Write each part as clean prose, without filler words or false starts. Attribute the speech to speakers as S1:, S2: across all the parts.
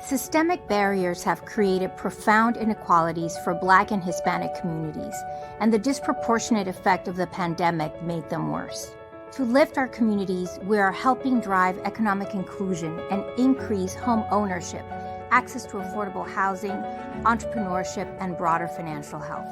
S1: Systemic barriers have created profound inequalities for Black and Hispanic communities, and the disproportionate effect of the pandemic made them worse. To lift our communities, we are helping drive economic inclusion and increase home ownership, access to affordable housing, entrepreneurship, and broader financial health.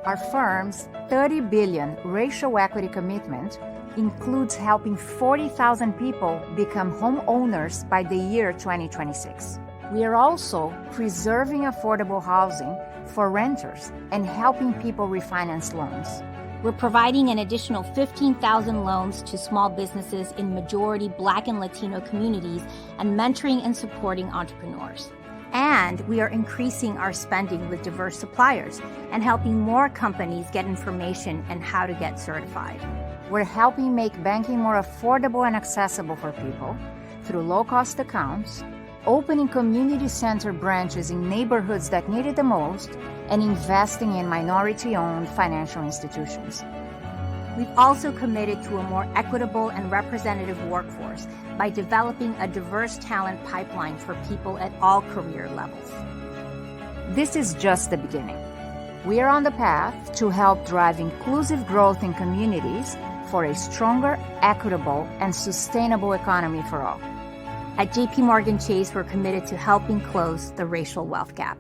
S2: Our firm's $30 billion racial equity commitment includes helping 40,000 people become homeowners by the year 2026. We are also preserving affordable housing for renters and helping people refinance loans.
S1: We're providing an additional 15,000 loans to small businesses in majority Black and Latino communities and mentoring and supporting entrepreneurs. And we are increasing our spending with diverse suppliers and helping more companies get information and how to get certified.
S2: We're helping make banking more affordable and accessible for people through low-cost accounts, opening community center branches in neighborhoods that need it the most, and investing in minority-owned financial institutions.
S1: We've also committed to a more equitable and representative workforce by developing a diverse talent pipeline for people at all career levels.
S2: This is just the beginning. We are on the path to help drive inclusive growth in communities for a stronger, equitable, and sustainable economy for all.
S1: At JPMorgan Chase, we're committed to helping close the racial wealth gap.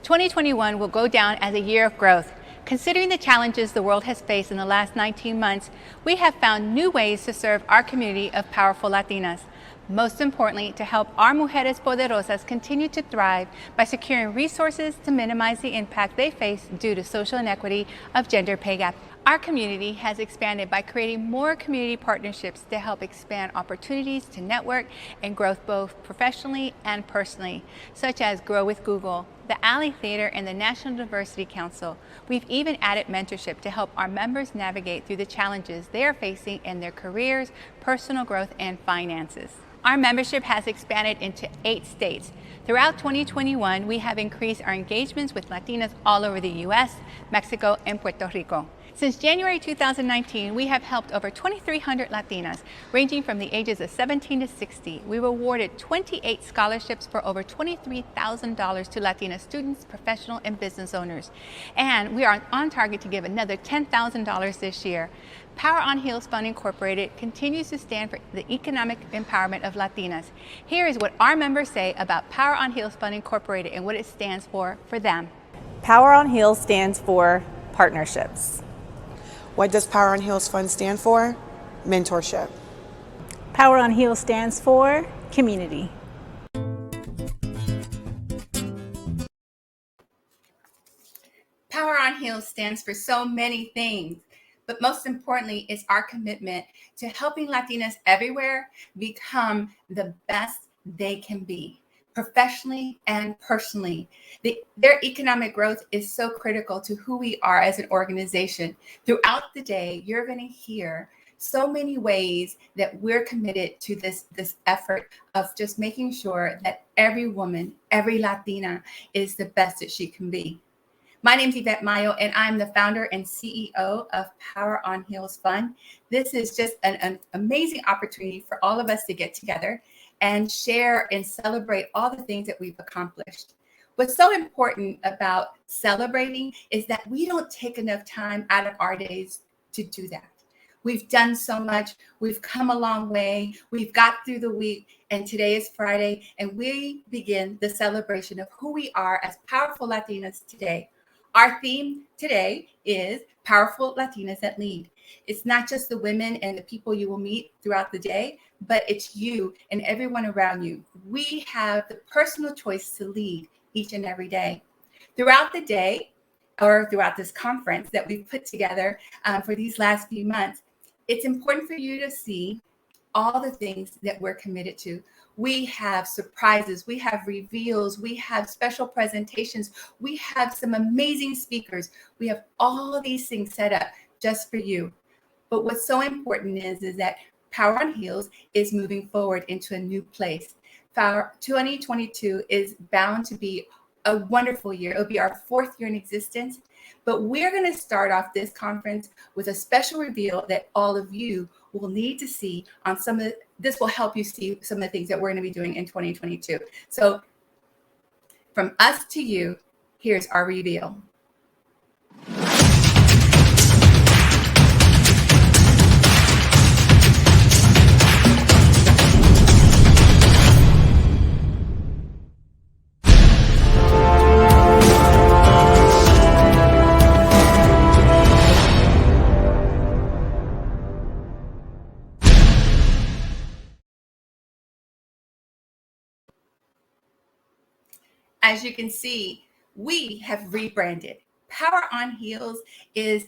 S3: "2021 will go down as a year of growth. Considering the challenges the world has faced in the last 19 months, we have found new ways to serve our community of powerful Latinas. Most importantly, to help our mujeres poderosas continue to thrive by securing resources to minimize the impact they face due to social inequity of gender pay gap. Our community has expanded by creating more community partnerships to help expand opportunities to network and growth both professionally and personally, such as Grow with Google, the Alley Theater, and the National Diversity Council. We've even added mentorship to help our members navigate through the challenges they are facing in their careers, personal growth, and finances. Our membership has expanded into 8 states. Throughout 2021, we have increased our engagements with Latinas all over the U.S., Mexico, and Puerto Rico. Since January 2019, we have helped over 2,300 Latinas, ranging from the ages of 17 to 60. We were awarded 28 scholarships for over $23,000 to Latina students, professional, and business owners. And we are on target to give another $10,000 this year. Power on Heels Fund Incorporated continues to stand for the economic empowerment of Latinas. Here is what our members say about Power on Heels Fund Incorporated and what it stands for them.
S4: Power on Heels stands for partnerships.
S5: What does Power on Heels Fund stand for? Mentorship.
S4: Power on Heels stands for community.
S3: Power on Heels stands for so many things, but most importantly is our commitment to helping Latinas everywhere become the best they can be, professionally and personally. Their economic growth is so critical to who we are as an organization. Throughout the day, you're going to hear so many ways that we're committed to this effort of just making sure that every woman, every Latina is the best that she can be. My name is Yvette Mayo, and I'm the founder and CEO of Power on Heels Fund. This is just an amazing opportunity for all of us to get together and share and celebrate all the things that we've accomplished. What's so important about celebrating is that we don't take enough time out of our days to do that. We've done so much. We've come a long way. We've got through the week, and today is Friday, and we begin the celebration of who we are as powerful Latinas today. Our theme today is Powerful Latinas That Lead. It's not just the women and the people you will meet throughout the day, but it's you and everyone around you. We have the personal choice to lead each and every day. Throughout the day, or throughout this conference that we've put together for these last few months, it's important for you to see all the things that we're committed to. We have surprises, we have reveals, we have special presentations, we have some amazing speakers. We have all of these things set up just for you. But what's so important is that Power on Heels is moving forward into a new place. 2022 is bound to be a wonderful year. It'll be our 4th year in existence. But we're going to start off this conference with a special reveal that all of you will need to see on this will help you see some of the things that we're going to be doing in 2022. So from us to you, here's our reveal. As you can see, we have rebranded. Power on Heels is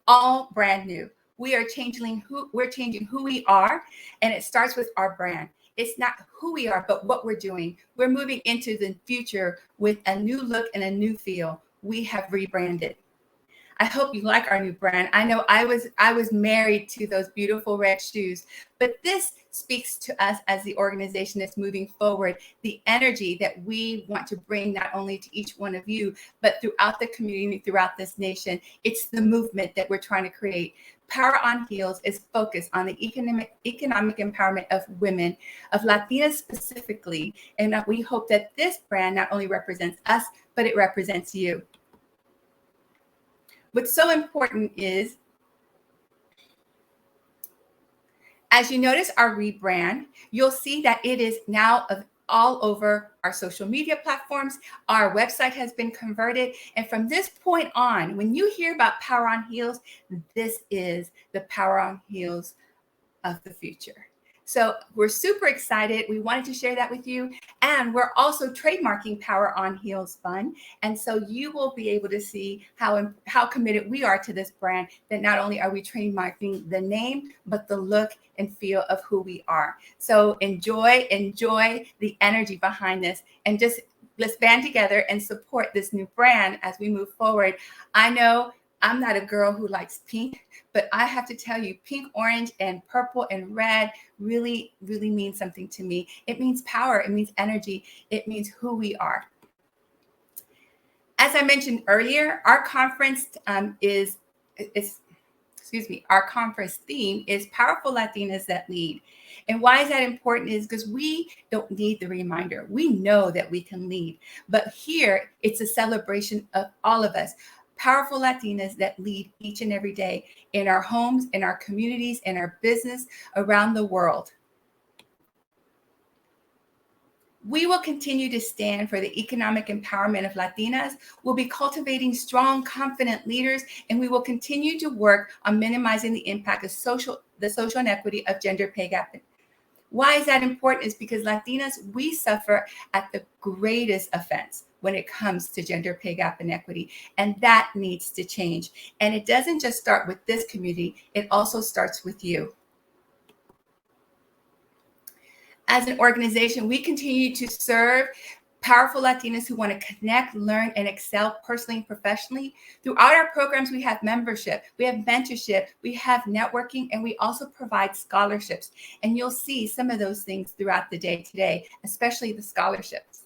S3: all brand new. We're changing who we are, and it starts with our brand. It's not who we are, but what we're doing. We're moving into the future with a new look and a new feel. We have rebranded. I hope you like our new brand. I know I was married to those beautiful red shoes, but this speaks to us as the organization that's moving forward, the energy that we want to bring not only to each one of you, but throughout the community, throughout this nation. It's the movement that we're trying to create. Power on Heels is focused on the economic empowerment of women, of Latinas specifically, and we hope that this brand not only represents us, but it represents you. What's so important is, as you notice our rebrand, you'll see that it is now all over our social media platforms. Our website has been converted. And from this point on, when you hear about Power on Heels, this is the Power on Heels of the future. So we're super excited. We wanted to share that with you. And we're also trademarking Power on Heels Fun. And so you will be able to see how committed we are to this brand, that not only are we trademarking the name, but the look and feel of who we are. So enjoy the energy behind this, and just let's band together and support this new brand as we move forward. I know I'm not a girl who likes pink, but I have to tell you, pink, orange, and purple and red really, really means something to me. It means power. It means energy. It means who we are. As I mentioned earlier, our conference our conference theme is Powerful Latinas That Lead. And why is that important is because we don't need the reminder. We know that we can lead. But here, it's a celebration of all of us. Powerful Latinas that lead each and every day in our homes, in our communities, in our business, around the world. We will continue to stand for the economic empowerment of Latinas. We'll be cultivating strong, confident leaders, and we will continue to work on minimizing the impact of the social inequity of gender pay gap. Why is that important? Is because Latinas, we suffer at the greatest offense when it comes to gender pay gap inequity, and that needs to change. And it doesn't just start with this community, it also starts with you. As an organization, we continue to serve powerful Latinas who want to connect, learn, and excel personally and professionally. Throughout our programs, we have membership, we have mentorship, we have networking, and we also provide scholarships. And you'll see some of those things throughout the day today, especially the scholarships.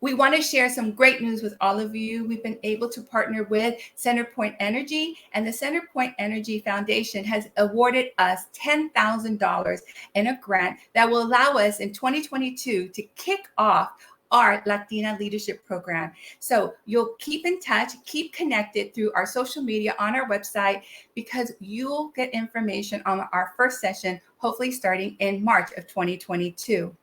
S3: We want to share some great news with all of you. We've been able to partner with Centerpoint Energy, and the Centerpoint Energy Foundation has awarded us $10,000 in a grant that will allow us in 2022 to kick off our Latina Leadership Program. So you'll keep in touch, keep connected through our social media on our website, because you'll get information on our first session, hopefully starting in March of 2022.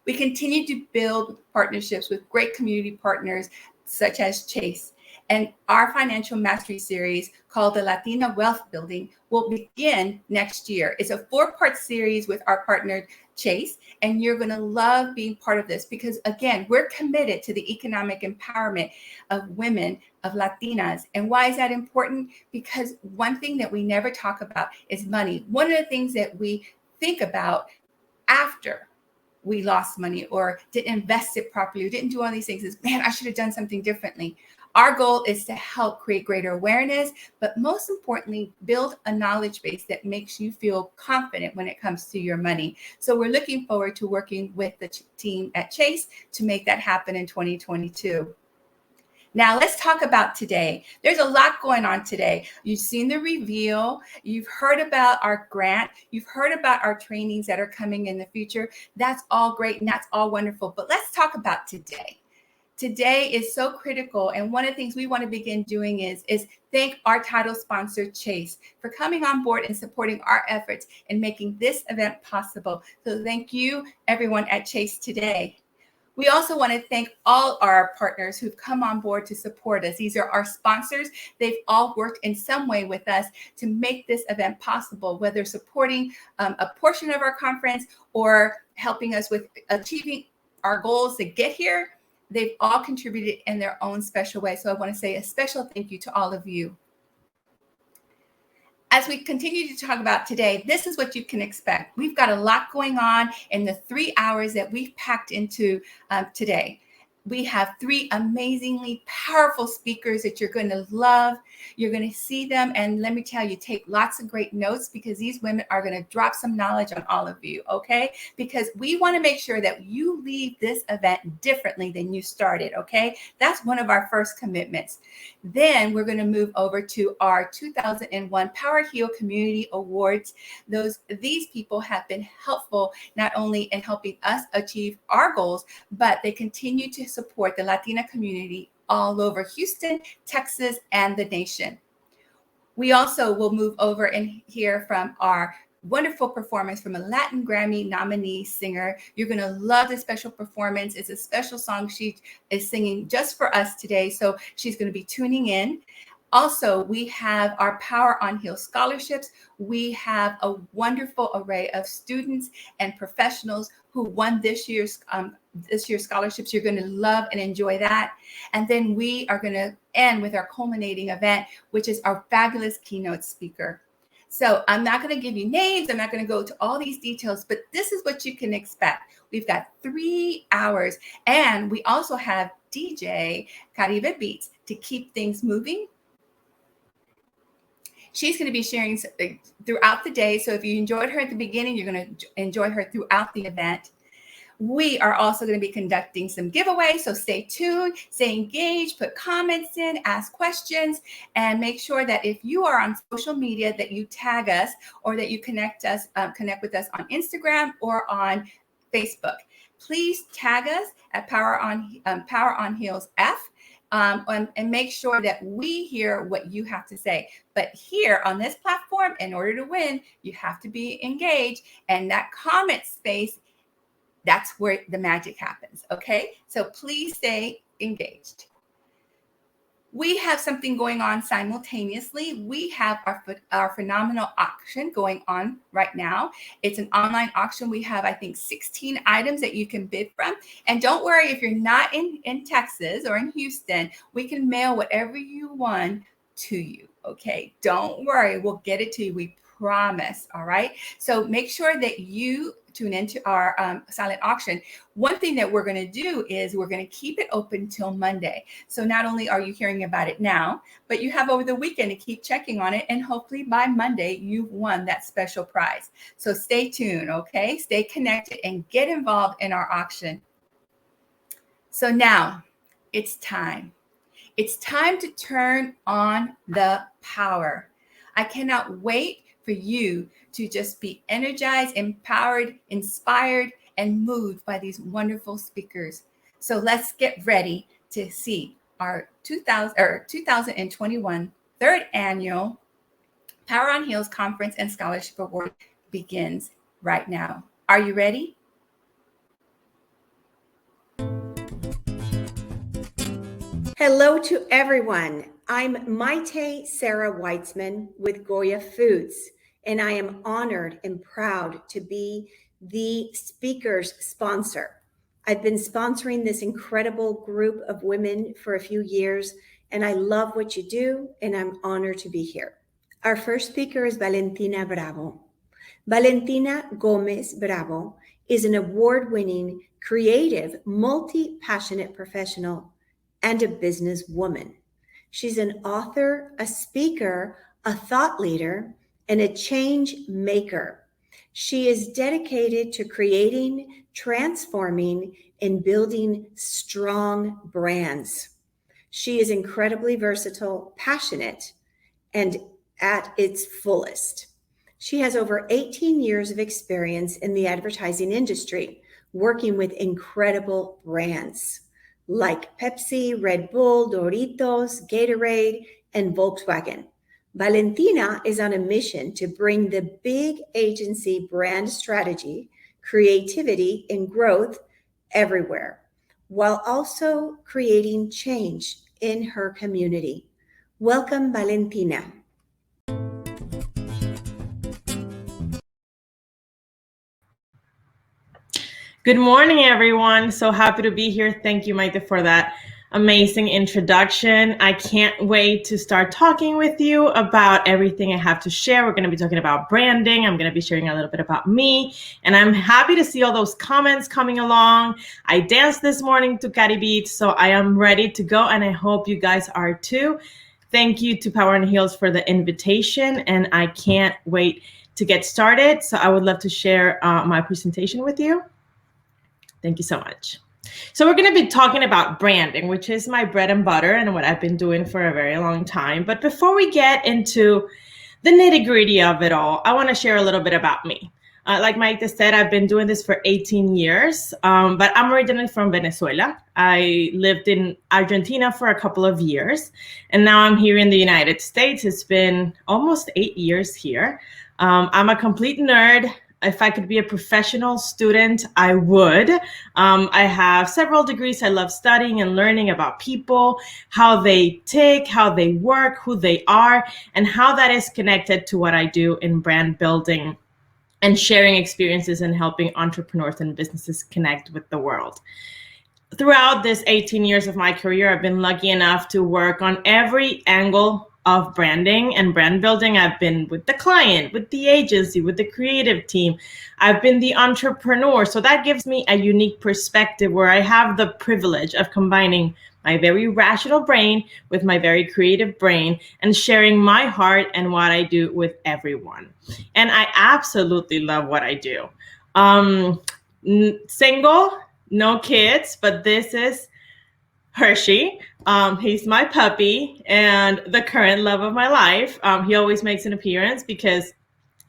S3: We continue to build partnerships with great community partners such as Chase. And our financial mastery series called the Latina Wealth Building will begin next year. It's a 4-part series with our partner Chase, and you're going to love being part of this because, again, we're committed to the economic empowerment of women, of Latinas. And why is that important? Because one thing that we never talk about is money. One of the things that we think about after we lost money or didn't invest it properly or didn't do all these things, is, man, I should have done something differently. Our goal is to help create greater awareness, but most importantly, build a knowledge base that makes you feel confident when it comes to your money. So we're looking forward to working with the team at Chase to make that happen in 2022. Now let's talk about today. There's a lot going on today. You've seen the reveal. You've heard about our grant. You've heard about our trainings that are coming in the future. That's all great and that's all wonderful. But let's talk about today. Today is so critical. And one of the things we want to begin doing is thank our title sponsor, Chase, for coming on board and supporting our efforts in making this event possible. So thank you, everyone at Chase today. We also want to thank all our partners who've come on board to support us. These are our sponsors. They've all worked in some way with us to make this event possible, whether supporting a portion of our conference or helping us with achieving our goals to get here. They've all contributed in their own special way. So I want to say a special thank you to all of you. As we continue to talk about today, this is what you can expect. We've got a lot going on in the 3 hours that we've packed into today. We have 3 amazingly powerful speakers that you're going to love. You're going to see them. And let me tell you, take lots of great notes because these women are going to drop some knowledge on all of you, okay? Because we want to make sure that you leave this event differently than you started, okay? That's one of our first commitments. Then we're going to move over to our 2001 Power Heal Community Awards. These people have been helpful not only in helping us achieve our goals, but they continue to support the Latina community all over Houston, Texas, and the nation. We also will move over and hear from our wonderful performance from a Latin Grammy nominee singer. You're going to love this special performance. It's a special song she is singing just for us today. So she's going to be tuning in. Also, we have our Power on Heal scholarships. We have a wonderful array of students and professionals who won this year's scholarships. You're going to love and enjoy that. And then we are going to end with our culminating event, which is our fabulous keynote speaker. So I'm not going to give you names. I'm not going to go to all these details, but this is what you can expect. We've got 3 hours, and we also have DJ Caribe Beats to keep things moving. She's going to be sharing throughout the day. So if you enjoyed her at the beginning, you're going to enjoy her throughout the event. We are also going to be conducting some giveaways. So stay tuned, stay engaged, put comments in, ask questions, and make sure that if you are on social media that you tag us or that you connect with us on Instagram or on Facebook. Please tag us at Power on Heels F. And make sure that we hear what you have to say. But here on this platform, in order to win, you have to be engaged. And that comment space, that's where the magic happens. Okay, so please stay engaged. We have something going on simultaneously. We have our phenomenal auction going on right now. It's an online auction. We have, I think, 16 items that you can bid from. And don't worry if you're not in Texas or in Houston, we can mail whatever you won to you. Okay, don't worry. We'll get it to you. We promise. All right. So make sure that you tune into our silent auction. One thing that we're going to do is we're going to keep it open till Monday. So not only are you hearing about it now, but you have over the weekend to keep checking on it. And hopefully by Monday, you've won that special prize. So stay tuned. Okay. Stay connected and get involved in our auction. So now it's time. It's time to turn on the power. I cannot wait for you to just be energized, empowered, inspired, and moved by these wonderful speakers. So let's get ready to see our 2021 third annual Power on Heels Conference and Scholarship Award begins right now. Are you ready?
S6: Hello to everyone. I'm Maite Sarah Weitzman with Goya Foods, and I am honored and proud to be the speaker's sponsor. I've been sponsoring this incredible group of women for a few years, and I love what you do, and I'm honored to be here. Our first speaker is Valentina Bravo. Valentina Gomez Bravo is an award-winning, creative, multi-passionate professional and a businesswoman. She's an author, a speaker, a thought leader, and a change maker. She is dedicated to creating, transforming, and building strong brands. She is incredibly versatile, passionate, and at its fullest. She has over 18 years of experience in the advertising industry, working with incredible brands like Pepsi, Red Bull, Doritos, Gatorade, and Volkswagen. Valentina is on a mission to bring the big agency brand strategy, creativity, and growth everywhere, while also creating change in her community. Welcome, Valentina.
S7: Good morning, everyone. So happy to be here. Thank you, Maite, for that amazing introduction. I can't wait to start talking with you about everything I have to share. We're going to be talking about branding. I'm going to be sharing a little bit about me, and I'm happy to see all those comments coming along. I danced this morning to Cari Beats, so I am ready to go, and I hope you guys are too. Thank you to Power on Heels for the invitation, and I can't wait to get started. So I would love to share my presentation with you. Thank you so much. So we're going to be talking about branding, which is my bread and butter and what I've been doing for a very long time. But before we get into the nitty-gritty of it all, I want to share a little bit about me. Like Maite said, I've been doing this for 18 years, but I'm originally from Venezuela. I lived in Argentina for a couple of years, and now I'm here in the United States. It's been almost 8 years here. I'm a complete nerd. If I could be a professional student, I would. I have several degrees. I love studying and learning about people, how they tick, how they work, who they are, and how that is connected to what I do in brand building and sharing experiences and helping entrepreneurs and businesses connect with the world. Throughout this 18 years of my career, I've been lucky enough to work on every angle of branding and brand building. I've been with the client, with the agency, with the creative team. I've been the entrepreneur. So that gives me a unique perspective where I have the privilege of combining my very rational brain with my very creative brain and sharing my heart and what I do with everyone. And I absolutely love what I do. Single, no kids, but this is Hershey. He's my puppy and the current love of my life. He always makes an appearance because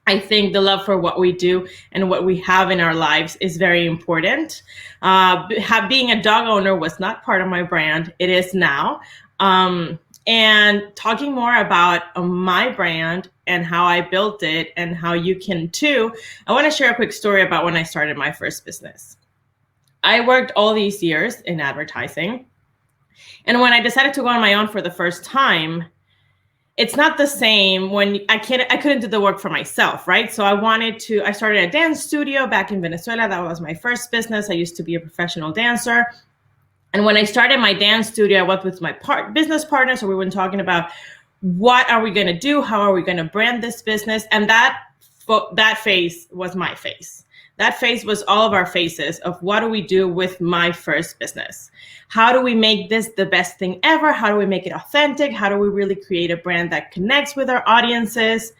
S7: I think the love for what we do and what we have in our lives is very important. Being a dog owner was not part of my brand. It is now. And talking more about my brand and how I built it and how you can too, I want to share a quick story about when I started my first business. I worked all these years in advertising. And when I decided to go on my own for the first time, it's not the same when I couldn't do the work for myself, right? So I started a dance studio back in Venezuela. That was my first business. I used to be a professional dancer. And when I started my dance studio, I worked with my business partner. So we were talking about what are we going to do? How are we going to brand this business? And that phase was my phase. That phase was all of our phases of what do we do with my first business? How do we make this the best thing ever? How do we make it authentic? How do we really create a brand that connects with our audiences?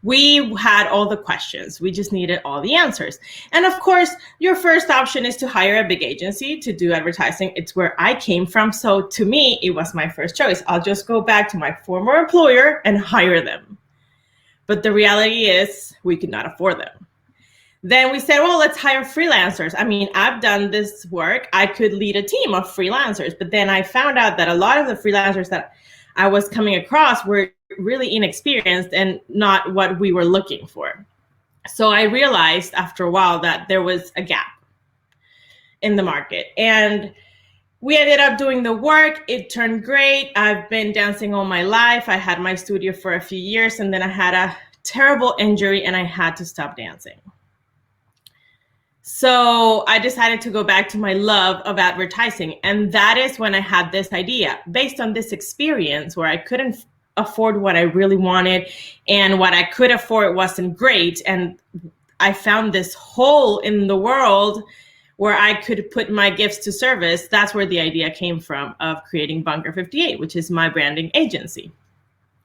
S7: We had all the questions. We just needed all the answers. And of course, your first option is to hire a big agency to do advertising. It's where I came from. So to me, it was my first choice. I'll just go back to my former employer and hire them. But the reality is we could not afford them. Then we said, well, let's hire freelancers. I mean, I've done this work. I could lead a team of freelancers. But then I found out that a lot of the freelancers that I was coming across were really inexperienced and not what we were looking for. So I realized after a while that there was a gap in the market. And we ended up doing the work. It turned great. I've been dancing all my life. I had my studio for a few years, and then I had a terrible injury and I had to stop dancing. So I decided to go back to my love of advertising. And that is when I had this idea based on this experience where I couldn't afford what I really wanted and what I could afford wasn't great. And I found this hole in the world where I could put my gifts to service. That's where the idea came from of creating Bunker 58, which is my branding agency.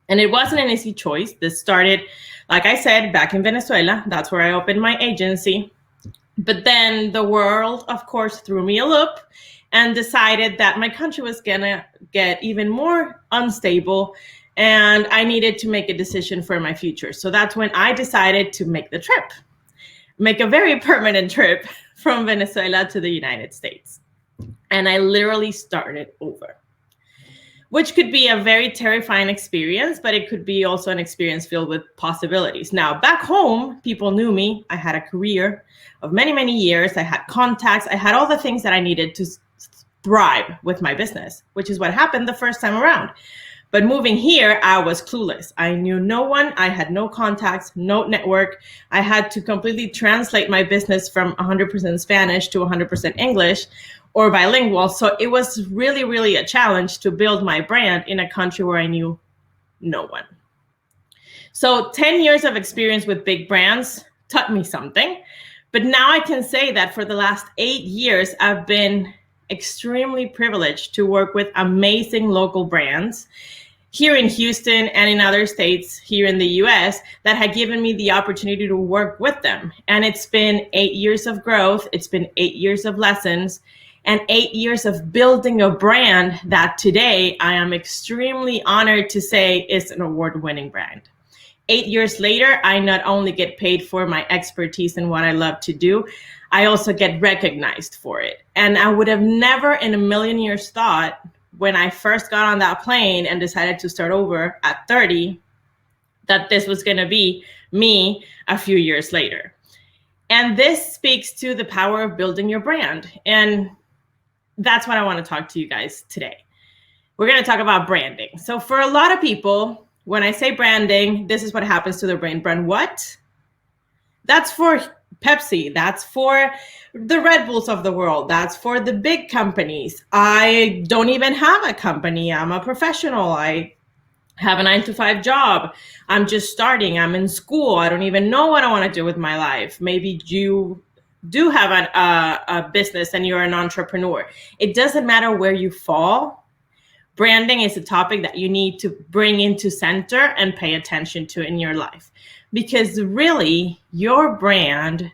S7: And it wasn't an easy choice. This started, like I said, back in Venezuela. That's where I opened my agency. But then the world, of course, threw me a loop and decided that my country was gonna get even more unstable and I needed to make a decision for my future. So that's when I decided to make the trip, make a very permanent trip from Venezuela to the United States. And I literally started over, which could be a very terrifying experience, but it could be also an experience filled with possibilities. Now, back home, people knew me. I had a career of many, many years. I had contacts. I had all the things that I needed to thrive with my business, which is what happened the first time around. But moving here, I was clueless. I knew no one. I had no contacts, no network. I had to completely translate my business from 100% Spanish to 100% English or bilingual. So it was really, really a challenge to build my brand in a country where I knew no one. So 10 years of experience with big brands taught me something. But now I can say that for the last 8 years, I've been extremely privileged to work with amazing local brands here in Houston and in other states here in the US that had given me the opportunity to work with them. And it's been 8 years of growth. It's been 8 years of lessons and 8 years of building a brand that today I am extremely honored to say is an award-winning brand. 8 years later, I not only get paid for my expertise in what I love to do, I also get recognized for it. And I would have never in a million years thought when I first got on that plane and decided to start over at 30, that this was gonna be me a few years later. And this speaks to the power of building your brand. And that's what I wanna talk to you guys today. We're gonna talk about branding. So for a lot of people, when I say branding, this is what happens to their brain. Brand what? That's for Pepsi. That's for the Red Bulls of the world. That's for the big companies. I don't even have a company. I'm a professional. I have a 9-to-5 job. I'm just starting. I'm in school. I don't even know what I want to do with my life. Maybe you do have a business and you're an entrepreneur. It doesn't matter where you fall. Branding is a topic that you need to bring into center and pay attention to in your life. Because really, your brand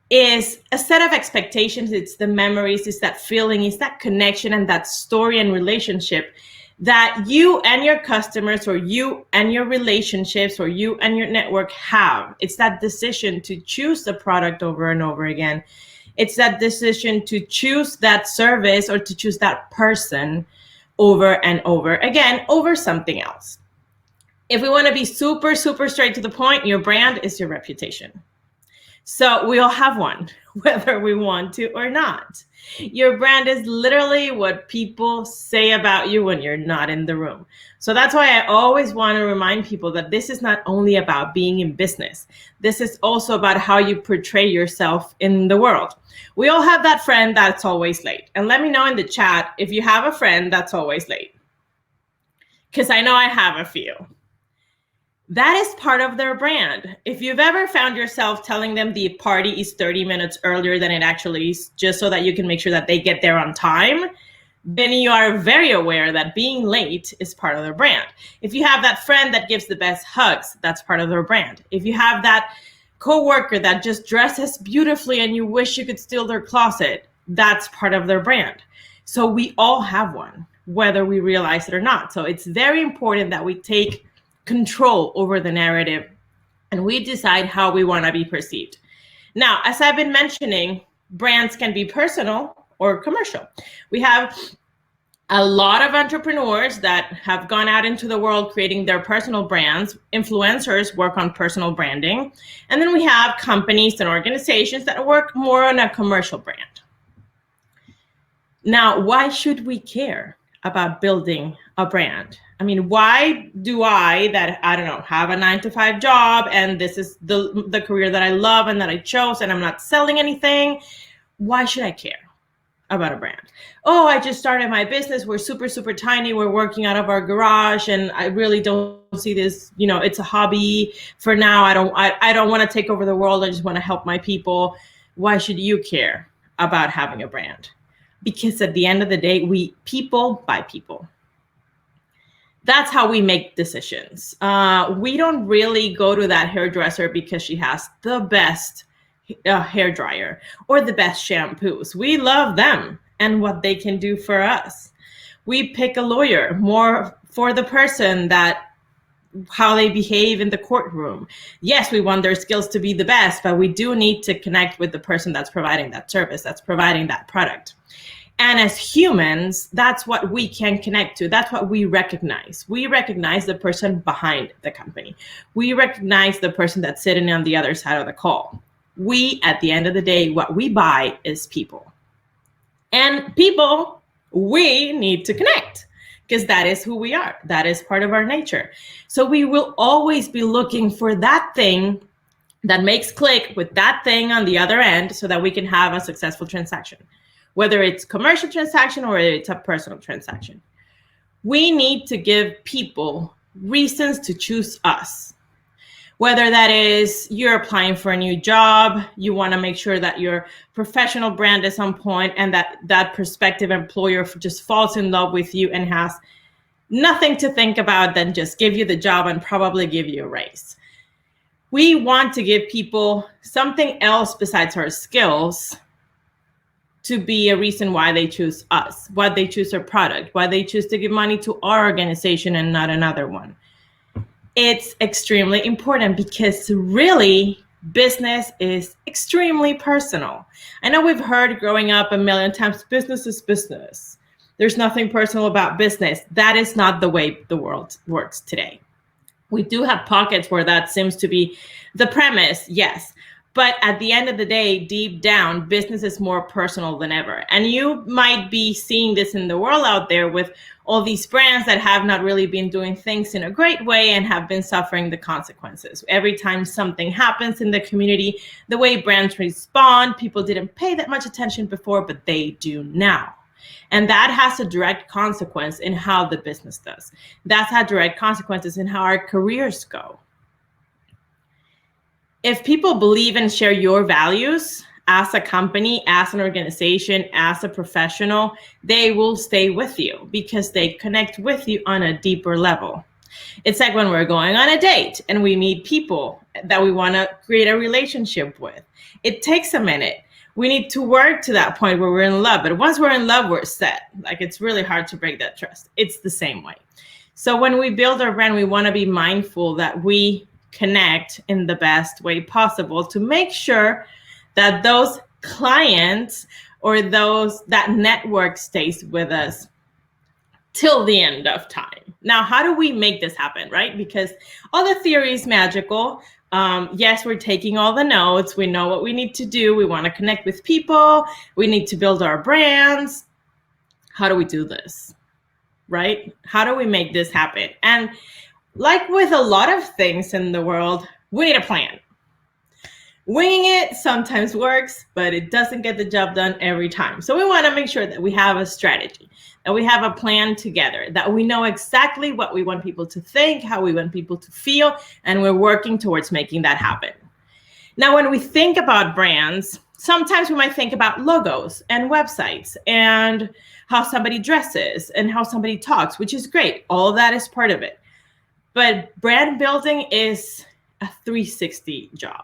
S7: is a set of expectations. It's the memories, it's that feeling, it's that connection and that story and relationship that you and your customers or you and your relationships or you and your network have. It's that decision to choose the product over and over again. It's that decision to choose that service or to choose that person over and over again over something else. If we want to be super, super straight to the point, your brand is your reputation. So we all have one, whether we want to or not. Your brand is literally what people say about you when you're not in the room. So that's why I always want to remind people that this is not only about being in business. This is also about how you portray yourself in the world. We all have that friend that's always late. And let me know in the chat if you have a friend that's always late, because I know I have a few. That is part of their brand. If you've ever found yourself telling them the party is 30 minutes earlier than it actually is, just so that you can make sure that they get there on time, then you are very aware that being late is part of their brand. If you have that friend that gives the best hugs, that's part of their brand. If you have that coworker that just dresses beautifully and you wish you could steal their closet, that's part of their brand. So we all have one, whether we realize it or not. So it's very important that we take control over the narrative and we decide how we want to be perceived. Now, as I've been mentioning, brands can be personal or commercial. We have a lot of entrepreneurs that have gone out into the world creating their personal brands. Influencers work on personal branding. And then we have companies and organizations that work more on a commercial brand. Now, why should we care about building a brand? I mean, why do I have a 9-to-5 job and this is the career that I love and that I chose and I'm not selling anything? Why should I care? about a brand. Oh, I just started my business. We're super, super tiny. We're working out of our garage, and I really don't see this, it's a hobby for now. I don't want to take over the world. I just want to help my people. Why should you care about having a brand? Because at the end of the day, we people buy people. That's how we make decisions. We don't really go to that hairdresser because she has the best hair dryer or the best shampoos. We love them and what they can do for us. We pick a lawyer more for the person, that how they behave in the courtroom. Yes, we want their skills to be the best, but we do need to connect with the person that's providing that service, that's providing that product. And as humans, that's what we can connect to. That's what we recognize. We recognize the person behind the company. We recognize the person that's sitting on the other side of the call. We, at the end of the day, what we buy is people. And people, we need to connect, because that is who we are. That is part of our nature. So we will always be looking for that thing that makes click with that thing on the other end so that we can have a successful transaction, whether it's commercial transaction or it's a personal transaction. We need to give people reasons to choose us. Whether that is you're applying for a new job, you want to make sure that your professional brand is on point and that prospective employer just falls in love with you and has nothing to think about than just give you the job and probably give you a raise. We want to give people something else besides our skills to be a reason why they choose us, why they choose our product, why they choose to give money to our organization and not another one. It's extremely important because really business is extremely personal. I know we've heard growing up a million times, business is business. There's nothing personal about business. That is not the way the world works today. We do have pockets where that seems to be the premise, yes. But at the end of the day, deep down, business is more personal than ever. And you might be seeing this in the world out there with all these brands that have not really been doing things in a great way and have been suffering the consequences. Every time something happens in the community, the way brands respond, people didn't pay that much attention before, but they do now. And that has a direct consequence in how the business does. That's had direct consequences in how our careers go. If people believe and share your values as a company, as an organization, as a professional, they will stay with you because they connect with you on a deeper level. It's like when we're going on a date and we meet people that we want to create a relationship with. It takes a minute. We need to work to that point where we're in love. But once we're in love, we're set. Like, it's really hard to break that trust. It's the same way. So when we build our brand, we want to be mindful that we connect in the best way possible to make sure that those clients or that network stays with us till the end of time. Now, how do we make this happen, right? Because all the theory is magical. Yes, we're taking all the notes. We know what we need to do. We want to connect with people. We need to build our brands. How do we do this, right? How do we make this happen? And like with a lot of things in the world, we need a plan. Winging it sometimes works, but it doesn't get the job done every time. So we want to make sure that we have a strategy, that we have a plan together, that we know exactly what we want people to think, how we want people to feel, and we're working towards making that happen. Now, when we think about brands, sometimes we might think about logos and websites and how somebody dresses and how somebody talks, which is great. All of that is part of it. But brand building is a 360 job.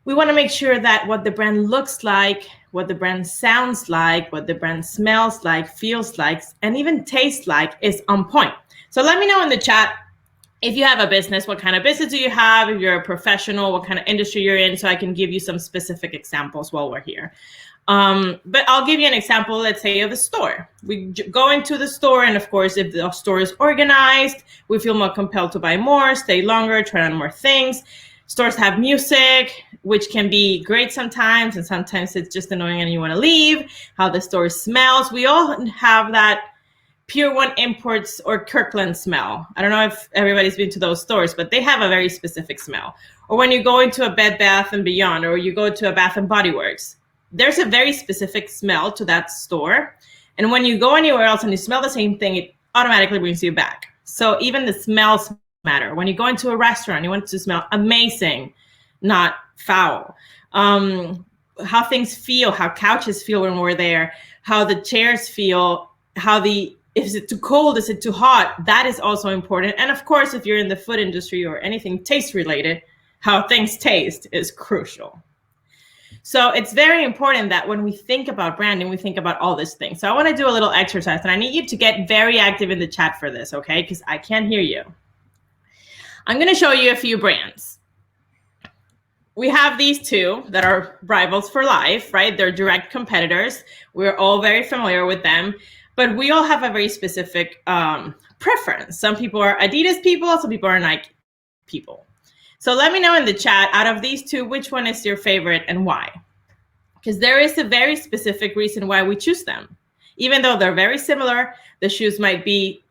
S7: We want to make sure that what the brand looks like, what the brand sounds like, what the brand smells like, feels like, and even tastes like is on point. So let me know in the chat if you have a business, what kind of business do you have? If you're a professional, what kind of industry you're in, so I can give you some specific examples while we're here. But I'll give you an example, let's say, of a store. We go into the store, and of course, if the store is organized, we feel more compelled to buy more, stay longer, try on more things. Stores have music, which can be great sometimes, and sometimes it's just annoying and you want to leave. How the store smells. We all have that Pure One Imports or Kirkland smell. I don't know if everybody's been to those stores, but they have a very specific smell. Or when you go into a Bed Bath & Beyond, or you go to a Bath & Body Works, there's a very specific smell to that store. And when you go anywhere else and you smell the same thing, it automatically brings you back. So even the smells matter. When you go into a restaurant, you want it to smell amazing, not foul. How things feel, how couches feel when we're there, how the chairs feel, is it too cold, is it too hot? That is also important. And of course, if you're in the food industry or anything taste related, how things taste is crucial. So it's very important that when we think about branding, we think about all these things. So I want to do a little exercise, and I need you to get very active in the chat for this, okay? Because I can't hear you. I'm going to show you a few brands. We have these two that are rivals for life, right? They're direct competitors. We're all very familiar with them, but we all have a very specific preference. Some people are Adidas people, some people are Nike people. So let me know in the chat, out of these two, which one is your favorite and why? Because there is a very specific reason why we choose them. Even though they're very similar, the shoes might be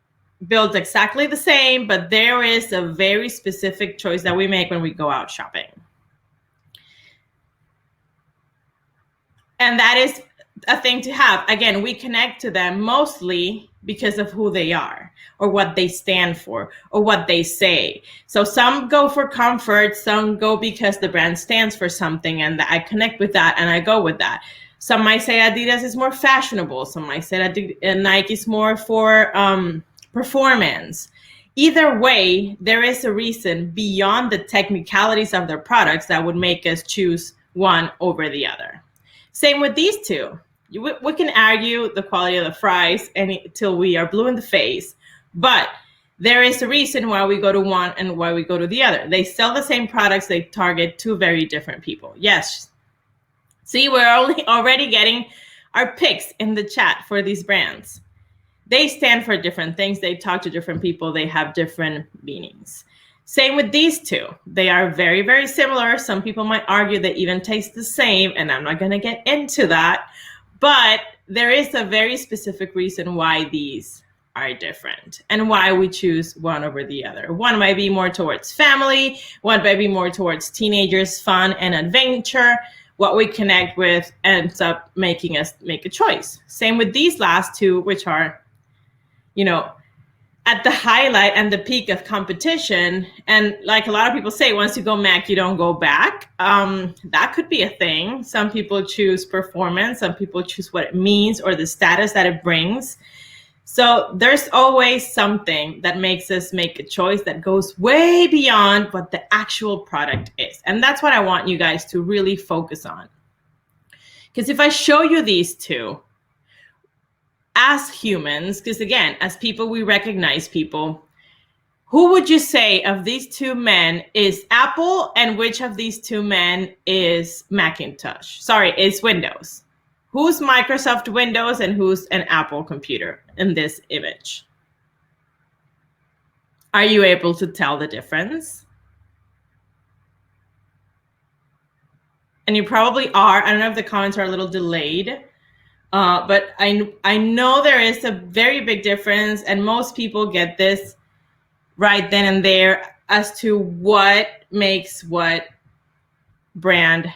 S7: built exactly the same, but there is a very specific choice that we make when we go out shopping. And that is a thing to have. Again, we connect to them mostly because of who they are or what they stand for or what they say. So some go for comfort, some go because the brand stands for something and I connect with that and I go with that. Some might say Adidas is more fashionable. Some might say Nike is more for performance. Either way, there is a reason beyond the technicalities of their products that would make us choose one over the other. Same with these two. We can argue the quality of the fries until we are blue in the face, but there is a reason why we go to one and why we go to the other. They sell the same products, they target two very different people. Yes. See, we're already getting our picks in the chat for these brands. They stand for different things, they talk to different people, they have different meanings. Same with these two. They are very, very similar. Some people might argue they even taste the same, and I'm not going to get into that. But there is a very specific reason why these are different and why we choose one over the other. One might be more towards family. One might be more towards teenagers, fun and adventure. What we connect with ends up making us make a choice. Same with these last two, which are, at the highlight and the peak of competition. And like a lot of people say, once you go MAC, you don't go back. That could be a thing. Some people choose performance. Some people choose what it means or the status that it brings. So there's always something that makes us make a choice that goes way beyond what the actual product is. And that's what I want you guys to really focus on. Because if I show you these two, as humans, because again, as people, we recognize people. Who would you say of these two men is Apple and which of these two men is Macintosh? Sorry, is Windows. Who's Microsoft Windows and who's an Apple computer in this image? Are you able to tell the difference? And you probably are. I don't know if the comments are a little delayed. But I know there is a very big difference, and most people get this right then and there as to what makes what brand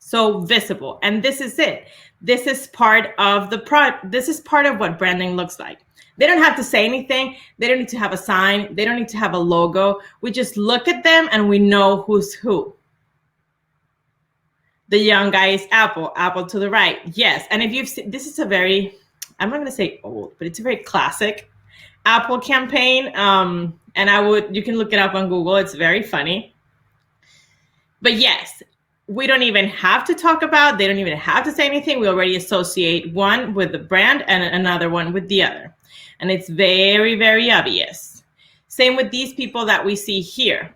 S7: so visible. And this is it. This is part of the product. This is part of what branding looks like. They don't have to say anything. They don't need to have a sign. They don't need to have a logo. We just look at them and we know who's who. The young guy is Apple to the right. Yes. And if you've seen, this is a very, I'm not going to say old, but it's a very classic Apple campaign. And you can look it up on Google. It's very funny. But yes, we don't even have to talk about, they don't even have to say anything. We already associate one with the brand and another one with the other. And it's very, very obvious. Same with these people that we see here.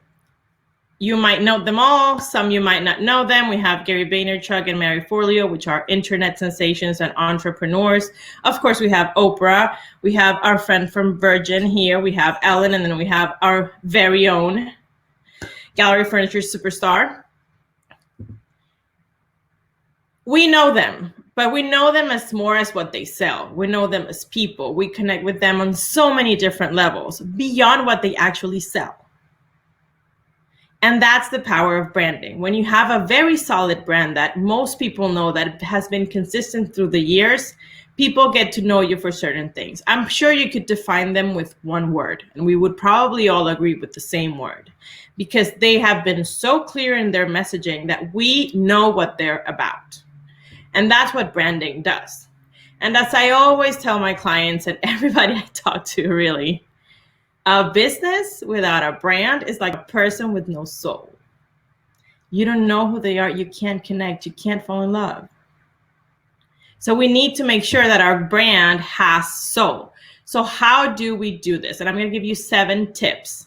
S7: You might know them all. Some you might not know them. We have Gary Vaynerchuk and Mary Forleo, which are internet sensations and entrepreneurs. Of course, we have Oprah. We have our friend from Virgin here. We have Ellen, and then we have our very own gallery furniture superstar. We know them, but we know them as more as what they sell. We know them as people. We connect with them on so many different levels beyond what they actually sell. And that's the power of branding. When you have a very solid brand that most people know, that has been consistent through the years, people get to know you for certain things. I'm sure you could define them with one word, and we would probably all agree with the same word, because they have been so clear in their messaging that we know what they're about. And that's what branding does. And as I always tell my clients and everybody I talk to, really, a business without a brand is like a person with no soul. You don't know who they are. You can't connect. You can't fall in love. So we need to make sure that our brand has soul. So how do we do this? And I'm going to give you 7 tips.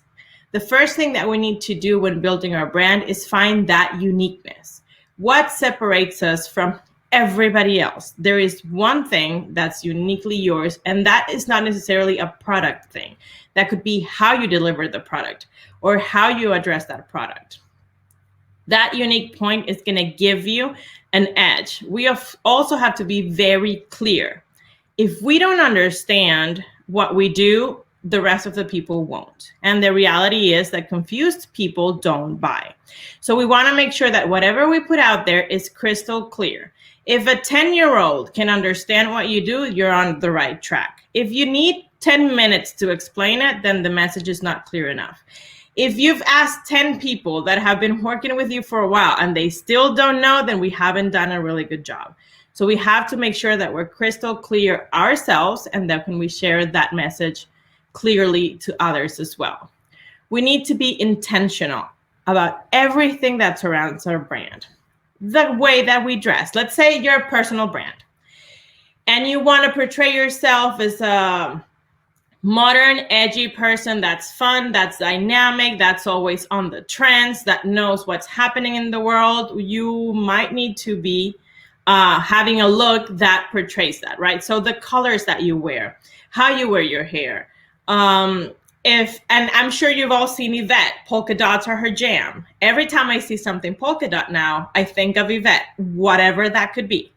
S7: The first thing that we need to do when building our brand is find that uniqueness. What separates us from everybody else? There is one thing that's uniquely yours, and that is not necessarily a product thing. That could be how you deliver the product or how you address that product. That unique point is going to give you an edge. We also have to be very clear. If we don't understand what we do, the rest of the people won't. And the reality is that confused people don't buy. So we want to make sure that whatever we put out there is crystal clear. If a 10-year-old can understand what you do, you're on the right track. If you need 10 minutes to explain it, then the message is not clear enough. If you've asked 10 people that have been working with you for a while and they still don't know, then we haven't done a really good job. So we have to make sure that we're crystal clear ourselves, and that when we share that message clearly to others as well. We need to be intentional about everything that surrounds our brand. The way that we dress. Let's say you're a personal brand and you want to portray yourself as a modern, edgy person that's fun, that's dynamic, that's always on the trends, that knows what's happening in the world. You might need to be having a look that portrays that, right? So the colors that you wear, how you wear your hair. And I'm sure you've all seen Yvette. Polka dots are her jam. Every time I see something polka dot now, I think of Yvette, whatever that could be,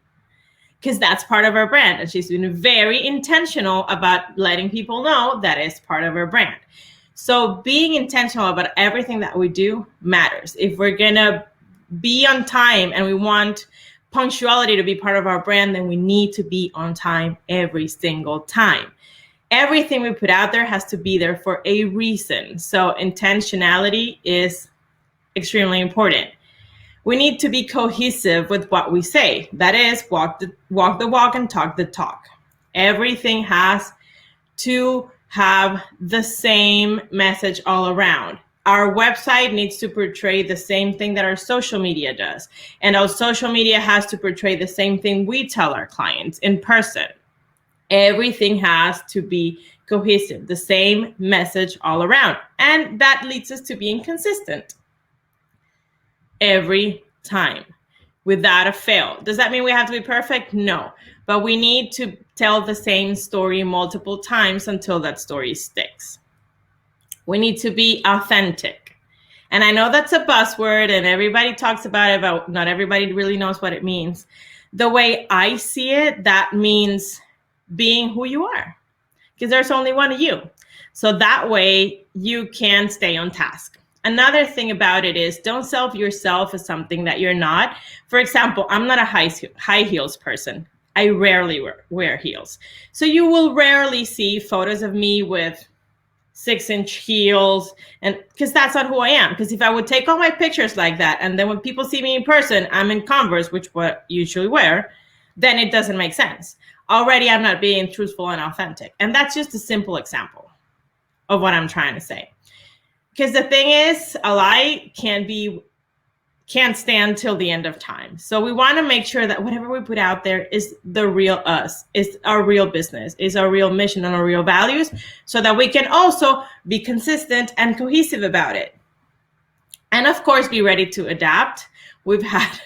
S7: because that's part of her brand. And she's been very intentional about letting people know that is part of her brand. So being intentional about everything that we do matters. If we're going to be on time and we want punctuality to be part of our brand, then we need to be on time every single time. Everything we put out there has to be there for a reason. So intentionality is extremely important. We need to be cohesive with what we say. That is, walk the walk and talk the talk. Everything has to have the same message all around. Our website needs to portray the same thing that our social media does. And our social media has to portray the same thing we tell our clients in person. Everything has to be cohesive, the same message all around. And that leads us to being consistent every time without a fail. Does that mean we have to be perfect? No, but we need to tell the same story multiple times until that story sticks. We need to be authentic. And I know that's a buzzword and everybody talks about it, but not everybody really knows what it means. The way I see it, that means being who you are, because there's only one of you. So that way you can stay on task. Another thing about it is don't sell yourself as something that you're not. For example, I'm not a high heels person. I rarely wear heels. So you will rarely see photos of me with 6-inch heels, and because that's not who I am. Because if I would take all my pictures like that, and then when people see me in person, I'm in Converse, which what I usually wear, then it doesn't make sense. Already I'm not being truthful and authentic. And that's just a simple example of what I'm trying to say. Because the thing is, a lie can't stand till the end of time. So we want to make sure that whatever we put out there is the real us, is our real business, is our real mission and our real values, so that we can also be consistent and cohesive about it. And of course, be ready to adapt. We've had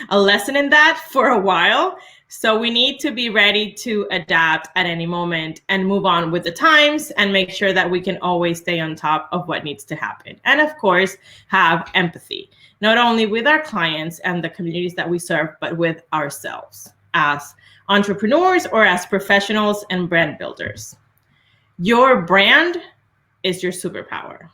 S7: a lesson in that for a while. So we need to be ready to adapt at any moment and move on with the times and make sure that we can always stay on top of what needs to happen. And of course, have empathy, not only with our clients and the communities that we serve, but with ourselves as entrepreneurs or as professionals and brand builders. Your brand is your superpower.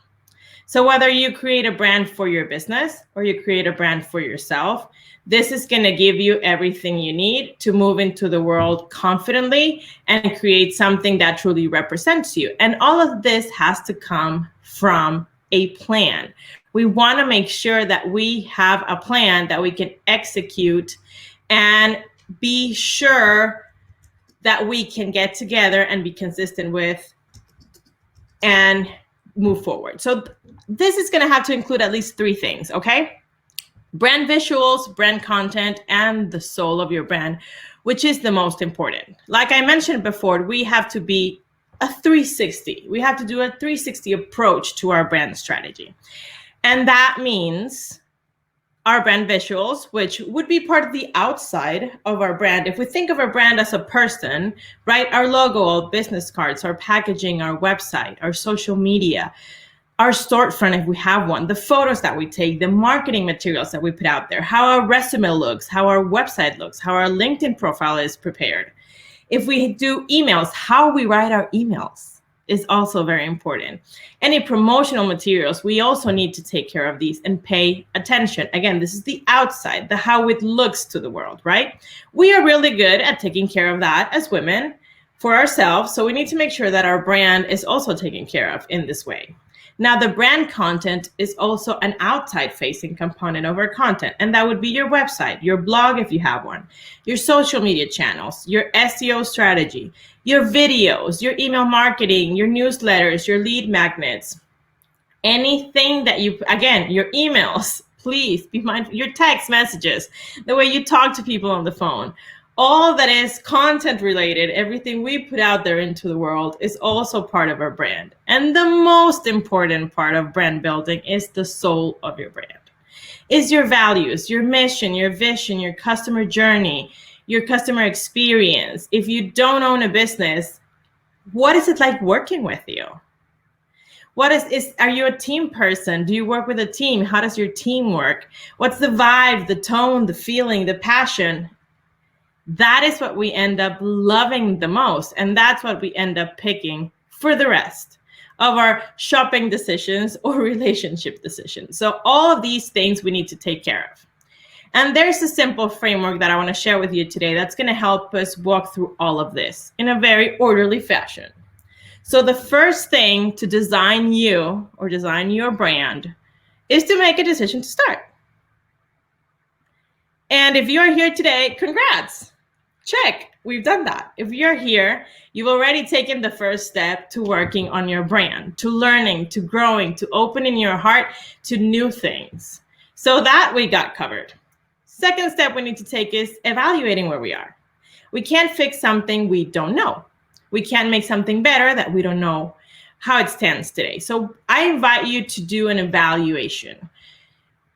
S7: So whether you create a brand for your business or you create a brand for yourself, this is going to give you everything you need to move into the world confidently and create something that truly represents you. And all of this has to come from a plan. We want to make sure that we have a plan that we can execute and be sure that we can get together and be consistent with and move forward. So this is going to have to include at least 3 things, okay? Brand visuals, brand content, and the soul of your brand, which is the most important. Like I mentioned before, we have to be a 360. We have to do a 360 approach to our brand strategy. And that means our brand visuals, which would be part of the outside of our brand. If we think of our brand as a person, right? Our logo, our business cards, our packaging, our website, our social media, our storefront if we have one, the photos that we take, the marketing materials that we put out there, how our resume looks, how our website looks, how our LinkedIn profile is prepared. If we do emails, how we write our emails is also very important. Any promotional materials, we also need to take care of these and pay attention. Again, this is the outside, the how it looks to the world, right? We are really good at taking care of that as women for ourselves. So we need to make sure that our brand is also taken care of in this way. Now, the brand content is also an outside-facing component of our content, and that would be your website, your blog if you have one, your social media channels, your SEO strategy, your videos, your email marketing, your newsletters, your lead magnets, anything that you, again, your emails, please be mindful, your text messages, the way you talk to people on the phone. All that is content related, everything we put out there into the world is also part of our brand. And the most important part of brand building is the soul of your brand. Is your values, your mission, your vision, your customer journey, your customer experience. If you don't own a business, what is it like working with you? Are you a team person? Do you work with a team? How does your team work? What's the vibe, the tone, the feeling, the passion? That is what we end up loving the most. And that's what we end up picking for the rest of our shopping decisions or relationship decisions. So all of these things we need to take care of. And there's a simple framework that I want to share with you today that's going to help us walk through all of this in a very orderly fashion. So the first thing to design you or design your brand is to make a decision to start. And if you're here today, congrats. Check, we've done that. If you're here, you've already taken the first step to working on your brand, to learning, to growing, to opening your heart to new things. So that we got covered. Second step we need to take is evaluating where we are. We can't fix something we don't know. We can't make something better that we don't know how it stands today. So I invite you to do an evaluation.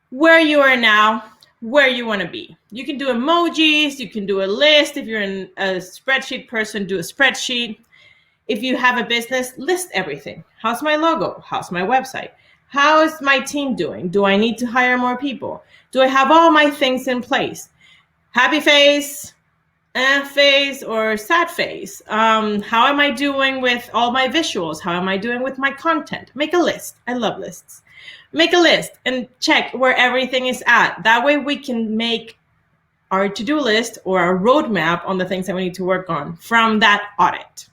S7: Where you are now, where you want to be. You can do emojis, you can do a list. If you're a spreadsheet person, do a spreadsheet. If you have a business, list everything. How's my logo? How's my website? How is my team doing? Do I need to hire more people? Do I have all my things in place? Happy face, face, or sad face? How am I doing with all my visuals? How am I doing with my content? Make a list. I love lists. Make a list and check where everything is at. That way we can make our to-do list or our roadmap on the things that we need to work on from that audit.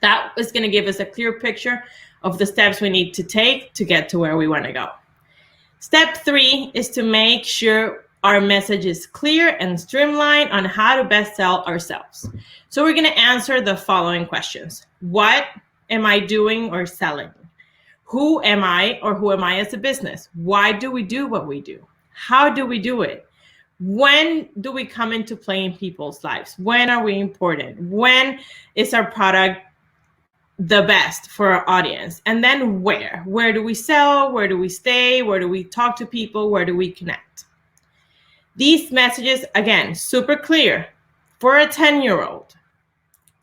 S7: That is going to give us a clear picture of the steps we need to take to get to where we want to go. Step 3 is to make sure our message is clear and streamlined on how to best sell ourselves. So we're going to answer the following questions. What am I doing or selling? Who am I or who am I as a business? Why do we do what we do? How do we do it? When do we come into play in people's lives? When are we important? When is our product the best for our audience? And then where? Where do we sell? Where do we stay? Where do we talk to people? Where do we connect? These messages, again, super clear for a 10-year-old.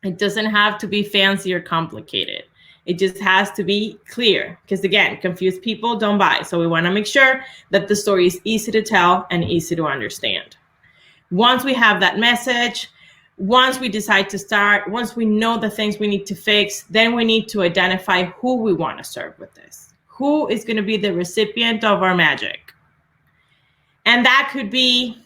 S7: It doesn't have to be fancy or complicated. It just has to be clear because, again, confused people don't buy. So we want to make sure that the story is easy to tell and easy to understand. Once we have that message, once we decide to start, once we know the things we need to fix, then we need to identify who we want to serve with this. who is going to be the recipient of our magic. And that could be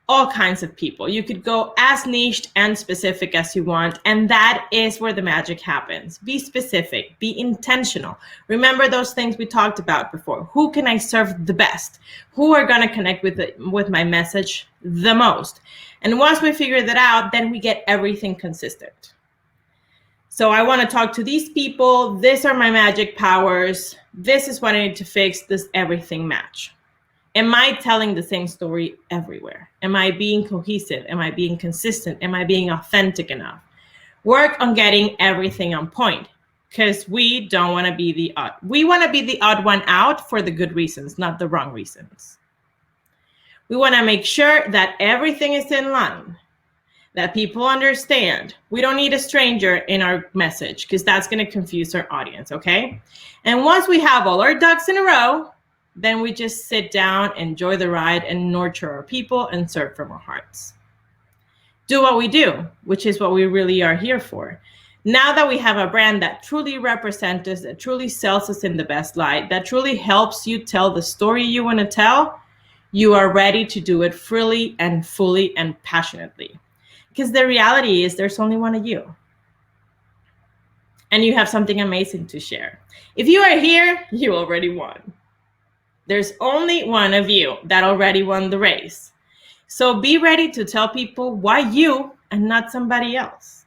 S7: all kinds of people. You could go as niched and specific as you want, and that is where the magic happens. Be specific, be intentional. Remember those things we talked about before. Who can I serve the best? Who are going to connect with my message the most? And once we figure that out, then we get everything consistent. So I want to talk to these people. These are my magic powers. This is what I need to fix. Does everything match? Am I telling the same story everywhere? Am I being cohesive? Am I being consistent? Am I being authentic enough? Work on getting everything on point, because we don't want to be the odd. We want to be the odd one out for the good reasons, not the wrong reasons. We want to make sure that everything is in line, that people understand. We don't need a stranger in our message, because that's going to confuse our audience, okay? And once we have all our ducks in a row, then we just sit down, enjoy the ride, and nurture our people and serve from our hearts. Do what we do, which is what we really are here for. Now that we have a brand that truly represents us, that truly sells us in the best light, that truly helps you tell the story you want to tell, you are ready to do it freely and fully and passionately. Because the reality is there's only one of you. And you have something amazing to share. If you are here, you already won. There's only one of you that already won the race. So be ready to tell people why you and not somebody else.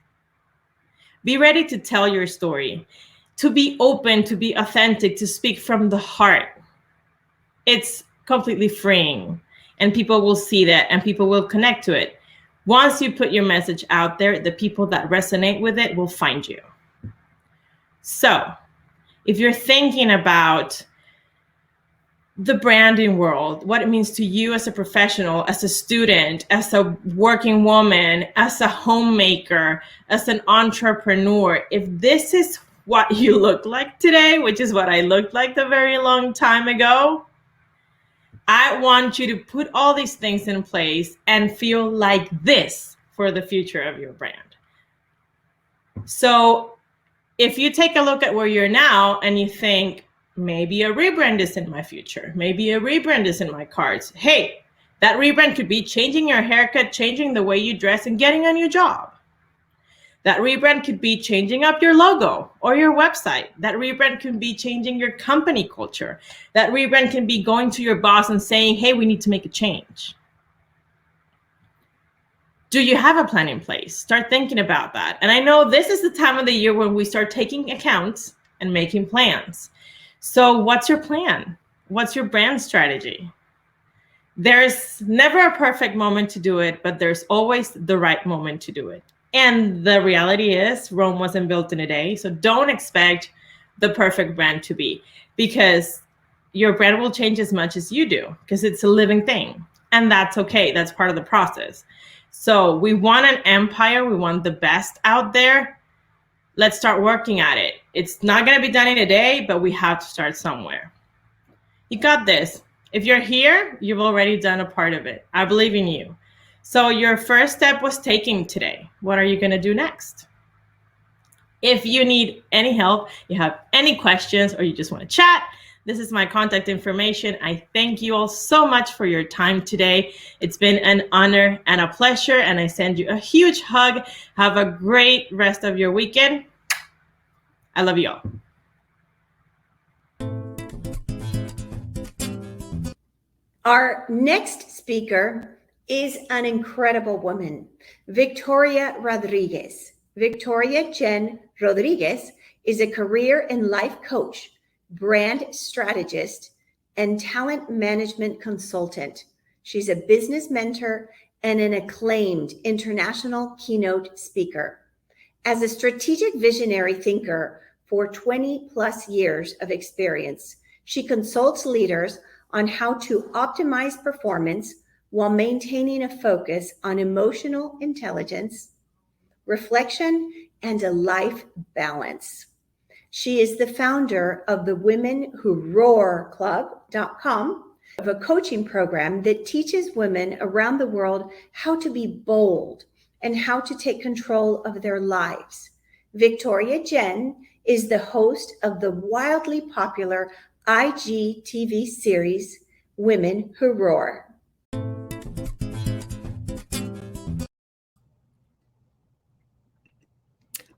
S7: Be ready to tell your story, to be open, to be authentic, to speak from the heart. It's completely freeing, and people will see that and people will connect to it. Once you put your message out there, the people that resonate with it will find you. So if you're thinking about the branding world, what it means to you as a professional, as a student, as a working woman, as a homemaker, as an entrepreneur, if this is what you look like today, which is what I looked like a very long time ago, I want you to put all these things in place and feel like this for the future of your brand. So if you take a look at where you're now and you think, maybe a rebrand is in my future. Maybe a rebrand is in my cards. Hey, that rebrand could be changing your haircut, changing the way you dress, and getting a new job. That rebrand could be changing up your logo or your website. That rebrand could be changing your company culture. That rebrand can be going to your boss and saying, hey, we need to make a change. Do you have a plan in place? Start thinking about that. And I know this is the time of the year when we start taking accounts and making plans. So what's your plan? What's your brand strategy? There's never a perfect moment to do it, but there's always the right moment to do it. And the reality is Rome wasn't built in a day. So don't expect the perfect brand to be, because your brand will change as much as you do, because it's a living thing. And that's okay. That's part of the process. So we want an empire. We want the best out there. Let's start working at it. It's not going to be done in a day, but we have to start somewhere. You got this. If you're here, you've already done a part of it. I believe in you. So your first step was taking today. What are you going to do next? If you need any help, you have any questions, or you just want to chat, this is my contact information. I thank you all so much for your time today. It's been an honor and a pleasure, and I send you a huge hug. Have a great rest of your weekend. I love you all.
S6: Our next speaker is an incredible woman, Victoria Rodriguez. Victoria Jenn Rodriguez is a career and life coach, brand strategist, and talent management consultant. She's a business mentor and an acclaimed international keynote speaker. As a strategic visionary thinker for 20 plus years of experience, she consults leaders on how to optimize performance while maintaining a focus on emotional intelligence, reflection, and a life balance. She is the founder of the Women Who Roar Club.com, of a coaching program that teaches women around the world how to be bold and how to take control of their lives. Victoria Jenn is the host of the wildly popular IGTV series, Women Who Roar.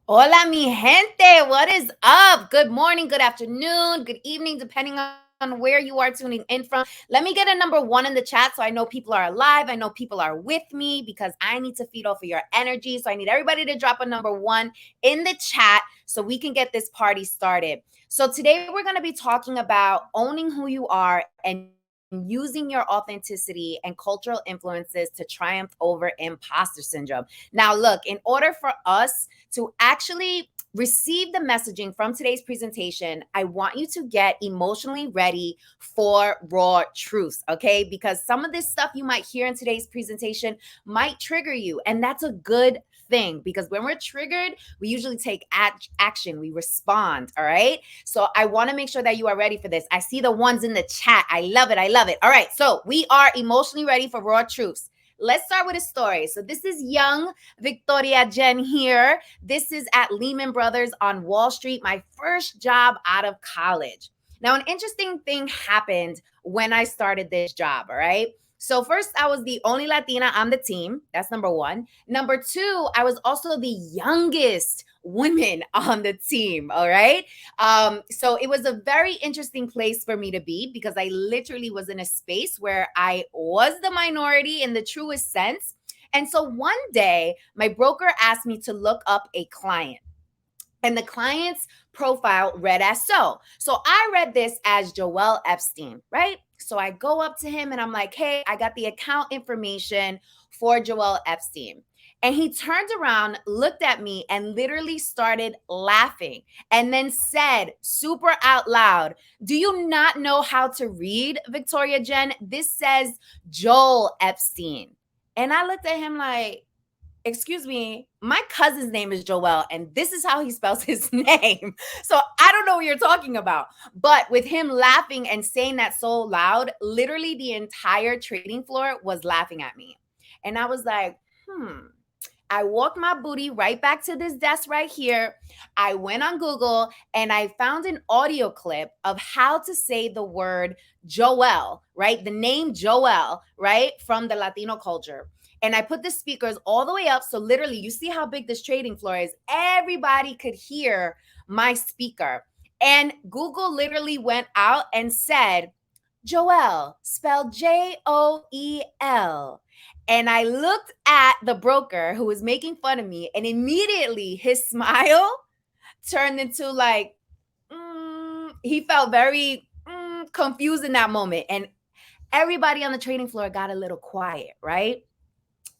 S8: Hola, mi gente. What is up? Good morning, good afternoon, good evening, depending on where you are tuning in from. Let me get a number 1 in the chat so I know people are alive. I know people are with me because I need to feed off of your energy. So I need everybody to drop a number 1 in the chat so we can get this party started. So today we're going to be talking about owning who you are and using your authenticity and cultural influences to triumph over imposter syndrome. Now, look, in order for us to actually receive the messaging from today's presentation, I want you to get emotionally ready for raw truths, okay? Because some of this stuff you might hear in today's presentation might trigger you, and that's a good thing because when we're triggered, we usually take action, we respond, all right? So I want to make sure that you are ready for this. I see the ones in the chat. I love it. I love it. All right, so we are emotionally ready for raw truths. Let's start with a story. So this is young Victoria Jenn here. This is at Lehman Brothers on Wall Street, my first job out of college. Now, an interesting thing happened when I started this job, all right? So first, I was the only Latina on the team. That's number 1. Number 2, I was also the youngest woman on the team, all right? So it was a very interesting place for me to be because I literally was in a space where I was the minority in the truest sense. And so one day, my broker asked me to look up a client. And the client's profile read as so. So I read this as Joel Epstein, right? So I go up to him and I'm like, hey, I got the account information for Joel Epstein. And he turned around, looked at me, and literally started laughing and then said super out loud, do you not know how to read, Victoria Jenn? This says Joel Epstein. And I looked at him like, excuse me, my cousin's name is Joel, and this is how he spells his name. So I don't know what you're talking about. But with him laughing and saying that so loud, literally the entire trading floor was laughing at me. And I was like, I walked my booty right back to this desk right here. I went on Google and I found an audio clip of how to say the word Joel, right? The name Joel, right? From the Latino culture. And I put the speakers all the way up. So literally, you see how big this trading floor is. Everybody could hear my speaker. And Google literally went out and said, Joel, spelled Joel. And I looked at the broker who was making fun of me, and immediately his smile turned into like, he felt very confused in that moment. And everybody on the trading floor got a little quiet, right?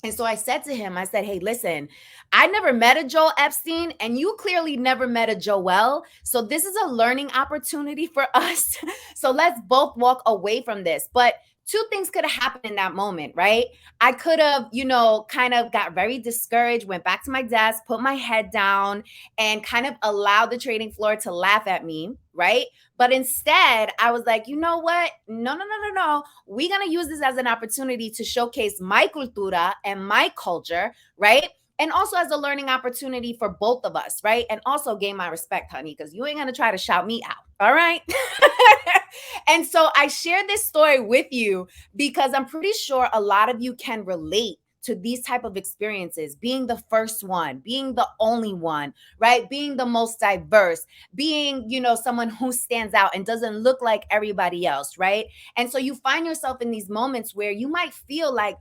S8: And so I said to him, I said, hey, listen, I never met a Joel Epstein and you clearly never met a Joel. So this is a learning opportunity for us. So let's both walk away from this. But 2 things could have happened in that moment, right? I could have, kind of got very discouraged, went back to my desk, put my head down, and kind of allowed the trading floor to laugh at me, right? But instead, I was like, you know what? No. We're going to use this as an opportunity to showcase my cultura and my culture, right? And also as a learning opportunity for both of us, right? And also gain my respect, honey, because you ain't going to try to shout me out, all right? And so I share this story with you because I'm pretty sure a lot of you can relate to these type of experiences, being the first one, being the only one, right? Being the most diverse, being, someone who stands out and doesn't look like everybody else, right? And so you find yourself in these moments where you might feel like,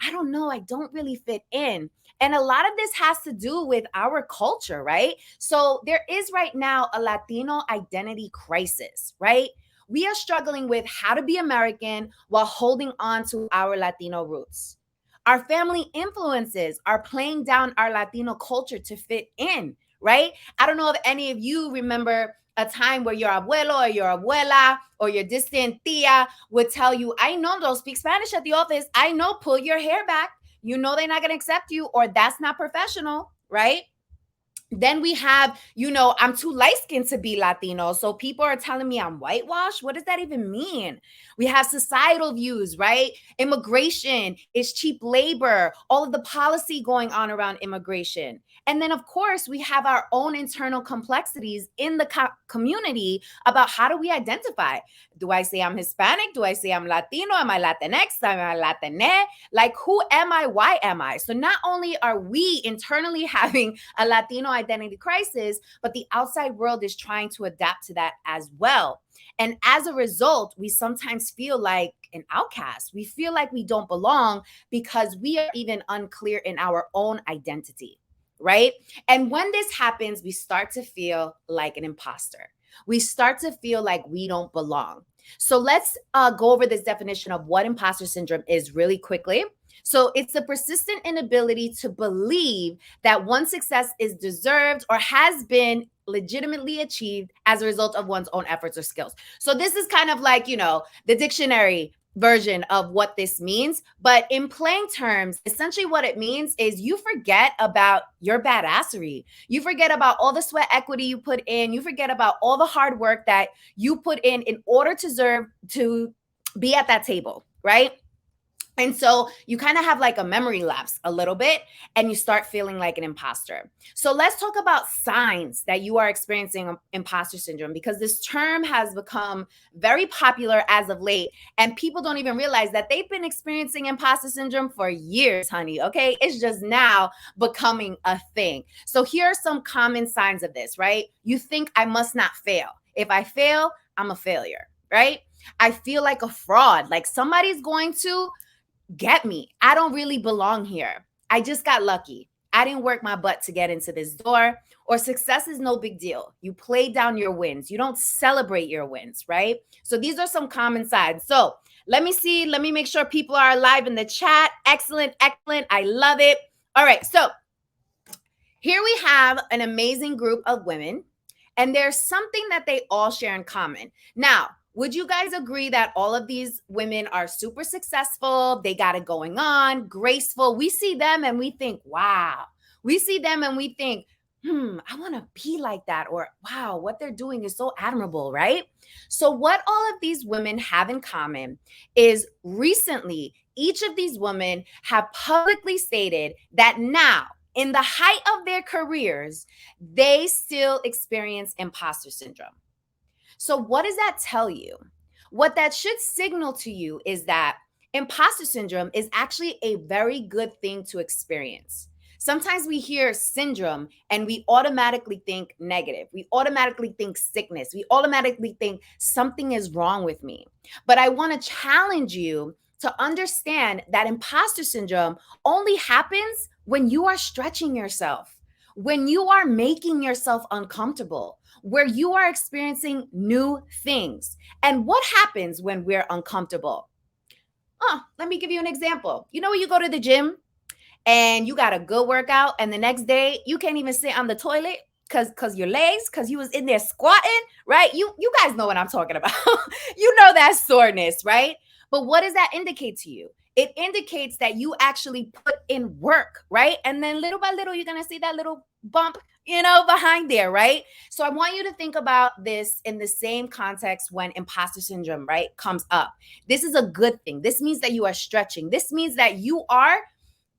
S8: I don't know, I don't really fit in. And a lot of this has to do with our culture, right? So there is right now a Latino identity crisis, right? We are struggling with how to be American while holding on to our Latino roots. Our family influences are playing down our Latino culture to fit in, right? I don't know if any of you remember a time where your abuelo or your abuela or your distant tia would tell you, I know, don't speak Spanish at the office. I know, pull your hair back. You know they're not going to accept you, or that's not professional, right? Then we have, I'm too light-skinned to be Latino. So people are telling me I'm whitewashed. What does that even mean? We have societal views, right? Immigration is cheap labor, all of the policy going on around immigration. And then, of course, we have our own internal complexities in the community about how do we identify? Do I say I'm Hispanic? Do I say I'm Latino? Am I Latinx? Am I Latine? Like, who am I? Why am I? So not only are we internally having a Latino identity crisis, but the outside world is trying to adapt to that as well. And as a result, we sometimes feel like an outcast. We feel like we don't belong because we are even unclear in our own identity, right? And when this happens, we start to feel like an imposter. We start to feel like we don't belong. So let's go over this definition of what imposter syndrome is really quickly. So it's the persistent inability to believe that one's success is deserved or has been legitimately achieved as a result of one's own efforts or skills. So this is kind of like, the dictionary version of what this means. But in plain terms, essentially what it means is you forget about your badassery. You forget about all the sweat equity you put in. You forget about all the hard work that you put in order to be at that table, right? And so you kind of have like a memory lapse a little bit and you start feeling like an imposter. So let's talk about signs that you are experiencing imposter syndrome, because this term has become very popular as of late and people don't even realize that they've been experiencing imposter syndrome for years, honey. Okay. It's just now becoming a thing. So here are some common signs of this, right? You think I must not fail. If I fail, I'm a failure, right? I feel like a fraud, like somebody's going to get me. I don't really belong here. I just got lucky. I didn't work my butt to get into this door. Or success is no big deal. You play down your wins. You don't celebrate your wins, right? So these are some common signs. So let me see. Let me make sure people are alive in the chat. Excellent, excellent. I love it. All right. So here we have an amazing group of women, and there's something that they all share in common. Now, would you guys agree that all of these women are super successful? They got it going on, graceful. We see them and we think, wow. We see them and we think, I want to be like that. Or, wow, what they're doing is so admirable, right? So what all of these women have in common is recently, each of these women have publicly stated that now, in the height of their careers, they still experience imposter syndrome. So what does that tell you? What that should signal to you is that imposter syndrome is actually a very good thing to experience. Sometimes we hear syndrome and we automatically think negative. We automatically think sickness. We automatically think something is wrong with me. But I want to challenge you to understand that imposter syndrome only happens when you are stretching yourself, when you are making yourself uncomfortable, where you are experiencing new things. And what happens when we're uncomfortable? Let me give you an example. When you go to the gym and you got a good workout and the next day you can't even sit on the toilet because your legs, because you was in there squatting, right? You guys know what I'm talking about. You know that soreness, right? But what does that indicate to you? It indicates that you actually put in work, right? And then little by little, you're going to see that little bump, behind there, right? So I want you to think about this in the same context when imposter syndrome, right, comes up. This is a good thing. This means that you are stretching. This means that you are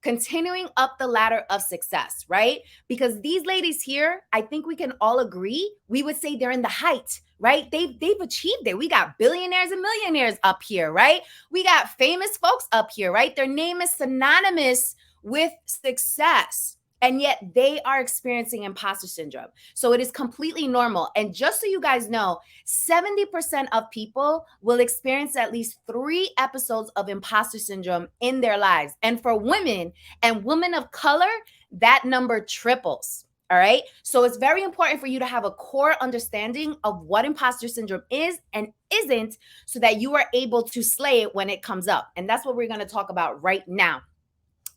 S8: continuing up the ladder of success, right? Because these ladies here, I think we can all agree, we would say they're in the height, right? They've achieved it. We got billionaires and millionaires up here, right? We got famous folks up here, right? Their name is synonymous with success. And yet they are experiencing imposter syndrome. So it is completely normal. And just so you guys know, 70% of people will experience at least 3 episodes of imposter syndrome in their lives. And for women and women of color, that number triples. All right. So it's very important for you to have a core understanding of what imposter syndrome is and isn't, so that you are able to slay it when it comes up. And that's what we're going to talk about right now.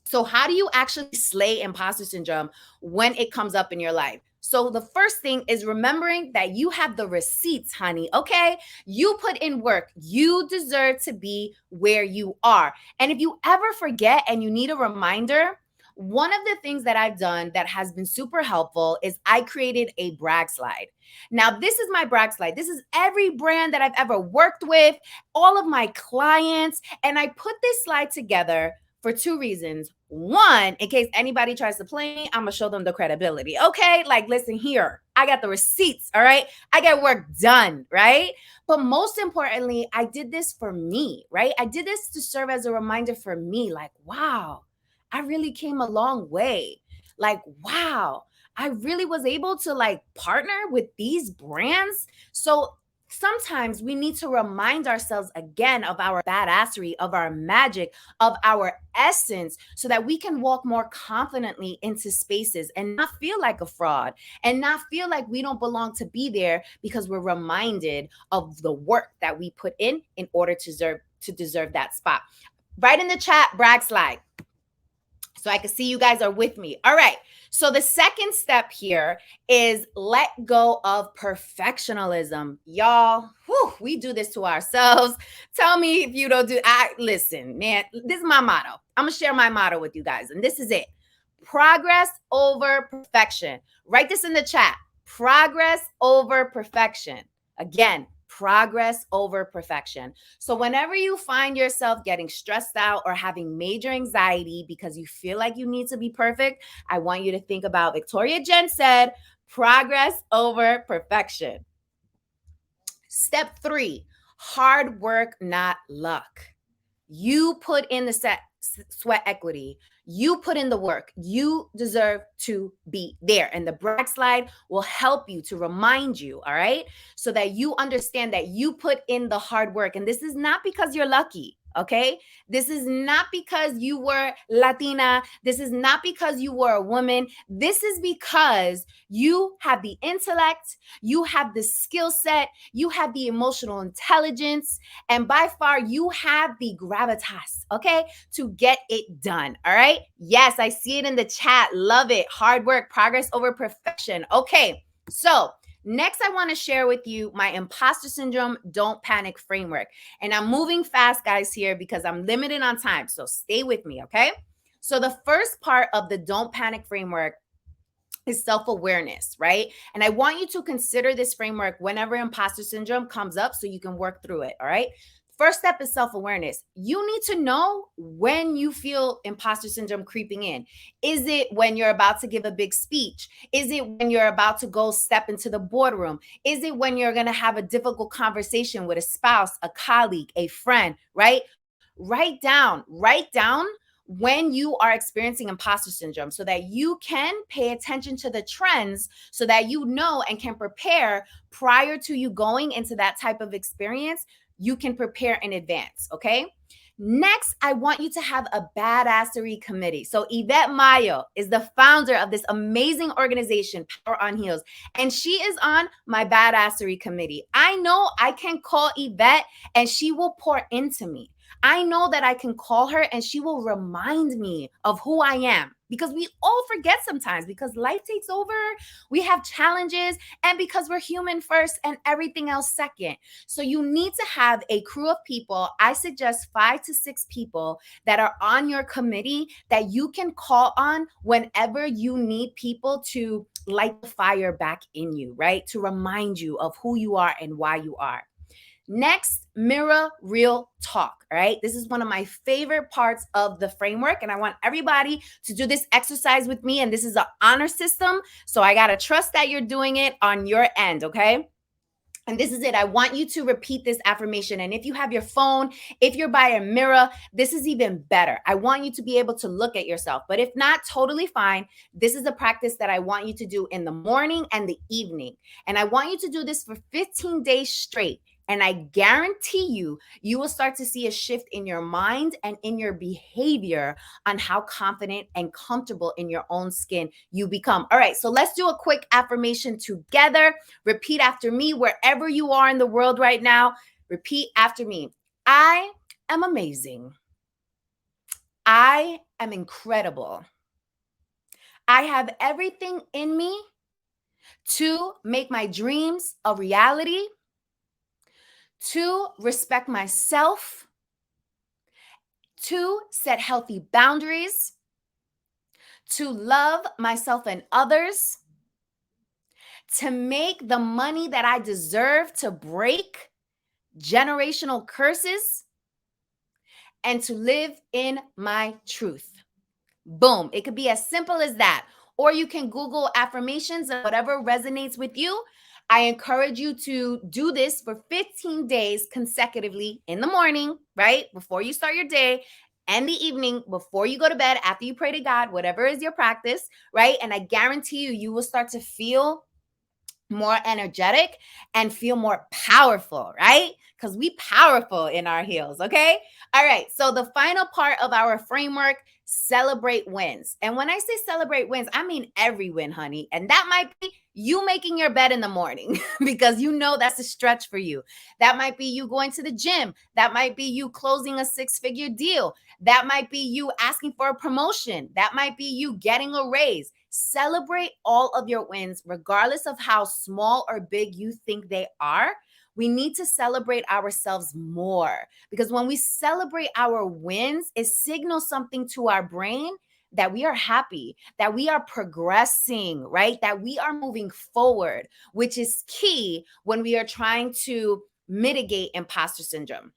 S8: So how do you actually slay imposter syndrome when it comes up in your life? So the first thing is remembering that you have the receipts, honey, okay? You put in work. You deserve to be where you are. And if you ever forget and you need a reminder, one of the things that I've done that has been super helpful is I created a brag slide. Now, this is my brag slide. This is every brand that I've ever worked with, all of my clients, and I put this slide together for two reasons. One, in case anybody tries to play me, I'm gonna show them the credibility. Okay, like listen here, I got the receipts, all right? I got work done, right? But most importantly, I did this for me, right? I did this to serve as a reminder for me, like, wow, I really came a long way. Like, wow, I really was able to like partner with these brands. So sometimes we need to remind ourselves again of our badassery, of our magic, of our essence, so that we can walk more confidently into spaces and not feel like a fraud and not feel like we don't belong to be there, because we're reminded of the work that we put in order to deserve that spot. Write in the chat, brag slide, so I can see you guys are with me. All right. So the second step here is let go of perfectionism. Y'all, we do this to ourselves. Tell me if you don't do. Listen, man, this is my motto. I'm going to share my motto with you guys, and this is it. Progress over perfection. Write this in the chat. Progress over perfection. Again, progress over perfection. So whenever you find yourself getting stressed out or having major anxiety because you feel like you need to be perfect, I want you to think about Victoria Jenn said, progress over perfection. Step 3, hard work, not luck. You put in the sweat equity. You put in the work. You deserve to be there. And the brag slide will help you to remind you, all right? So that you understand that you put in the hard work. And this is not because you're lucky, okay? This is not because you were Latina. This is not because you were a woman. This is because you have the intellect, you have the skill set, you have the emotional intelligence, and by far you have the gravitas, okay, to get it done, all right? Yes, I see it in the chat. Love it. Hard work, progress over perfection. Okay, so next, I want to share with you my imposter syndrome don't panic framework. And I'm moving fast, guys, here because I'm limited on time. So stay with me, okay? So the first part of the don't panic framework is self-awareness, right? And I want you to consider this framework whenever imposter syndrome comes up so you can work through it, all right? First step is self-awareness. You need to know when you feel imposter syndrome creeping in. Is it when you're about to give a big speech? Is it when you're about to go step into the boardroom? Is it when you're going to have a difficult conversation with a spouse, a colleague, a friend, right? Write down when you are experiencing imposter syndrome so that you can pay attention to the trends so that you know and can prepare prior to you going into that type of experience. You can prepare in advance, okay? Next, I want you to have a Badassery Committee. So Yvette Mayo is the founder of this amazing organization, Power on Heels, and she is on my Badassery Committee. I know I can call Yvette and she will pour into me. I know that I can call her and she will remind me of who I am, because we all forget sometimes because life takes over. We have challenges, and because we're human first and everything else second. So you need to have a crew of people. I suggest 5 to 6 people that are on your committee that you can call on whenever you need people to light the fire back in you, right? To remind you of who you are and why you are. Next, mirror real talk, all right? This is one of my favorite parts of the framework, and I want everybody to do this exercise with me, and this is an honor system, so I got to trust that you're doing it on your end, okay? And this is it. I want you to repeat this affirmation, and if you have your phone, if you're by a mirror, this is even better. I want you to be able to look at yourself, but if not, totally fine. This is a practice that I want you to do in the morning and the evening, and I want you to do this for 15 days straight. And I guarantee you, you will start to see a shift in your mind and in your behavior on how confident and comfortable in your own skin you become. All right, so let's do a quick affirmation together. Repeat after me wherever you are in the world right now. Repeat after me. I am amazing. I am incredible. I have everything in me to make my dreams a reality, to respect myself, to set healthy boundaries, to love myself and others, to make the money that I deserve to break generational curses, and to live in my truth. Boom. It could be as simple as that. Or you can Google affirmations and whatever resonates with you. I encourage you to do this for 15 days consecutively in the morning, right? Before you start your day, and the evening before you go to bed, after you pray to God, whatever is your practice, right? And I guarantee you, you will start to feel more energetic and feel more powerful, right? Because we powerful in our heels, okay? All right, so the final part of our framework, celebrate wins. And when I say celebrate wins, I mean every win, honey. And that might be you making your bed in the morning because you know that's a stretch for you. That might be you going to the gym. That might be you closing a 6-figure deal. That might be you asking for a promotion. That might be you getting a raise. Celebrate all of your wins, regardless of how small or big you think they are. We need to celebrate ourselves more because when we celebrate our wins, it signals something to our brain that we are happy, that we are progressing, right? That we are moving forward, which is key when we are trying to mitigate imposter syndrome.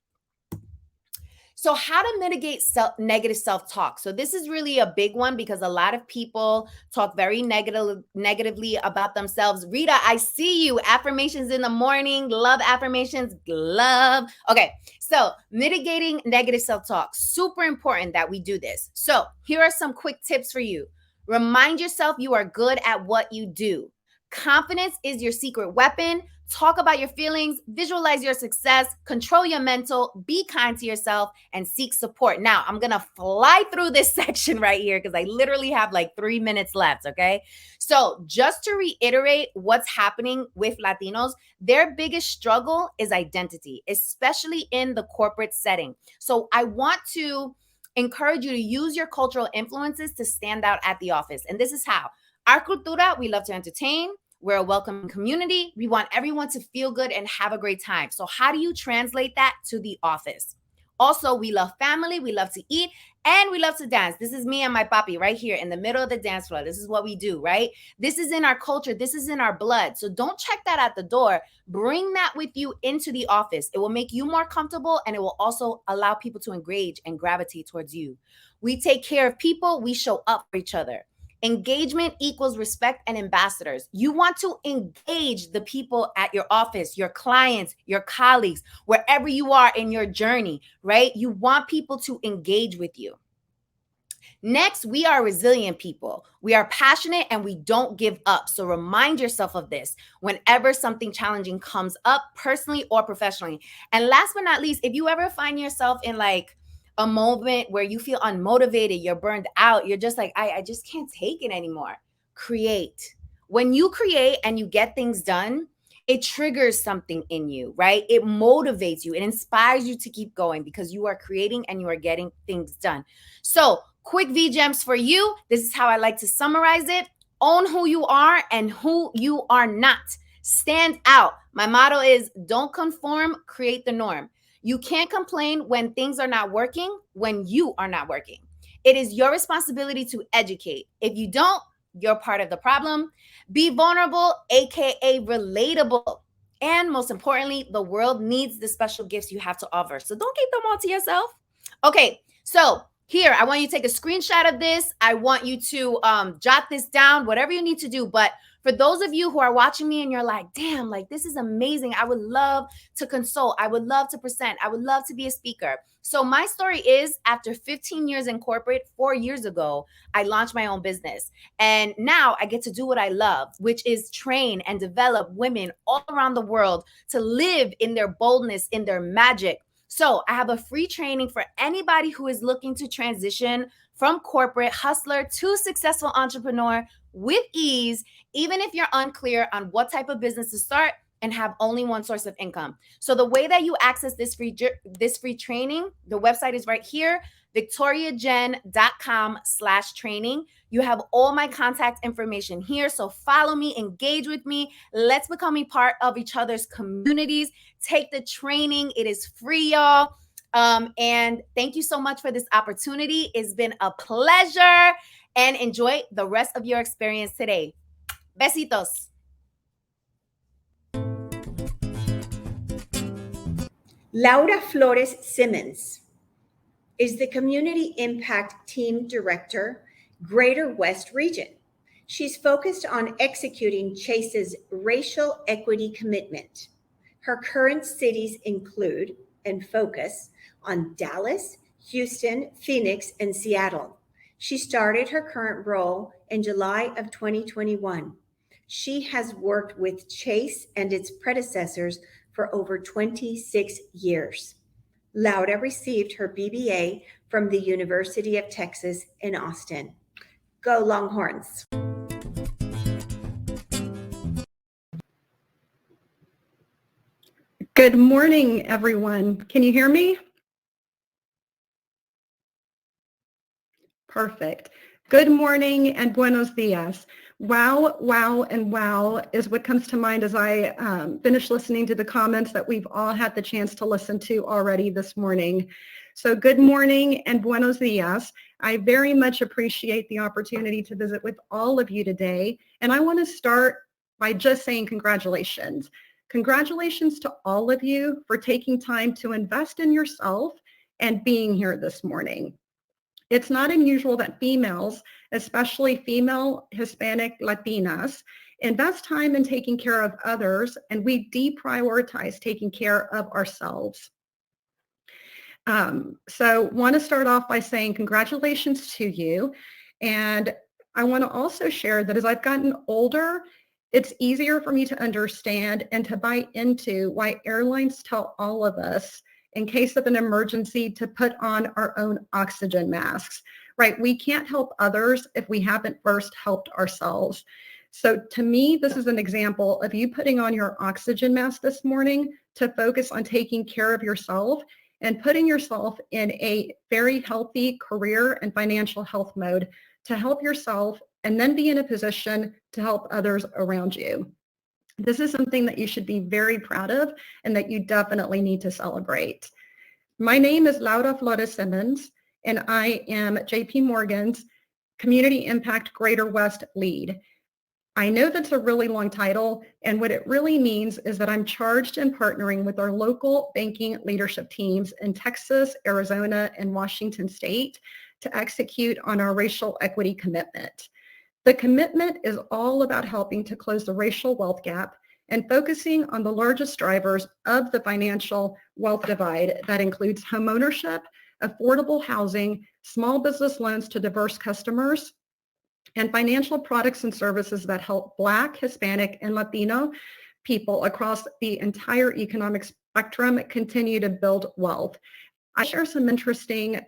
S8: So how to mitigate negative self-talk. So this is really a big one because a lot of people talk very negatively about themselves. Rita, I see you. Affirmations in the morning. Love affirmations. Love. Okay. So mitigating negative self-talk. Super important that we do this. So here are some quick tips for you. Remind yourself you are good at what you do. Confidence is your secret weapon. Talk about your feelings, visualize your success, control your mental, be kind to yourself, and seek support. Now, I'm going to fly through this section right here because I literally have like 3 minutes left, okay? So just to reiterate what's happening with Latinos, their biggest struggle is identity, especially in the corporate setting. So I want to encourage you to use your cultural influences to stand out at the office. And this is how. Our cultura, we love to entertain. We're a welcoming community. We want everyone to feel good and have a great time. So how do you translate that to the office? Also, we love family. We love to eat and we love to dance. This is me and my papi right here in the middle of the dance floor. This is what we do, right? This is in our culture. This is in our blood. So don't check that at the door. Bring that with you into the office. It will make you more comfortable and it will also allow people to engage and gravitate towards you. We take care of people. We show up for each other. Engagement equals respect and ambassadors. You want to engage the people at your office, your clients, your colleagues, wherever you are in your journey, right? You want people to engage with you. Next, we are resilient people. We are passionate and we don't give up. So remind yourself of this whenever something challenging comes up, personally or professionally. And last but not least, if you ever find yourself in like a moment where you feel unmotivated, you're burned out, you're just like, I just can't take it anymore. Create. When you create and you get things done, it triggers something in you, right? It motivates you. It inspires you to keep going because you are creating and you are getting things done. So quick V-Gems for you. This is how I like to summarize it. Own who you are and who you are not. Stand out. My motto is don't conform, create the norm. You can't complain when things are not working, when you are not working. It is your responsibility to educate. If you don't, you're part of the problem. Be vulnerable, AKA relatable. And most importantly, the world needs the special gifts you have to offer. So don't keep them all to yourself. Okay, so here, I want you to take a screenshot of this. I want you to jot this down, whatever you need to do. But for those of you who are watching me and you're like, damn, like this is amazing. I would love to consult. I would love to present. I would love to be a speaker. So my story is after 15 years in corporate, 4 years ago, I launched my own business. And now I get to do what I love, which is train and develop women all around the world to live in their boldness, in their magic. So I have a free training for anybody who is looking to transition from corporate hustler to successful entrepreneur with ease, even if you're unclear on what type of business to start and have only one source of income. So the way that you access this free training, the website is right here, victoriajen.com/training. You have all my contact information here. So follow me, engage with me. Let's become a part of each other's communities. Take the training. It is free, y'all. And thank you so much for this opportunity. It's been a pleasure. and enjoy the rest of your experience today. Besitos.
S6: Laura Flores Simmons is the Community Impact Team Director, Greater West Region. She's focused on executing Chase's racial equity commitment. Her current cities include and focus on Dallas, Houston, Phoenix, and Seattle. She started her current role in July of 2021. She has worked with Chase and its predecessors for over 26 years. Laura received her BBA from the University of Texas in Austin. Go Longhorns!
S9: Good morning, everyone. Can you hear me? Perfect. Good morning and buenos dias. Wow, wow, and wow is what comes to mind as I finish listening to the comments that we've all had the chance to listen to already this morning. So good morning and buenos dias. I very much appreciate the opportunity to visit with all of you today. And I want to start by just saying congratulations. Congratulations to all of you for taking time to invest in yourself and being here this morning. It's not unusual that females, especially female Hispanic Latinas, invest time in taking care of others, and we deprioritize taking care of ourselves. So want to start off by saying congratulations to you. And I want to also share that as I've gotten older, it's easier for me to understand and to buy into why airlines tell all of us in case of an emergency to put on our own oxygen masks, right? We can't help others if we haven't first helped ourselves. So to me, this is an example of you putting on your oxygen mask this morning to focus on taking care of yourself and putting yourself in a very healthy career and financial health mode to help yourself and then be in a position to help others around you. This is something that you should be very proud of and that you definitely need to celebrate. My name is Laura Flores Simmons, and I am JP Morgan's Community Impact Greater West Lead. I know that's a really long title, and what it really means is that I'm charged in partnering with our local banking leadership teams in Texas, Arizona, and Washington State to execute on our racial equity commitment. The commitment is all about helping to close the racial wealth gap and focusing on the largest drivers of the financial wealth divide that includes homeownership, affordable housing, small business loans to diverse customers, and financial products and services that help Black, Hispanic, and Latino people across the entire economic spectrum continue to build wealth. I share some interesting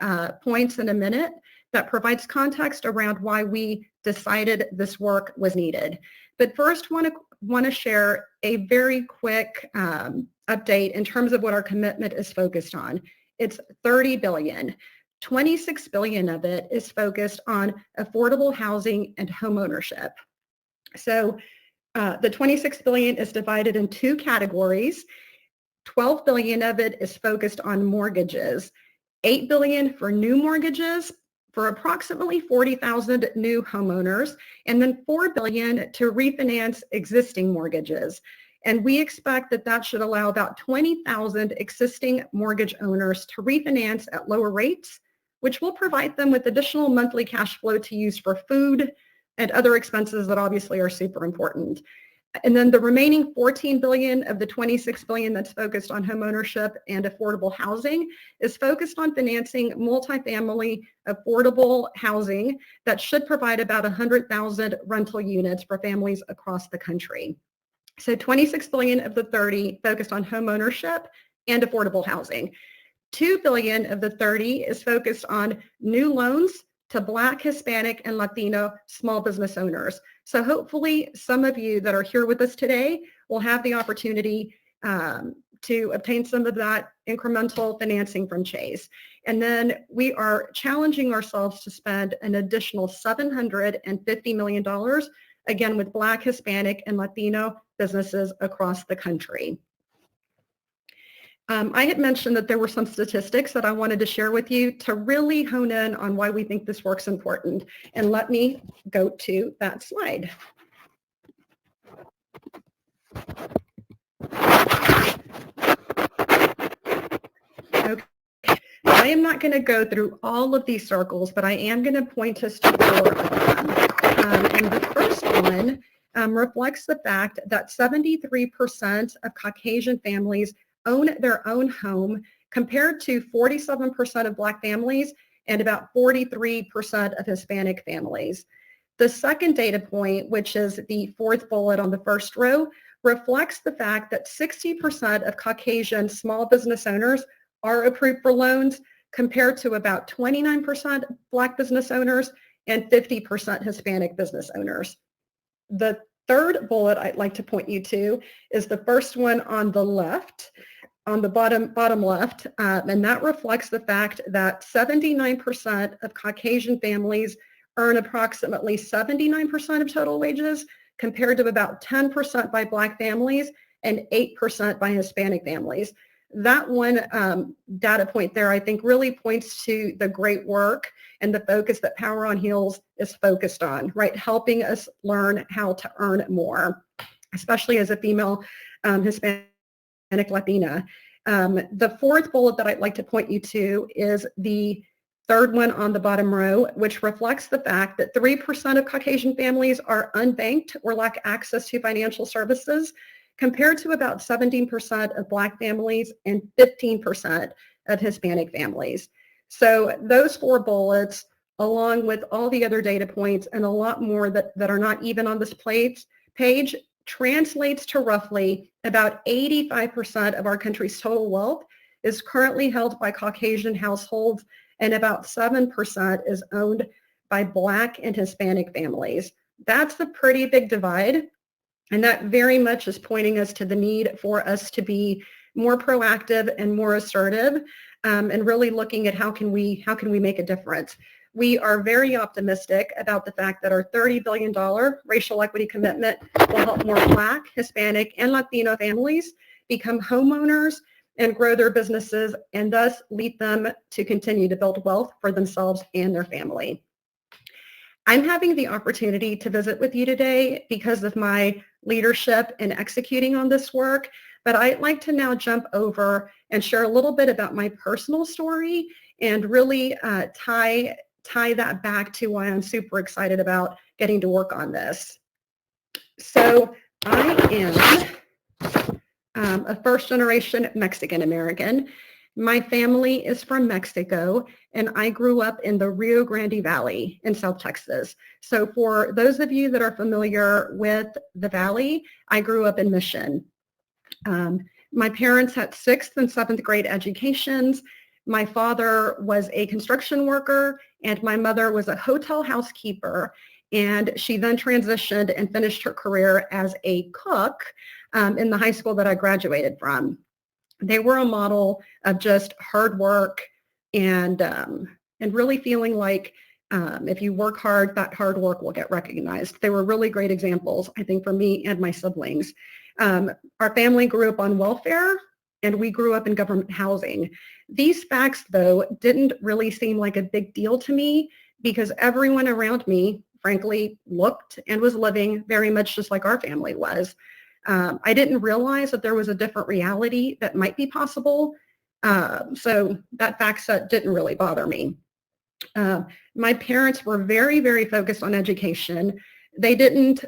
S9: points in a minute that provides context around why we decided this work was needed. But first, want to share a very quick update in terms of what our commitment is focused on. It's $30 billion. 26 billion of it is focused on affordable housing and home ownership. So the 26 billion is divided in two categories. 12 billion of it is focused on mortgages, 8 billion for new mortgages for approximately 40,000 new homeowners, and then 4 billion to refinance existing mortgages. And we expect that that should allow about 20,000 existing mortgage owners to refinance at lower rates, which will provide them with additional monthly cash flow to use for food and other expenses that obviously are super important. And then the remaining 14 billion of the 26 billion that's focused on homeownership and affordable housing is focused on financing multifamily affordable housing that should provide about 100,000 rental units for families across the country. So 26 billion of the 30 focused on homeownership and affordable housing. 2 billion of the 30 is focused on new loans to Black, Hispanic, and Latino small business owners. So hopefully some of you that are here with us today will have the opportunity to obtain some of that incremental financing from Chase. And then we are challenging ourselves to spend an additional $750 million, again, with Black, Hispanic, and Latino businesses across the country. I had mentioned that there were some statistics that I wanted to share with you to really hone in on why we think this work's important. And let me go to that slide. Okay. I am not going to go through all of these circles, but I am going to point us to 4 of them. And the first one reflects the fact that 73% of Caucasian families own their own home, compared to 47% of Black families and about 43% of Hispanic families. The second data point, which is the 4th bullet on the first row, reflects the fact that 60% of Caucasian small business owners are approved for loans, compared to about 29% Black business owners and 50% Hispanic business owners. The third bullet I'd like to point you to is the first one on the left, on the bottom left, and that reflects the fact that 79% of Caucasian families earn approximately 79% of total wages, compared to about 10% by Black families and 8% by Hispanic families. That one data point there, I think, really points to the great work and the focus that Power on Heels is focused on, right? Helping us learn how to earn more, especially as a female Hispanic Latina. The 4th bullet that I'd like to point you to is the 3rd one on the bottom row, which reflects the fact that 3% of Caucasian families are unbanked or lack access to financial services, compared to about 17% of Black families and 15% of Hispanic families. So those 4 bullets, along with all the other data points and a lot more that are not even on this page, translates to roughly about 85% of our country's total wealth is currently held by Caucasian households, and about 7% is owned by Black and Hispanic families. That's a pretty big divide. And that very much is pointing us to the need for us to be more proactive and more assertive, and really looking at how can we make a difference. We are very optimistic about the fact that our $30 billion racial equity commitment will help more Black, Hispanic, and Latino families become homeowners and grow their businesses, and thus lead them to continue to build wealth for themselves and their family. I'm having the opportunity to visit with you today because of my leadership in executing on this work, but I'd like to now jump over and share a little bit about my personal story and really tie that back to why I'm super excited about getting to work on this. So I am a first-generation Mexican American. My family is from Mexico, and I grew up in the Rio Grande Valley in South Texas. So for those of you that are familiar with the Valley, I grew up in Mission. My parents had 6th and 7th grade educations. My father was a construction worker, and my mother was a hotel housekeeper. And she then transitioned and finished her career as a cook in the high school that I graduated from. They were a model of just hard work and really feeling like if you work hard, that hard work will get recognized. They were really great examples, I think, for me and my siblings. Our family grew up on welfare, and we grew up in government housing. These facts, though, didn't really seem like a big deal to me because everyone around me, frankly, looked and was living very much just like our family was. I didn't realize that there was a different reality that might be possible. So that fact set didn't really bother me. My parents were very, very focused on education. They didn't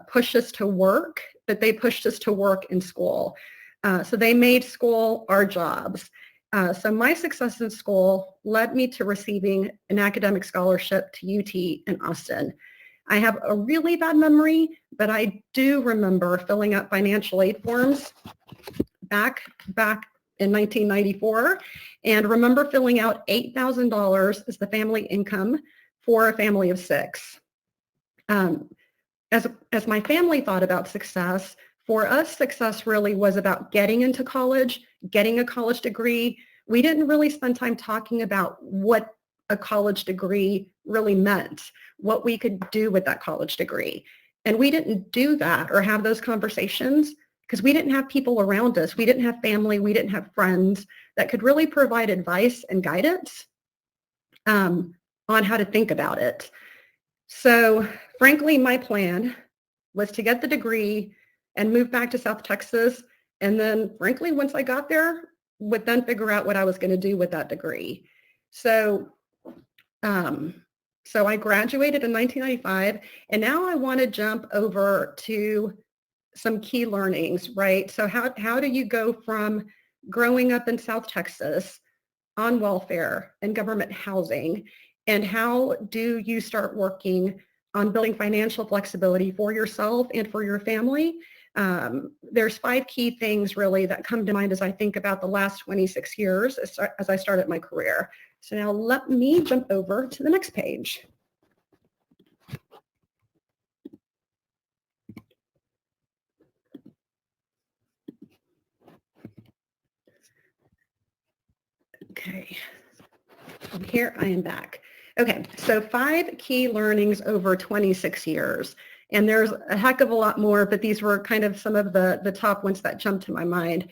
S9: push us to work, but they pushed us to work in school. So they made school our jobs. So my success in school led me to receiving an academic scholarship to UT in Austin. I have a really bad memory, but I do remember filling out financial aid forms back in 1994, and remember filling out $8,000 as the family income for a family of 6. As my family thought about success, for us, success really was about getting into college, getting a college degree. We didn't really spend time talking about what a college degree really meant, what we could do with that college degree. And we didn't do that or have those conversations because we didn't have people around us. We didn't have family. We didn't have friends that could really provide advice and guidance on how to think about it. So frankly, my plan was to get the degree and move back to South Texas. And then frankly, once I got there, would then figure out what I was going to do with that degree. So, so I graduated in 1995, and now I want to jump over to some key learnings, right? So how do you go from growing up in South Texas on welfare and government housing, and how do you start working on building financial flexibility for yourself and for your family? There's 5 key things really that come to mind as I think about the last 26 years as I started my career. So now let me jump over to the next page. Okay, here I am back. Okay, so 5 key learnings over 26 years. And there's a heck of a lot more, but these were kind of some of the top ones that jumped to my mind.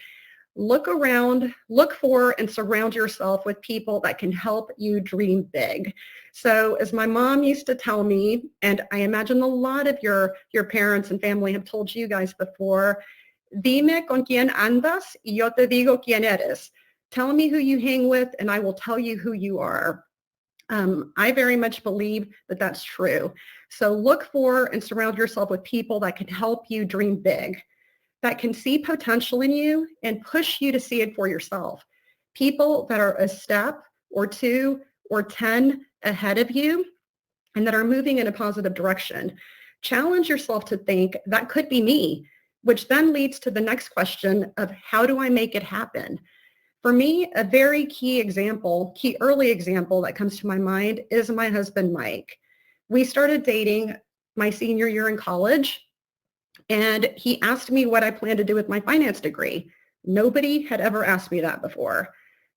S9: Look around, look for and surround yourself with people that can help you dream big. So as my mom used to tell me, and I imagine a lot of your parents and family have told you guys before, dime con quién andas y yo te digo quién eres. Tell me who you hang with and I will tell you who you are. I very much believe that that's true. So look for and surround yourself with people that can help you dream big, that can see potential in you and push you to see it for yourself. People that are a step or 2 or 10 ahead of you and that are moving in a positive direction. Challenge yourself to think that could be me, which then leads to the next question of how do I make it happen? For me, a very key early example that comes to my mind is my husband, Mike. We started dating my senior year in college, and he asked me what I planned to do with my finance degree. Nobody had ever asked me that before.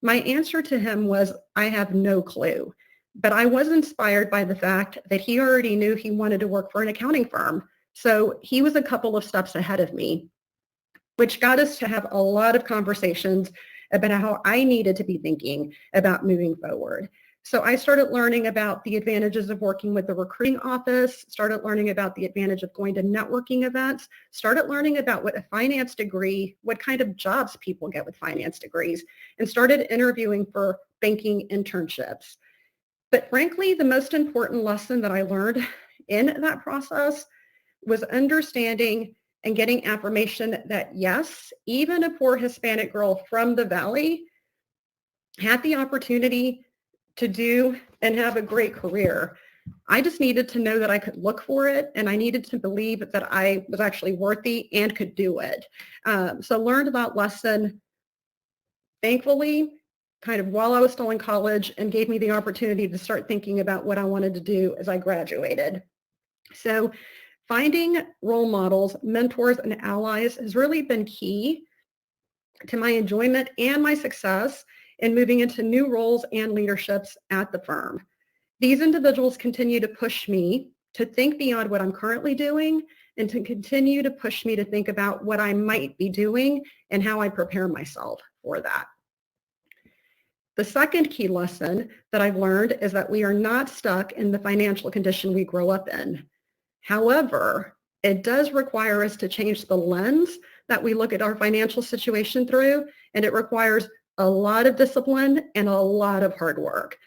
S9: My answer to him was, I have no clue. But I was inspired by the fact that he already knew he wanted to work for an accounting firm. So he was a couple of steps ahead of me, which got us to have a lot of conversations about how I needed to be thinking about moving forward. So I started learning about the advantages of working with the recruiting office, started learning about the advantage of going to networking events, started learning about what a finance degree, what kind of jobs people get with finance degrees, and started interviewing for banking internships. But frankly, the most important lesson that I learned in that process was understanding and getting affirmation that yes, even a poor Hispanic girl from the Valley had the opportunity to do and have a great career. I just needed to know that I could look for it, and I needed to believe that I was actually worthy and could do it. So learned that lesson, thankfully, kind of while I was still in college, and gave me the opportunity to start thinking about what I wanted to do as I graduated. So finding role models, mentors, and allies has really been key to my enjoyment and my success in moving into new roles and leaderships at the firm. These individuals continue to push me to think beyond what I'm currently doing and to continue to push me to think about what I might be doing and how I prepare myself for that. The second key lesson that I've learned is that we are not stuck in the financial condition we grow up in. However, it does require us to change the lens that we look at our financial situation through, and it requires a lot of discipline and a lot of hard work,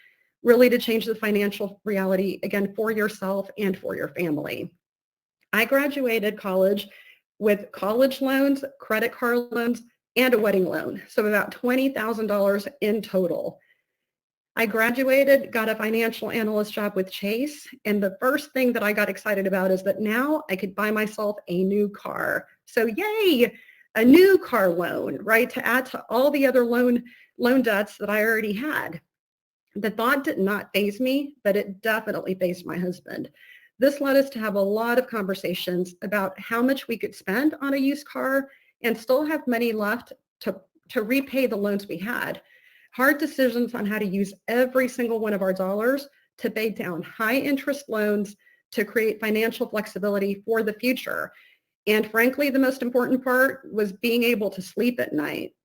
S9: really to change the financial reality, again, for yourself and for your family. I graduated college with college loans, credit card loans, and a wedding loan, so about $20,000 in total. I graduated, got a financial analyst job with Chase, and the first thing that I got excited about is that now I could buy myself a new car. So yay, a new car loan, right, to add to all the other loan debts that I already had. The thought did not faze me, but it definitely fazed my husband. This led us to have a lot of conversations about how much we could spend on a used car and still have money left to repay the loans we had. Hard decisions on how to use every single one of our dollars to pay down high interest loans to create financial flexibility for the future. And frankly, the most important part was being able to sleep at night.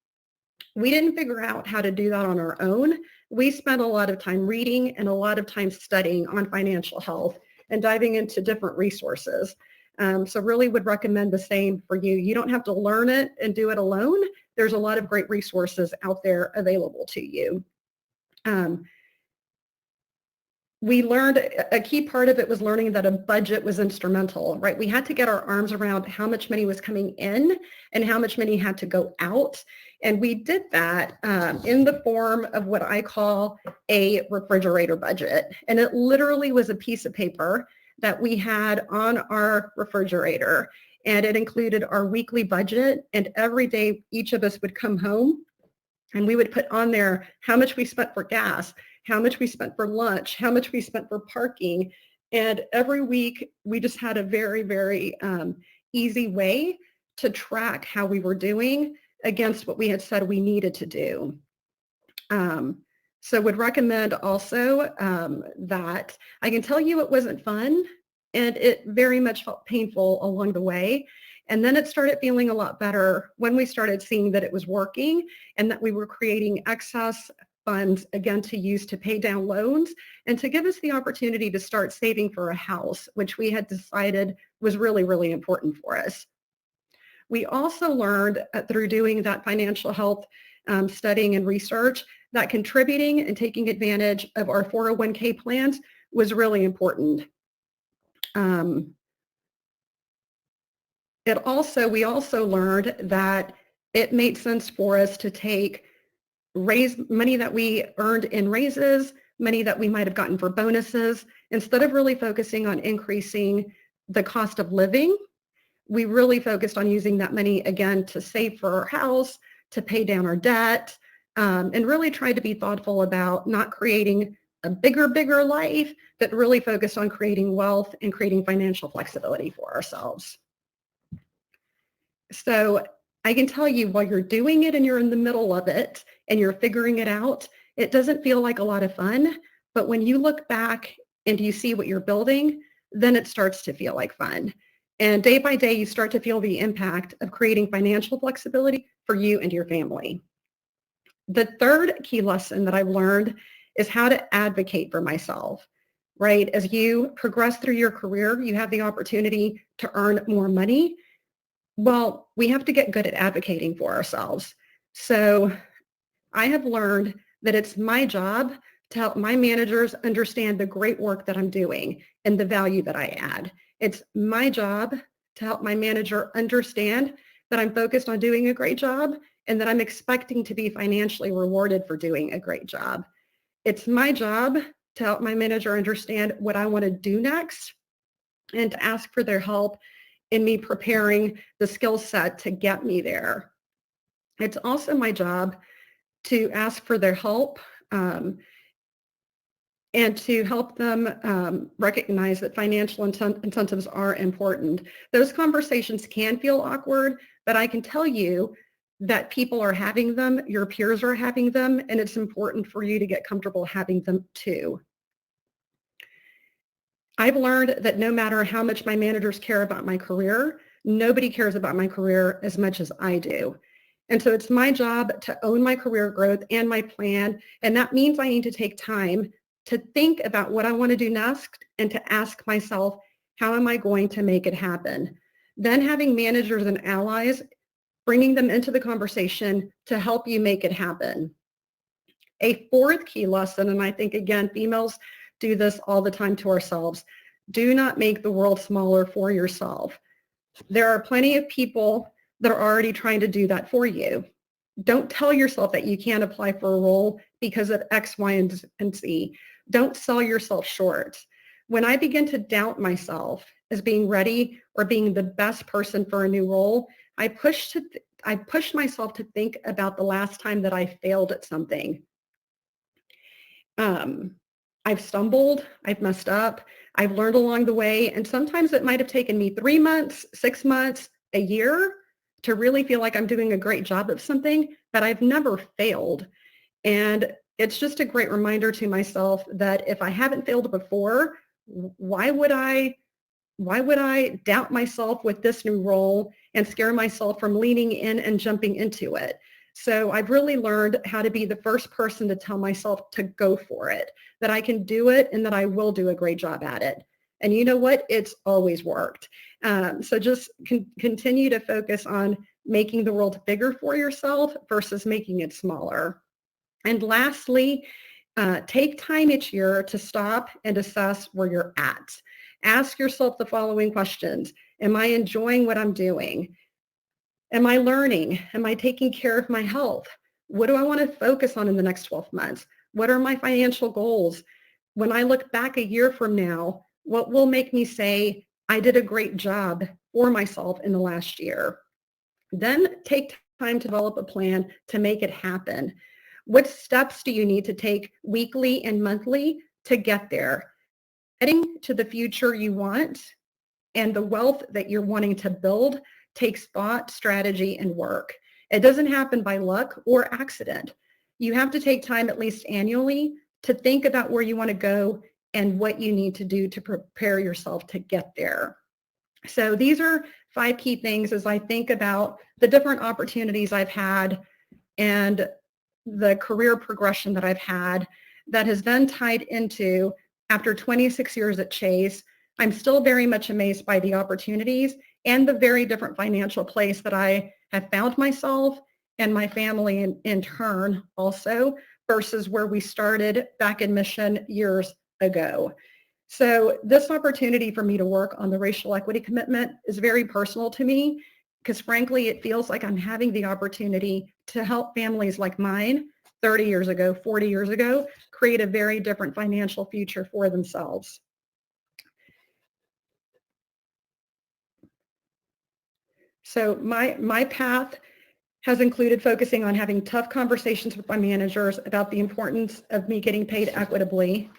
S9: We didn't figure out how to do that on our own. We spent a lot of time reading and a lot of time studying on financial health and diving into different resources. So really would recommend the same for you. You don't have to learn it and do it alone. There's a lot of great resources out there available to you. We learned a key part of it was learning that a budget was instrumental, right? We had to get our arms around how much money was coming in and how much money had to go out. And we did that in the form of what I call a refrigerator budget. And it literally was a piece of paper that we had on our refrigerator. And it included our weekly budget. And every day, each of us would come home and we would put on there how much we spent for gas, how much we spent for lunch, how much we spent for parking. And every week, we just had a very, very easy way to track how we were doing against what we had said we needed to do. So would recommend also that I can tell you it wasn't fun and it very much felt painful along the way. And then it started feeling a lot better when we started seeing that it was working and that we were creating excess funds, again, to use to pay down loans and to give us the opportunity to start saving for a house, which we had decided was really, really important for us. We also learned through doing that financial health studying and research that contributing and taking advantage of our 401k plans was really important. We also learned that it made sense for us to raise money that we earned in raises, money that we might have gotten for bonuses, instead of really focusing on increasing the cost of living. We really focused on using that money again to save for our house, to pay down our debt, and really tried to be thoughtful about not creating a bigger life, but really focused on creating wealth and creating financial flexibility for ourselves. So I can tell you, while you're doing it and you're in the middle of it and you're figuring it out, it doesn't feel like a lot of fun. But when you look back and you see what you're building, then it starts to feel like fun. And day by day, you start to feel the impact of creating financial flexibility for you and your family. The third key lesson that I've learned is how to advocate for myself, right? As you progress through your career, you have the opportunity to earn more money. Well, we have to get good at advocating for ourselves. So I have learned that it's my job to help my managers understand the great work that I'm doing and the value that I add. It's my job to help my manager understand that I'm focused on doing a great job and that I'm expecting to be financially rewarded for doing a great job. It's my job to help my manager understand what I want to do next and to ask for their help in me preparing the skill set to get me there. It's also my job to ask for their help and to help them recognize that financial incentives are important. Those conversations can feel awkward, but I can tell you that people are having them, your peers are having them, and it's important for you to get comfortable having them too. I've learned that no matter how much my managers care about my career, nobody cares about my career as much as I do. And so it's my job to own my career growth and my plan. And that means I need to take time to think about what I want to do next and to ask myself, how am I going to make it happen? Then having managers and allies, bringing them into the conversation to help you make it happen. A fourth key lesson, and I think, again, females do this all the time to ourselves. Do not make the world smaller for yourself. There are plenty of people that are already trying to do that for you. Don't tell yourself that you can't apply for a role because of X, Y, and Z. Don't sell yourself short. When I begin to doubt myself as being ready or being the best person for a new role, I pushed myself to think about the last time that I failed at something. I've stumbled, I've messed up, I've learned along the way, and sometimes it might have taken me 3 months, 6 months, a year to really feel like I'm doing a great job of something, but I've never failed. And it's just a great reminder to myself that if I haven't failed before, why would I Why would I doubt myself with this new role and scare myself from leaning in and jumping into it? So I've really learned how to be the first person to tell myself to go for it, that I can do it and that I will do a great job at it. And you know what? It's always worked. So just continue to focus on making the world bigger for yourself versus making it smaller. And lastly, take time each year to stop and assess where you're at. Ask yourself the following questions. Am I enjoying what I'm doing? Am I learning? Am I taking care of my health? What do I want to focus on in the next 12 months? What are my financial goals? When I look back a year from now, what will make me say, I did a great job for myself in the last year? Then take time to develop a plan to make it happen. What steps do you need to take weekly and monthly to get there? Getting to the future you want and the wealth that you're wanting to build takes thought, strategy, and work. It doesn't happen by luck or accident. You have to take time at least annually to think about where you want to go and what you need to do to prepare yourself to get there. So these are 5 key things as I think about the different opportunities I've had and the career progression that I've had that has then tied into, after 26 years at Chase, I'm still very much amazed by the opportunities and the very different financial place that I have found myself and my family in turn also, versus where we started back in Mission years ago. So this opportunity for me to work on the racial equity commitment is very personal to me, because frankly, it feels like I'm having the opportunity to help families like mine 30 years ago, 40 years ago, create a very different financial future for themselves. So my path has included focusing on having tough conversations with my managers about the importance of me getting paid equitably.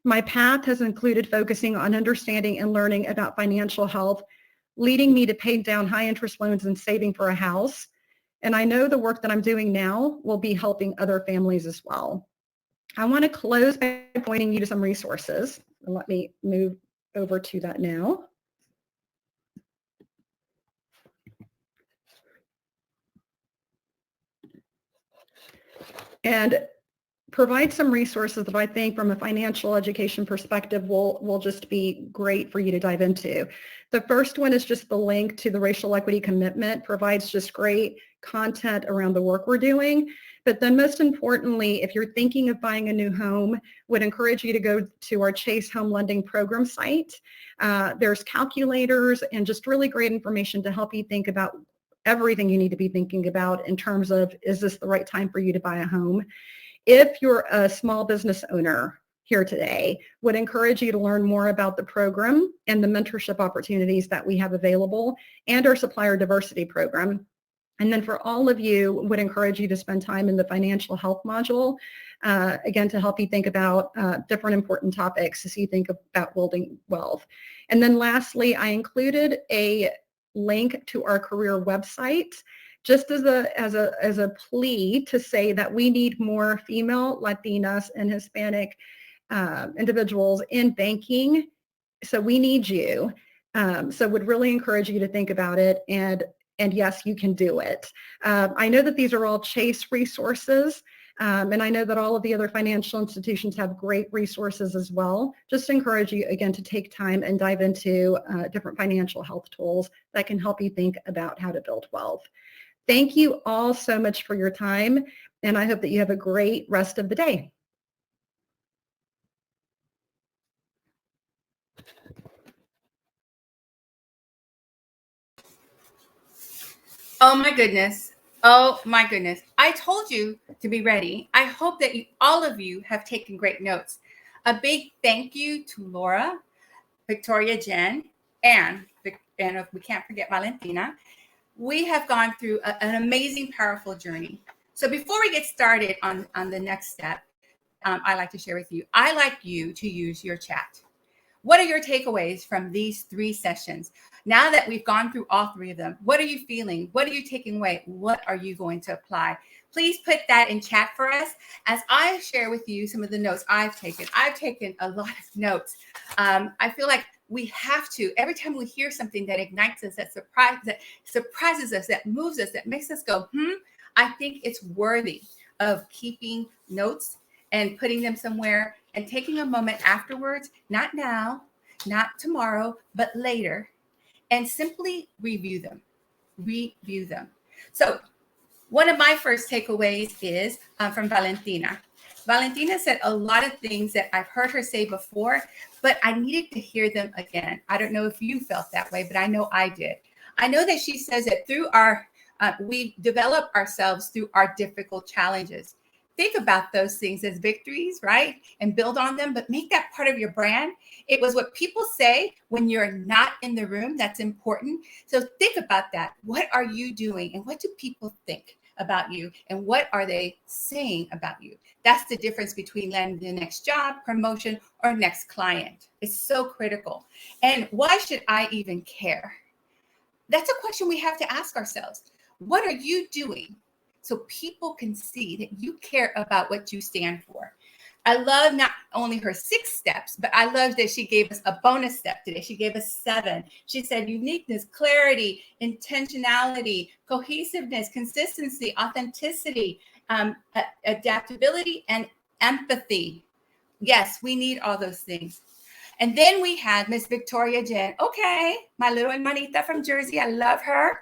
S9: My path has included focusing on understanding and learning about financial health, leading me to paying down high interest loans and saving for a house. And I know the work that I'm doing now will be helping other families as well. I want to close by pointing you to some resources. Let me move over to that now. And provide some resources that I think from a financial education perspective will just be great for you to dive into. The first one is just the link to the racial equity commitment, provides just great content around the work we're doing. But then most importantly, if you're thinking of buying a new home, would encourage you to go to our Chase Home Lending Program site. There's calculators and just really great information to help you think about everything you need to be thinking about in terms of, is this the right time for you to buy a home? If you're a small business owner here today, would encourage you to learn more about the program and the mentorship opportunities that we have available and our supplier diversity program. And then for all of you, would encourage you to spend time in the financial health module, again, to help you think about different important topics as you think about building wealth. And then lastly, I included a link to our career website, just as a plea to say that we need more female, Latinas, and Hispanic individuals in banking. So we need you. So would really encourage you to think about it. And yes, you can do it. I know that these are all Chase resources. And I know that all of the other financial institutions have great resources as well. Just encourage you, again, to take time and dive into different financial health tools that can help you think about how to build wealth. Thank you all so much for your time, and I hope that you have a great rest of the day.
S3: Oh my goodness. Oh my goodness. I told you to be ready. I hope that all of you have taken great notes. A big thank you to Laura, Victoria, Jenn, and we can't forget Valentina. We have gone through an amazing, powerful journey. So before we get started on the next step, I'd like to share with you, I like you to use your chat. What are your takeaways from these 3 sessions? Now that we've gone through all 3 of them, what are you feeling? What are you taking away? What are you going to apply? Please put that in chat for us as I share with you some of the notes I've taken. I've taken a lot of notes. I feel like we have to, every time we hear something that ignites us, that surprises us, that moves us, that makes us go, I think it's worthy of keeping notes and putting them somewhere and taking a moment afterwards, not now, not tomorrow, but later, and simply review them. So one of my first takeaways is from Valentina. Valentina said a lot of things that I've heard her say before, but I needed to hear them again. I don't know if you felt that way, but I know I did. I know that she says that through we develop ourselves through our difficult challenges. Think about those things as victories, right? And build on them, but make that part of your brand. It was what people say when you're not in the room that's important. So think about that. What are you doing? And what do people think about you? And what are they saying about you? That's the difference between landing the next job, promotion, or next client. It's so critical. And why should I even care? That's a question we have to ask ourselves. What are you doing so people can see that you care about what you stand for? I love not only her 6 steps, but I love that she gave us a bonus step today. She gave us 7. She said uniqueness, clarity, intentionality, cohesiveness, consistency, authenticity, adaptability, and empathy. Yes, we need all those things. And then we had Miss Victoria Jenn. Okay, my little hermanita from Jersey. I love her.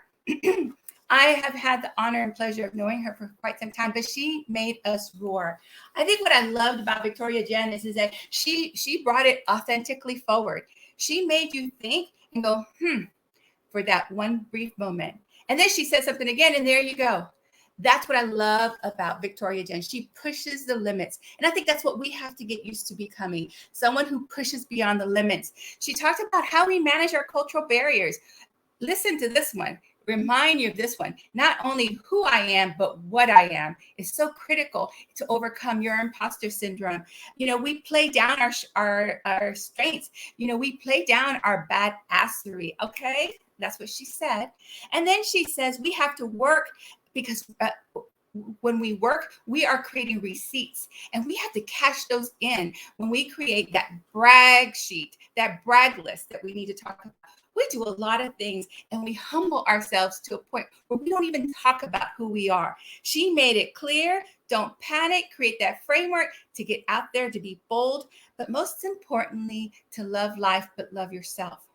S3: I have had the honor and pleasure of knowing her for quite some time, but she made us roar. I think what I loved about Victoria Jenn is that she brought it authentically forward. She made you think and go, for that one brief moment. And then she said something again, and there you go. That's what I love about Victoria Jenn. She pushes the limits. And I think that's what we have to get used to becoming, someone who pushes beyond the limits. She talked about how we manage our cultural barriers. Listen to this one. Remind you of this one. Not only who I am, but what I am is so critical to overcome your imposter syndrome. We play down our strengths. We play down our badassery. Okay, that's what she said. And then she says we have to work because when we work, we are creating receipts, and we have to cash those in when we create that brag sheet, that brag list that we need to talk about. We do a lot of things, and we humble ourselves to a point where we don't even talk about who we are. She made it clear. Don't panic. Create that framework to get out there, to be bold, but most importantly, to love life, but love yourself.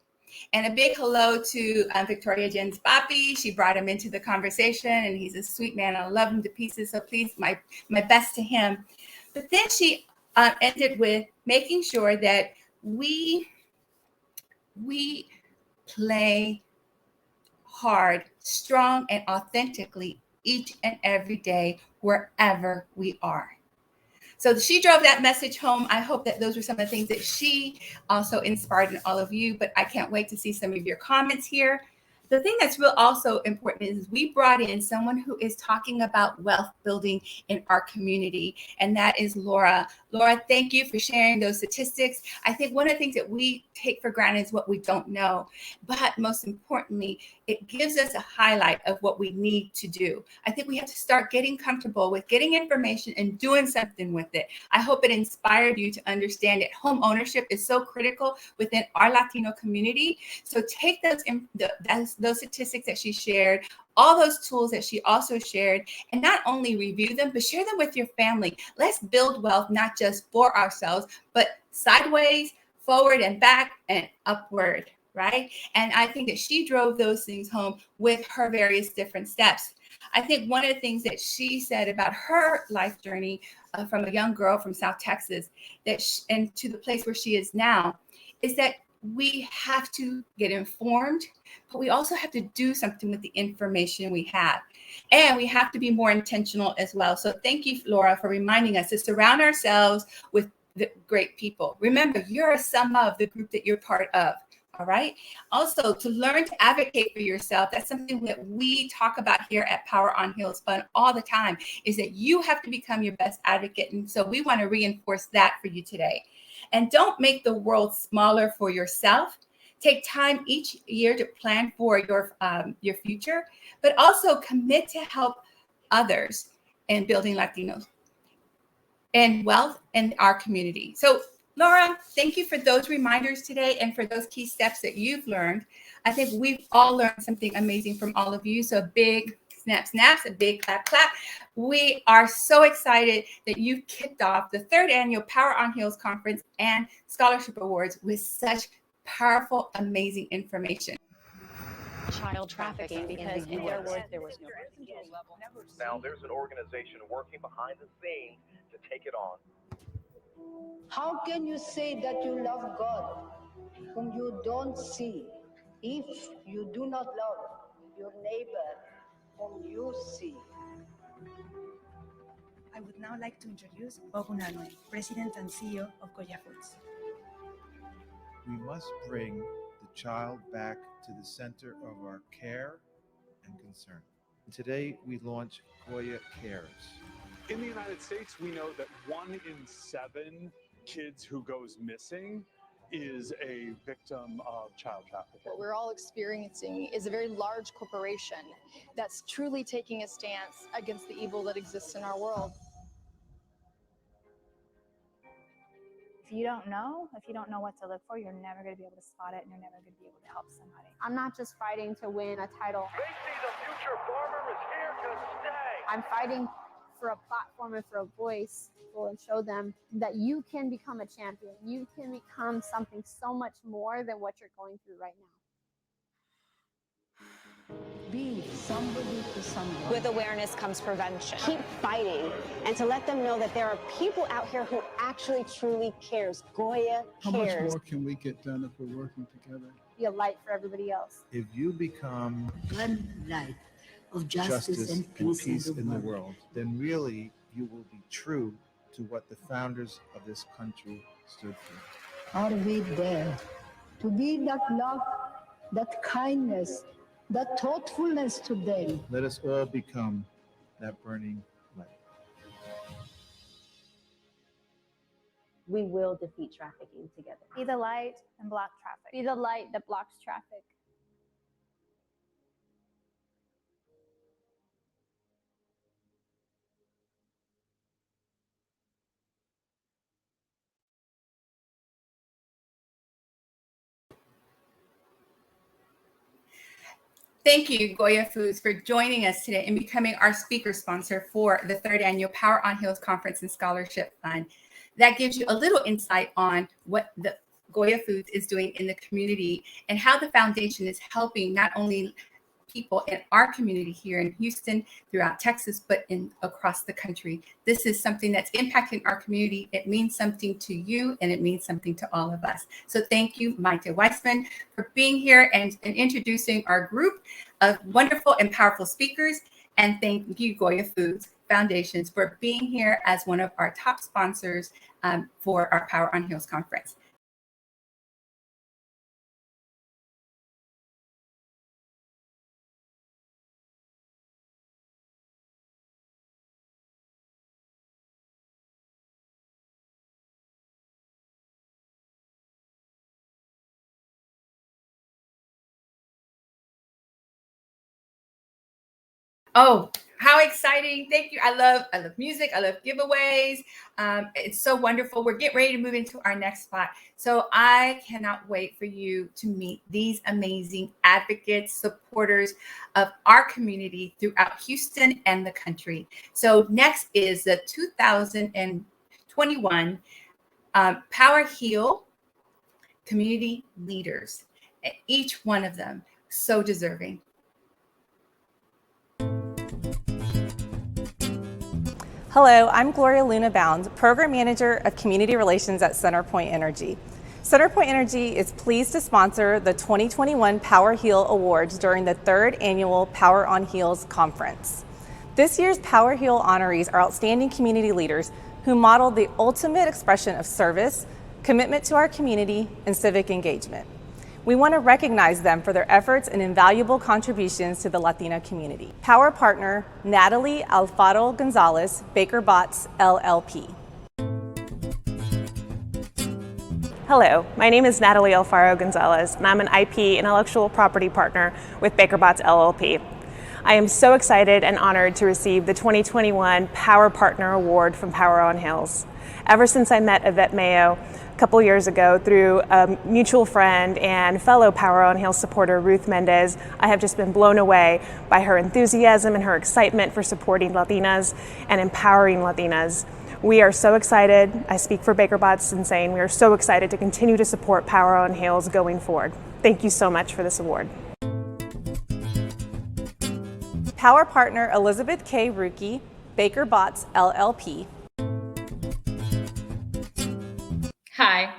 S3: And a big hello to Victoria Jenn's papi. She brought him into the conversation, and he's a sweet man. I love him to pieces, so please, my best to him. But then she ended with making sure that we play hard, strong, and authentically each and every day, wherever we are. So she drove that message home. I hope that those were some of the things that she also inspired in all of you, but I can't wait to see some of your comments here. The thing that's also important is we brought in someone who is talking about wealth building in our community, and that is Laura. Laura, thank you for sharing those statistics. I think one of the things that we take for granted is what we don't know, but most importantly, it gives us a highlight of what we need to do. I think we have to start getting comfortable with getting information and doing something with it. I hope it inspired you to understand that home ownership is so critical within our Latino community. So take those statistics that she shared, all those tools that she also shared, and not only review them, but share them with your family. Let's build wealth, not just for ourselves, but sideways, forward and back and upward, right? And I think that she drove those things home with her various different steps. I think one of the things that she said about her life journey from a young girl from South Texas and to the place where she is now is that we have to get informed, but we also have to do something with the information we have. And we have to be more intentional as well. So thank you, Laura, for reminding us to surround ourselves with the great people. Remember, you're a sum of the group that you're part of. All right. Also, to learn to advocate for yourself. That's something that we talk about here at Power on Heels Fund all the time, is that you have to become your best advocate. And so we want to reinforce that for you today. And don't make the world smaller for yourself. Take time each year to plan for your future, but also commit to help others in building Latinos and wealth in our community. So Laura, thank you for those reminders today and for those key steps that you've learned. I think we've all learned something amazing from all of you. So a big snap, snaps, a big clap, clap. We are so excited that you've kicked off the 3rd annual Power on Heels Conference and Scholarship Awards with such powerful, amazing information.
S10: Child trafficking because in their words there was no
S11: Now there's an organization working behind the scenes to take it on.
S12: How can you say that you love God whom you don't see if you do not love your neighbor whom you see?
S13: I would now like to introduce Bob Unanue, President and CEO of Goya Foods.
S14: We must bring the child back to the center of our care and concern. Today, we launch Goya Cares.
S15: In the United States, we know that 1 in 7 kids who goes missing is a victim of child trafficking.
S16: What we're all experiencing is a very large corporation that's truly taking a stance against the evil that exists in our world.
S17: If you don't know what to look for, you're never going to be able to spot it and you're never going to be able to help somebody.
S18: I'm not just fighting to win a title.
S11: They see the future farmer is here to stay.
S18: I'm fighting for a platform and for a voice and show them that you can become a champion. You can become something so much more than what you're going through right now.
S12: Be somebody to someone.
S19: With awareness comes prevention.
S20: Keep fighting and to let them know that there are people out here who actually truly cares. Goya
S21: How
S20: cares.
S21: much more can we get done if we're working together?
S16: Be a light for everybody else.
S14: If you become
S12: One light of justice and peace
S14: in the world, then really you will be true to what the founders of this country stood for.
S12: Are we there to be that love, that kindness, that thoughtfulness to them?
S14: Let us all become that burning light.
S20: We will defeat trafficking together.
S17: Be the light and block traffic.
S18: Be the light that blocks traffic.
S3: Thank you, Goya Foods, for joining us today and becoming our speaker sponsor for the 3rd annual Power on Heels Conference and Scholarship Fund. That gives you a little insight on what the Goya Foods is doing in the community and how the foundation is helping not only people in our community here in Houston, throughout Texas, but across the country. This is something that's impacting our community. It means something to you and it means something to all of us. So thank you, Maite Weissman, for being here and introducing our group of wonderful and powerful speakers. And thank you, Goya Foods Foundations, for being here as one of our top sponsors for our Power on Heels conference. Oh, how exciting. Thank you. I love music. I love giveaways. It's so wonderful. We're getting ready to move into our next spot. So I cannot wait for you to meet these amazing advocates, supporters of our community throughout Houston and the country. So next is the 2021 Power Heal Community Leaders. Each one of them so deserving.
S22: Hello, I'm Gloria Luna Bound, Program Manager of Community Relations at CenterPoint Energy. CenterPoint Energy is pleased to sponsor the 2021 Power Heal Awards during the 3rd annual Power on Heels Conference. This year's Power Heal honorees are outstanding community leaders who model the ultimate expression of service, commitment to our community, and civic engagement. We want to recognize them for their efforts and invaluable contributions to the Latina community. Power partner, Natalie Alfaro Gonzalez, Baker Botts, LLP.
S23: Hello, my name is Natalie Alfaro Gonzalez, and I'm an IP intellectual property partner with Baker Botts, LLP. I am so excited and honored to receive the 2021 Power Partner Award from Power on Heels. Ever since I met Yvette Mayo a couple years ago through a mutual friend and fellow Power on Heels supporter Ruth Mendez, I have just been blown away by her enthusiasm and her excitement for supporting Latinas and empowering Latinas. We are so excited. I speak for Baker Botts in saying we are so excited to continue to support Power on Heels going forward. Thank you so much for this award.
S22: Power Partner Elizabeth K. Ruki, Baker Botts LLP.
S1: Hi,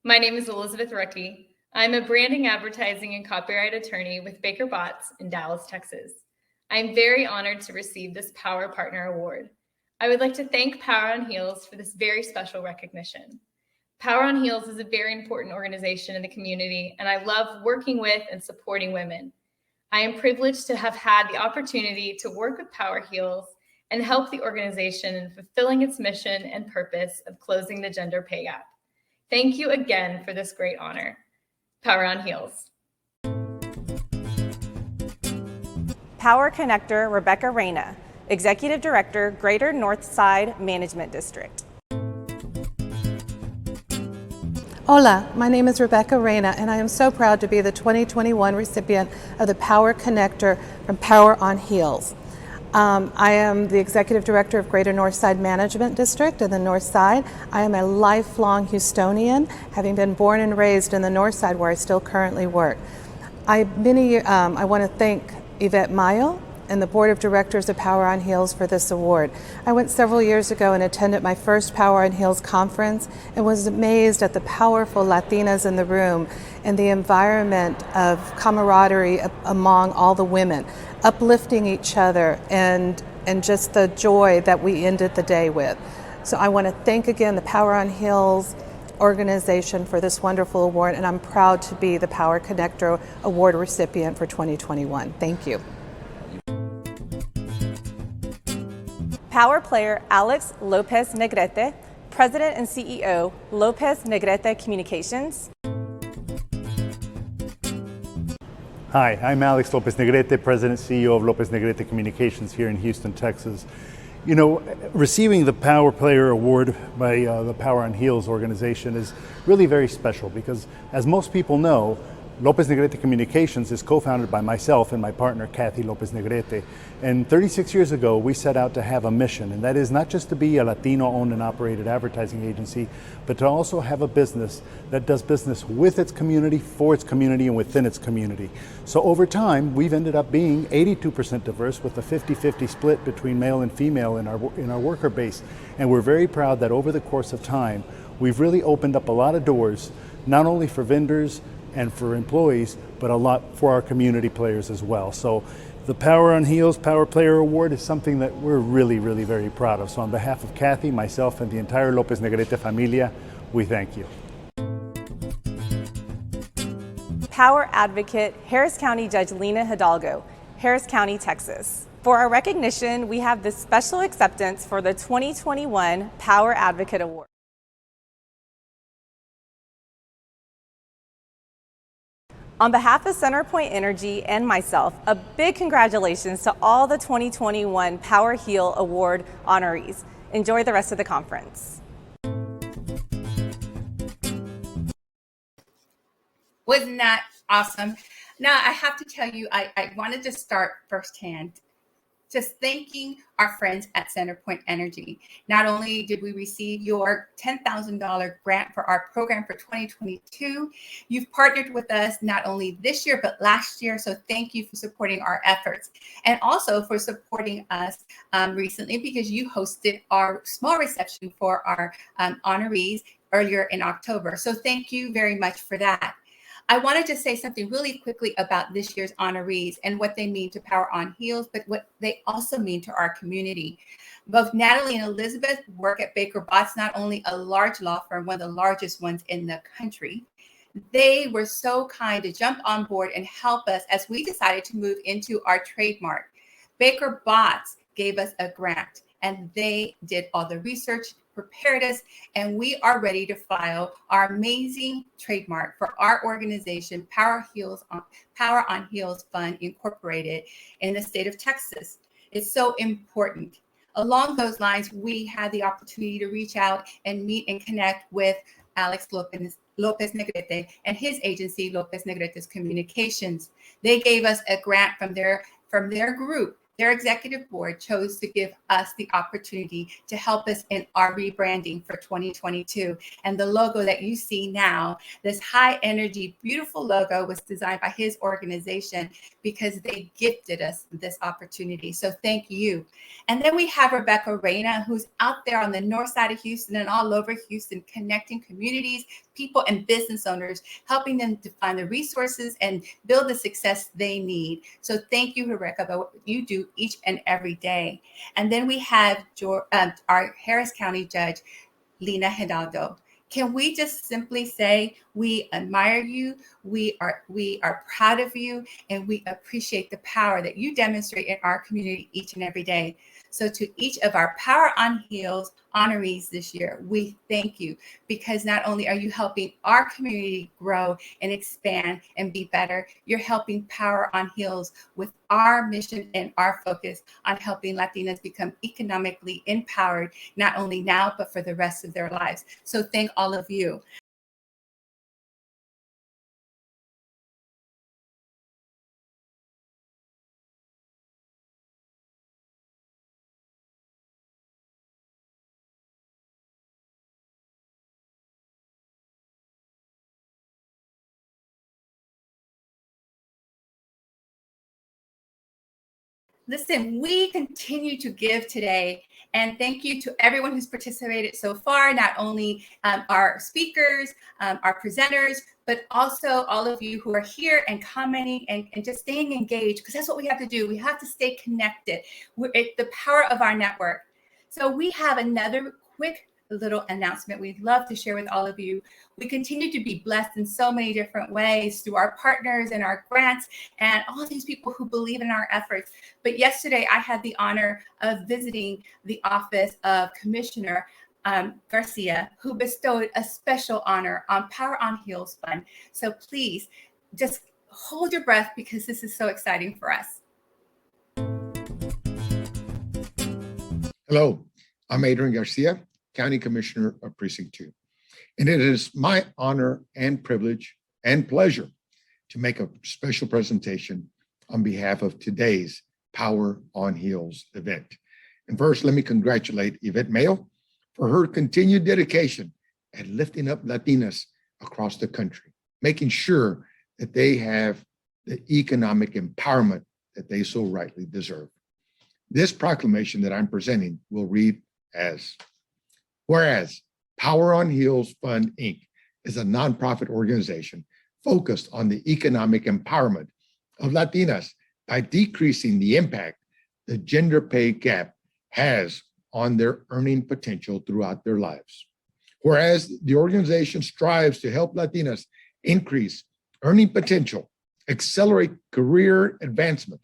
S1: my name is Elizabeth Rucky. I'm a branding, advertising, and copyright attorney with Baker Botts in Dallas, Texas. I'm very honored to receive this Power Partner Award. I would like to thank Power on Heels for this very special recognition. Power on Heels is a very important organization in the community, and I love working with and supporting women. I am privileged to have had the opportunity to work with Power Heels and help the organization in fulfilling its mission and purpose of closing the gender pay gap. Thank you again for this great honor. Power on Heels.
S22: Power Connector Rebecca Rayna, Executive Director, Greater Northside Management District.
S2: Hola, my name is Rebecca Rayna, and I am so proud to be the 2021 recipient of the Power Connector from Power on Heels. I am the Executive Director of Greater Northside Management District in the North Side. I am a lifelong Houstonian, having been born and raised in the North Side where I still currently work. I want to thank Yvette Mayo and the Board of Directors of Power on Heels for this award. I went several years ago and attended my first Power on Heels conference and was amazed at the powerful Latinas in the room and the environment of camaraderie among all the women, uplifting each other and just the joy that we ended the day with. So I want to thank again the Power on Heels organization for this wonderful award, and I'm proud to be the Power Connector Award recipient for 2021. Thank you.
S22: Power Player Alex Lopez Negrete, President and CEO, Lopez Negrete Communications.
S5: Hi, I'm Alex Lopez Negrete, President and CEO of Lopez Negrete Communications here in Houston, Texas. You know, receiving the Power Player Award by the Power on Heels organization is really very special because, as most people know, Lopez Negrete Communications is co-founded by myself and my partner, Kathy Lopez Negrete. And 36 years ago, we set out to have a mission, and that is not just to be a Latino-owned and operated advertising agency, but to also have a business that does business with its community, for its community, and within its community. So over time, we've ended up being 82% diverse with a 50-50 split between male and female in our worker base. And we're very proud that over the course of time, we've really opened up a lot of doors, not only for vendors and for employees, but a lot for our community players as well. So the Power on Heels Power Player Award is something that we're really, really very proud of. So on behalf of Kathy, myself, and the entire Lopez Negrete familia, we thank you.
S22: Power Advocate, Harris County Judge Lena Hidalgo, Harris County, Texas. For our recognition, we have this special acceptance for the 2021 Power Advocate Award. On behalf of CenterPoint Energy and myself, a big congratulations to all the 2021 Power Heel Award honorees. Enjoy the rest of the conference.
S3: Wasn't that awesome? Now, I have to tell you, I wanted to start firsthand just thanking our friends at CenterPoint Energy. Not only did we receive your $10,000 grant for our program for 2022, you've partnered with us not only this year, but last year. So thank you for supporting our efforts and also for supporting us recently because you hosted our small reception for our honorees earlier in October. So thank you very much for that. I wanted to say something really quickly about this year's honorees and what they mean to Power on Heels, but what they also mean to our community. Both Natalie and Elizabeth work at Baker Botts, not only a large law firm, one of the largest ones in the country. They were so kind to jump on board and help us as we decided to move into our trademark. Baker Botts gave us a grant and they did all the research, prepared us, and we are ready to file our amazing trademark for our organization, Power on Heels Fund Incorporated in the state of Texas. It's so important. Along those lines, we had the opportunity to reach out and meet and connect with Alex Lopez Negrete and his agency, Lopez Negrete's Communications. They gave us a grant from their group. Their executive board chose to give us the opportunity to help us in our rebranding for 2022. And the logo that you see now, this high energy, beautiful logo, was designed by his organization because they gifted us this opportunity. So thank you. And then we have Rayna, who's out there on the north side of Houston and all over Houston, connecting communities, people, and business owners, helping them to find the resources and build the success they need. So thank you, Rebecca, for what you do each and every day. And then we have our Harris County Judge, Lena Hidalgo. Can we just simply say we admire you, we are proud of you, and we appreciate the power that you demonstrate in our community each and every day. So to each of our Power on Heels honorees this year, we thank you, because not only are you helping our community grow and expand and be better, you're helping Power on Heels with our mission and our focus on helping Latinas become economically empowered, not only now, but for the rest of their lives. So thank all of you. Listen, we continue to give today, and thank you to everyone who's participated so far, not only our speakers, our presenters, but also all of you who are here and commenting and just staying engaged, because that's what we have to do. We have to stay connected. It's the power of our network. So we have another quick little announcement we'd love to share with all of you. We continue to be blessed in so many different ways through our partners and our grants and all these people who believe in our efforts. But yesterday I had the honor of visiting the office of Commissioner Garcia, who bestowed a special honor on Power on Heels Fund. So please just hold your breath, because this is so exciting for us.
S4: Hello, I'm Adrian Garcia, County Commissioner of Precinct 2. And it is my honor and privilege and pleasure to make a special presentation on behalf of today's Power on Heels event. And first, let me congratulate Yvette Mayo for her continued dedication at lifting up Latinas across the country, making sure that they have the economic empowerment that they so rightly deserve. This proclamation that I'm presenting will read as, whereas Power on Heels Fund, Inc. is a nonprofit organization focused on the economic empowerment of Latinas by decreasing the impact the gender pay gap has on their earning potential throughout their lives. Whereas the organization strives to help Latinas increase earning potential, accelerate career advancement,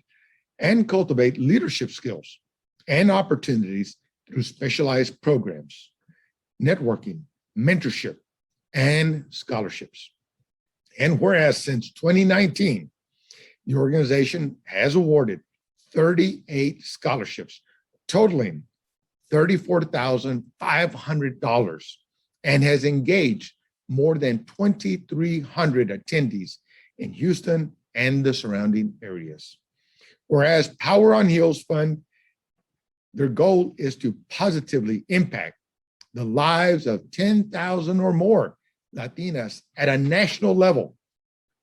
S4: and cultivate leadership skills and opportunities through specialized programs, networking, mentorship, and scholarships. And whereas since 2019, the organization has awarded 38 scholarships totaling $34,500 and has engaged more than 2,300 attendees in Houston and the surrounding areas. Whereas Power on Heels Fund, their goal is to positively impact the lives of 10,000 or more Latinas at a national level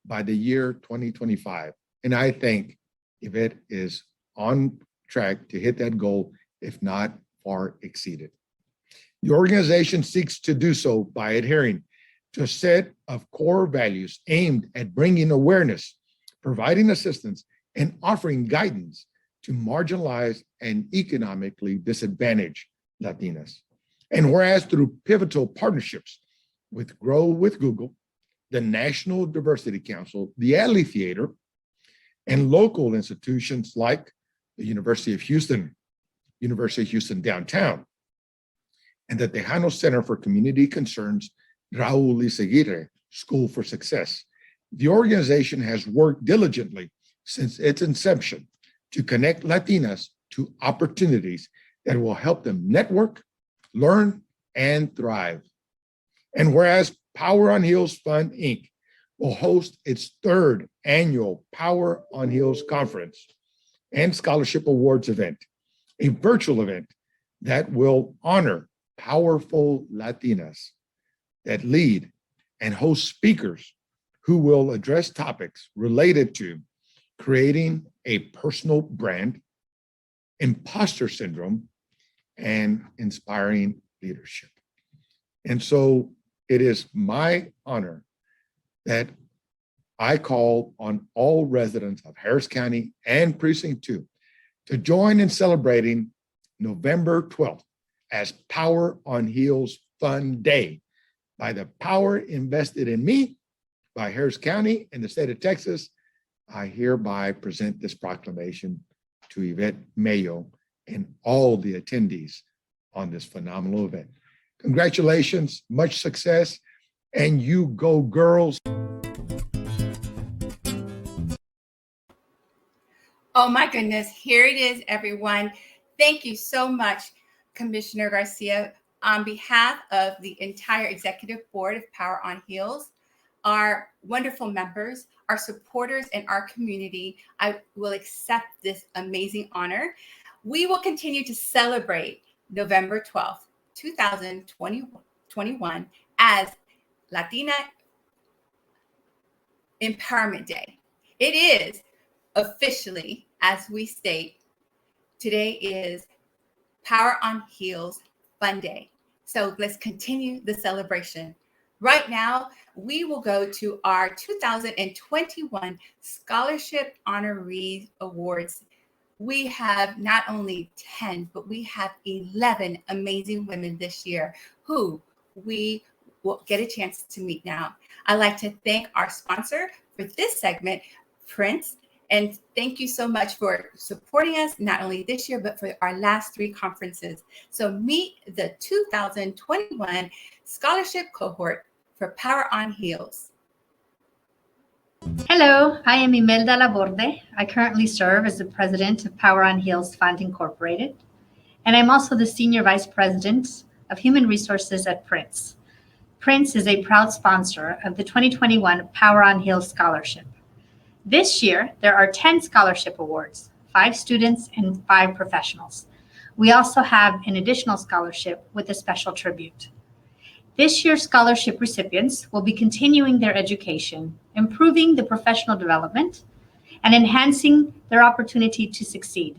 S4: by the year 2025. And I think Yvette is on track to hit that goal, if not far exceeded. The organization seeks to do so by adhering to a set of core values aimed at bringing awareness, providing assistance, and offering guidance to marginalized and economically disadvantaged Latinas. And whereas through pivotal partnerships with Grow with Google, the National Diversity Council, the Alley Theater, and local institutions like the University of Houston Downtown, and the Tejano Center for Community Concerns Raul Izaguirre School for Success. The organization has worked diligently since its inception to connect Latinas to opportunities that will help them network, learn, and thrive. And whereas Power on Heels Fund, Inc. will host its third annual Power on Heels Conference and Scholarship Awards event, a virtual event that will honor powerful Latinas that lead and host speakers who will address topics related to creating a personal brand, imposter syndrome, and inspiring leadership. And so it is my honor that I call on all residents of Harris County and Precinct 2 to join in celebrating November 12th as Power on Heels Fun Day by the power invested in me by Harris County and the state of Texas. I hereby present this proclamation to Yvette Mayo and all the attendees on this phenomenal event. Congratulations, much success, and you go girls.
S3: Oh my goodness, here it is, everyone. Thank you so much, Commissioner Garcia. On behalf of the entire executive board of Power on Heels, our wonderful members, our supporters, and our community, I will accept this amazing honor. We will continue to celebrate November 12th, 2021 as Latina Empowerment Day. It is officially, as we state, today is Power on Heels Fun Day. So let's continue the celebration. Right now, we will go to our 2021 Scholarship Honorees Awards. We have not only 10, but we have 11 amazing women this year who we will get a chance to meet now. I'd like to thank our sponsor for this segment, Prince. And thank you so much for supporting us, not only this year, but for our last 3 conferences. So meet the 2021 Scholarship Cohort for Power on Heels.
S6: Hello, I am Imelda Laborde. I currently serve as the president of Power on Heels Fund Incorporated, and I'm also the senior vice president of human resources at Prince. Prince is a proud sponsor of the 2021 Power on Heels Scholarship. This year, there are 10 scholarship awards, 5 students and 5 professionals. We also have an additional scholarship with a special tribute. This year's scholarship recipients will be continuing their education, improving the professional development, and enhancing their opportunity to succeed.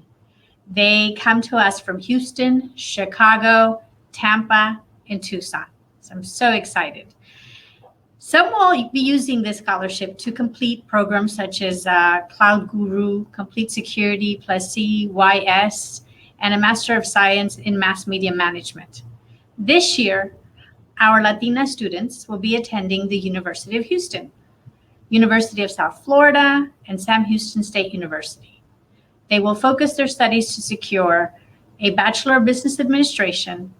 S6: They come to us from Houston, Chicago, Tampa, and Tucson. So I'm so excited. Some will be using this scholarship to complete programs such as Cloud Guru, Complete Security plus CYS, and a Master of Science in Mass Media Management. This year, our Latina students will be attending the University of Houston, University of South Florida, and Sam Houston State University. They will focus their studies to secure a Bachelor of Business Administration,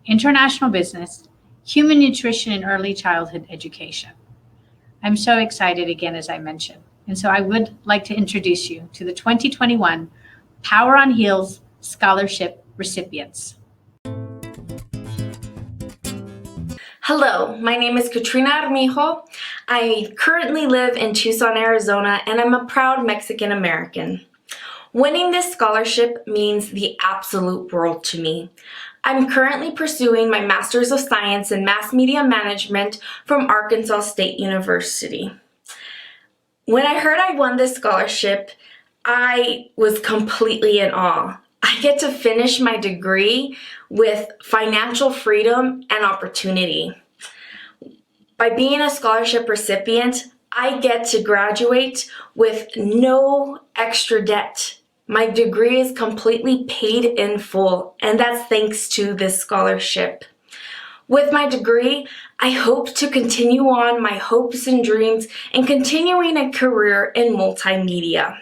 S6: International Business, Human Nutrition, and Early Childhood Education. I'm so excited again, as I mentioned. And so I would like to introduce you to the 2021 Power on Heels Scholarship recipients.
S7: Hello, my name is Katrina Armijo. I currently live in Tucson, Arizona, and I'm a proud Mexican American. Winning this scholarship means the absolute world to me. I'm currently pursuing my Master's of Science in Mass Media Management from Arkansas State University. When I heard I won this scholarship, I was completely in awe. I get to finish my degree with financial freedom and opportunity. By being a scholarship recipient, I get to graduate with no extra debt. My degree is completely paid in full, and that's thanks to this scholarship. With my degree, I hope to continue on my hopes and dreams and continuing a career in multimedia.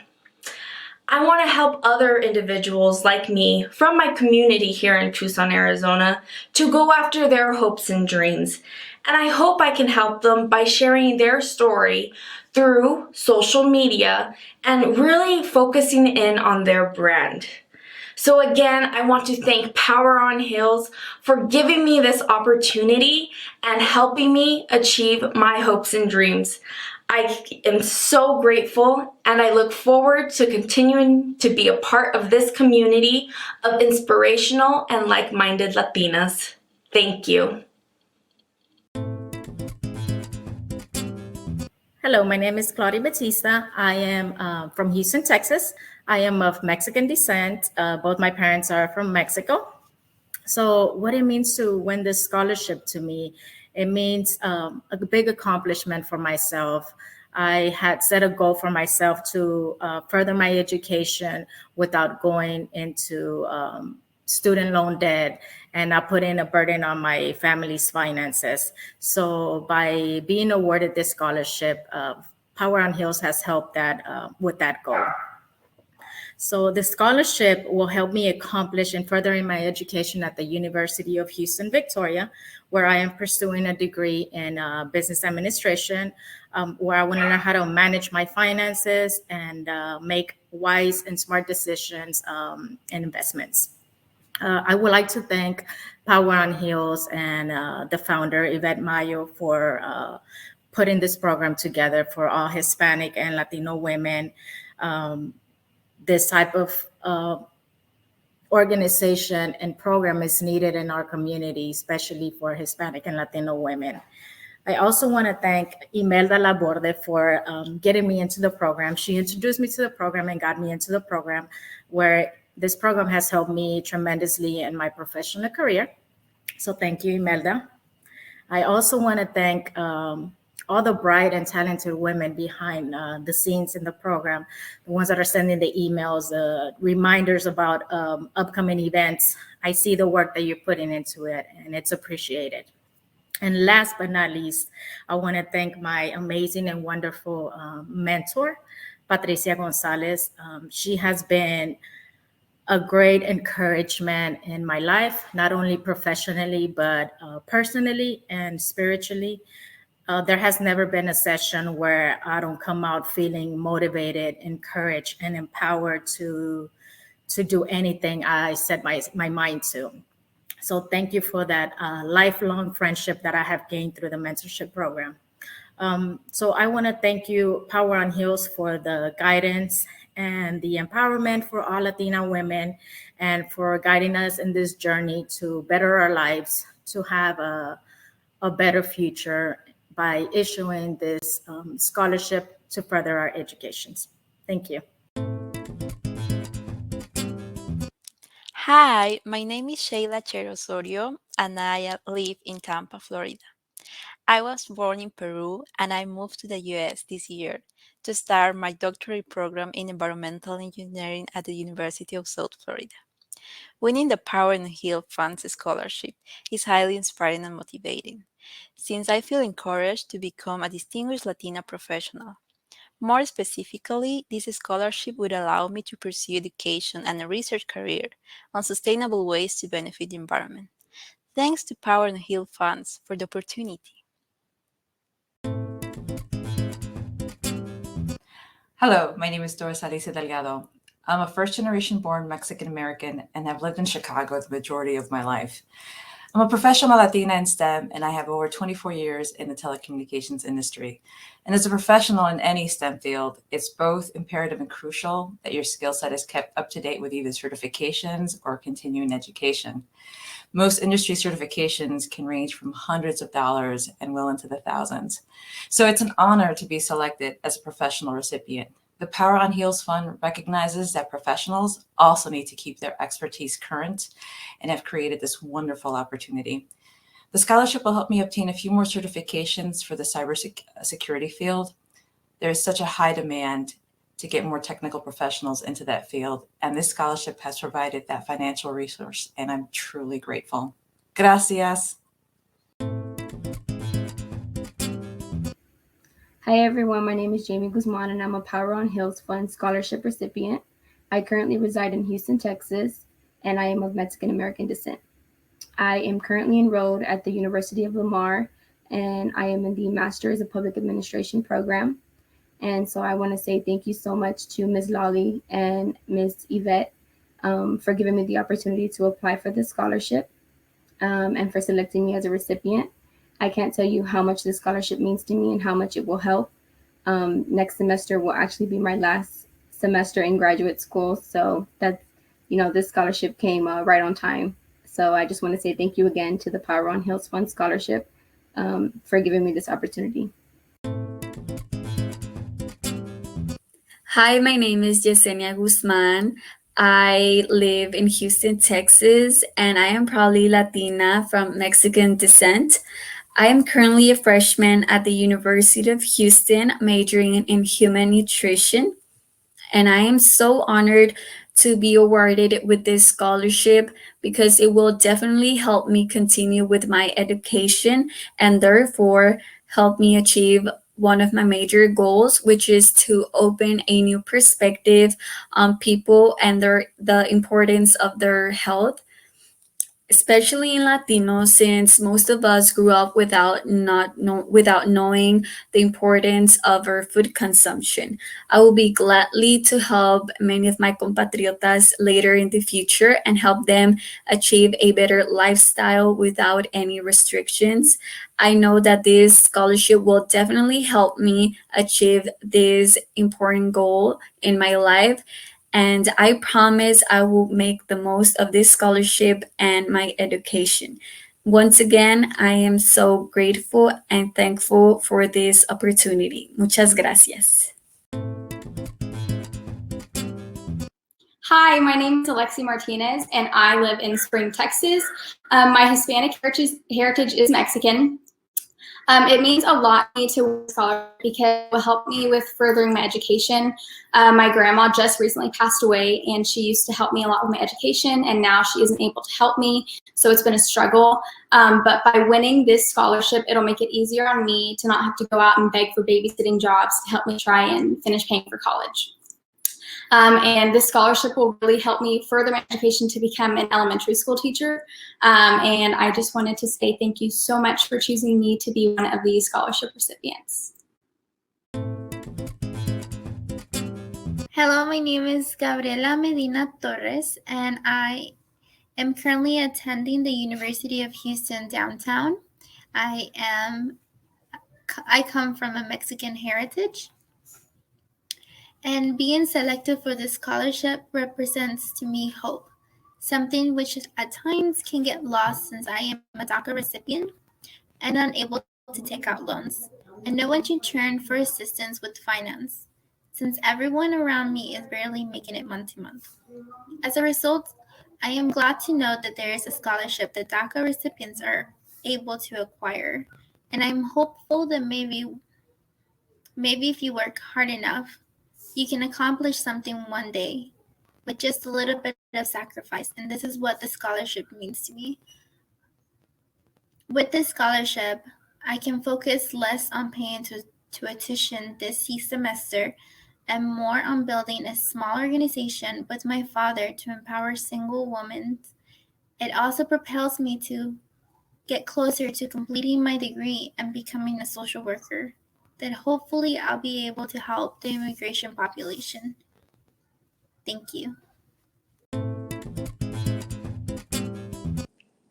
S7: I want to help other individuals like me from my community here in Tucson, Arizona, to go after their hopes and dreams. And I hope I can help them by sharing their story through social media and really focusing in on their brand. So again, I want to thank Power on Heels for giving me this opportunity and helping me achieve my hopes and dreams. I am so grateful, and I look forward to continuing to be a part of this community of inspirational and like-minded Latinas. Thank you.
S8: Hello, my name is Claudia Batista. I am from Houston, Texas. I am of Mexican descent. Both my parents are from Mexico. So what it means to win this scholarship to me, it means a big accomplishment for myself. I had set a goal for myself to further my education without going into student loan debt and not putting a burden on my family's finances. So by being awarded this scholarship, Power on Heels has helped that with that goal. So the scholarship will help me accomplish and furthering my education at the University of Houston, Victoria, where I am pursuing a degree in business administration, where I want to learn how to manage my finances and make wise and smart decisions and investments. I would like to thank Power on Heels and the founder, Yvette Mayo, for putting this program together for all Hispanic and Latino women. This type of organization and program is needed in our community, especially for Hispanic and Latino women. I also want to thank Imelda Laborde for getting me into the program. She introduced me to the program and got me into the program, where this program has helped me tremendously in my professional career. So thank you, Imelda. I also want to thank all the bright and talented women behind the scenes in the program, the ones that are sending the emails, reminders about upcoming events. I see the work that you're putting into it, and it's appreciated. And last but not least, I want to thank my amazing and wonderful mentor, Patricia Gonzalez. She has been a great encouragement in my life, not only professionally, but personally and spiritually. There has never been a session where I don't come out feeling motivated, encouraged, and empowered to do anything I set my mind to. So thank you for that lifelong friendship that I have gained through the mentorship program. So I want to thank you, Power on Heels, for the guidance and the empowerment for all Latina women, and for guiding us in this journey to better our lives, to have a better future, by issuing this scholarship to further our educations. Thank you.
S9: Hi, my name is Shayla Ceriosorio, and I live in Tampa, Florida. I was born in Peru, and I moved to the US this year to start my doctorate program in environmental engineering at the University of South Florida. Winning the Power on Heels Funds Scholarship is highly inspiring and motivating, since I feel encouraged to become a distinguished Latina professional. More specifically, this scholarship would allow me to pursue education and a research career on sustainable ways to benefit the environment. Thanks to Power on Heels Funds for the opportunity.
S10: Hello, my name is Doris, Alicia, Delgado. I'm a first-generation born Mexican-American and have lived in Chicago the majority of my life. I'm a professional Latina in STEM, and I have over 24 years in the telecommunications industry. And as a professional in any STEM field, it's both imperative and crucial that your skill set is kept up to date with either certifications or continuing education. Most industry certifications can range from hundreds of dollars and well into the thousands. So it's an honor to be selected as a professional recipient. The Power on Heels Fund recognizes that professionals also need to keep their expertise current and have created this wonderful opportunity. The scholarship will help me obtain a few more certifications for the cybersecurity field. There is such a high demand to get more technical professionals into that field, and this scholarship has provided that financial resource, and I'm truly grateful. Gracias.
S24: Hi everyone, my name is Jamie Guzman and I'm a Power on Heels Fund scholarship recipient.
S11: I currently reside in Houston, Texas, and I am of Mexican American descent. I am currently enrolled at the University of Lamar, and I am in the Master's of Public Administration program. And so I want to say thank you so much to Ms. Lolly and Ms. Yvette for giving me the opportunity to apply for this scholarship and for selecting me as a recipient. I can't tell you how much this scholarship means to me and how much it will help. Next semester will actually be my last semester in graduate school. So that's, this scholarship came right on time. So I just want to say thank you again to the Power on Hills Fund Scholarship for giving me this opportunity.
S13: Hi, my name is Yesenia Guzman. I live in Houston, Texas, and I am proudly Latina from Mexican descent. I am currently a freshman at the University of Houston, majoring in human nutrition, and I am so honored to be awarded with this scholarship because it will definitely help me continue with my education and therefore help me achieve one of my major goals, which is to open a new perspective on people and the importance of their health, especially in Latinos, since most of us grew up without knowing the importance of our food consumption. I will be gladly to help many of my compatriotas later in the future and help them achieve a better lifestyle without any restrictions. I know that this scholarship will definitely help me achieve this important goal in my life. And I promise I will make the most of this scholarship and my education. Once again, I am so grateful and thankful for this opportunity. Muchas gracias.
S15: Hi, my name is Alexi Martinez, and I live in Spring, Texas. My Hispanic heritage is Mexican. It means a lot to me to work scholarship because it will help me with furthering my education. My grandma just recently passed away, and she used to help me a lot with my education, and now she isn't able to help me, so it's been a struggle. But by winning this scholarship, it'll make it easier on me to not have to go out and beg for babysitting jobs to help me try and finish paying for college. And this scholarship will really help me further my education to become an elementary school teacher. And I just wanted to say thank you so much for choosing me to be one of these scholarship recipients.
S24: Hello, my name is Gabriela Medina Torres, and I am currently attending the University of Houston downtown. I come from a Mexican heritage. And being selected for this scholarship represents to me hope, something which at times can get lost since I am a DACA recipient and unable to take out loans, and no one to turn for assistance with finance, since everyone around me is barely making it month to month. As a result, I am glad to know that there is a scholarship that DACA recipients are able to acquire, and I'm hopeful that maybe if you work hard enough, you can accomplish something one day with just a little bit of sacrifice, and this is what the scholarship means to me. With this scholarship, I can focus less on paying tuition this semester and more on building a small organization with my father to empower single women. It also propels me to get closer to completing my degree and becoming a social worker. Then hopefully I'll be able to help the immigration population. Thank you.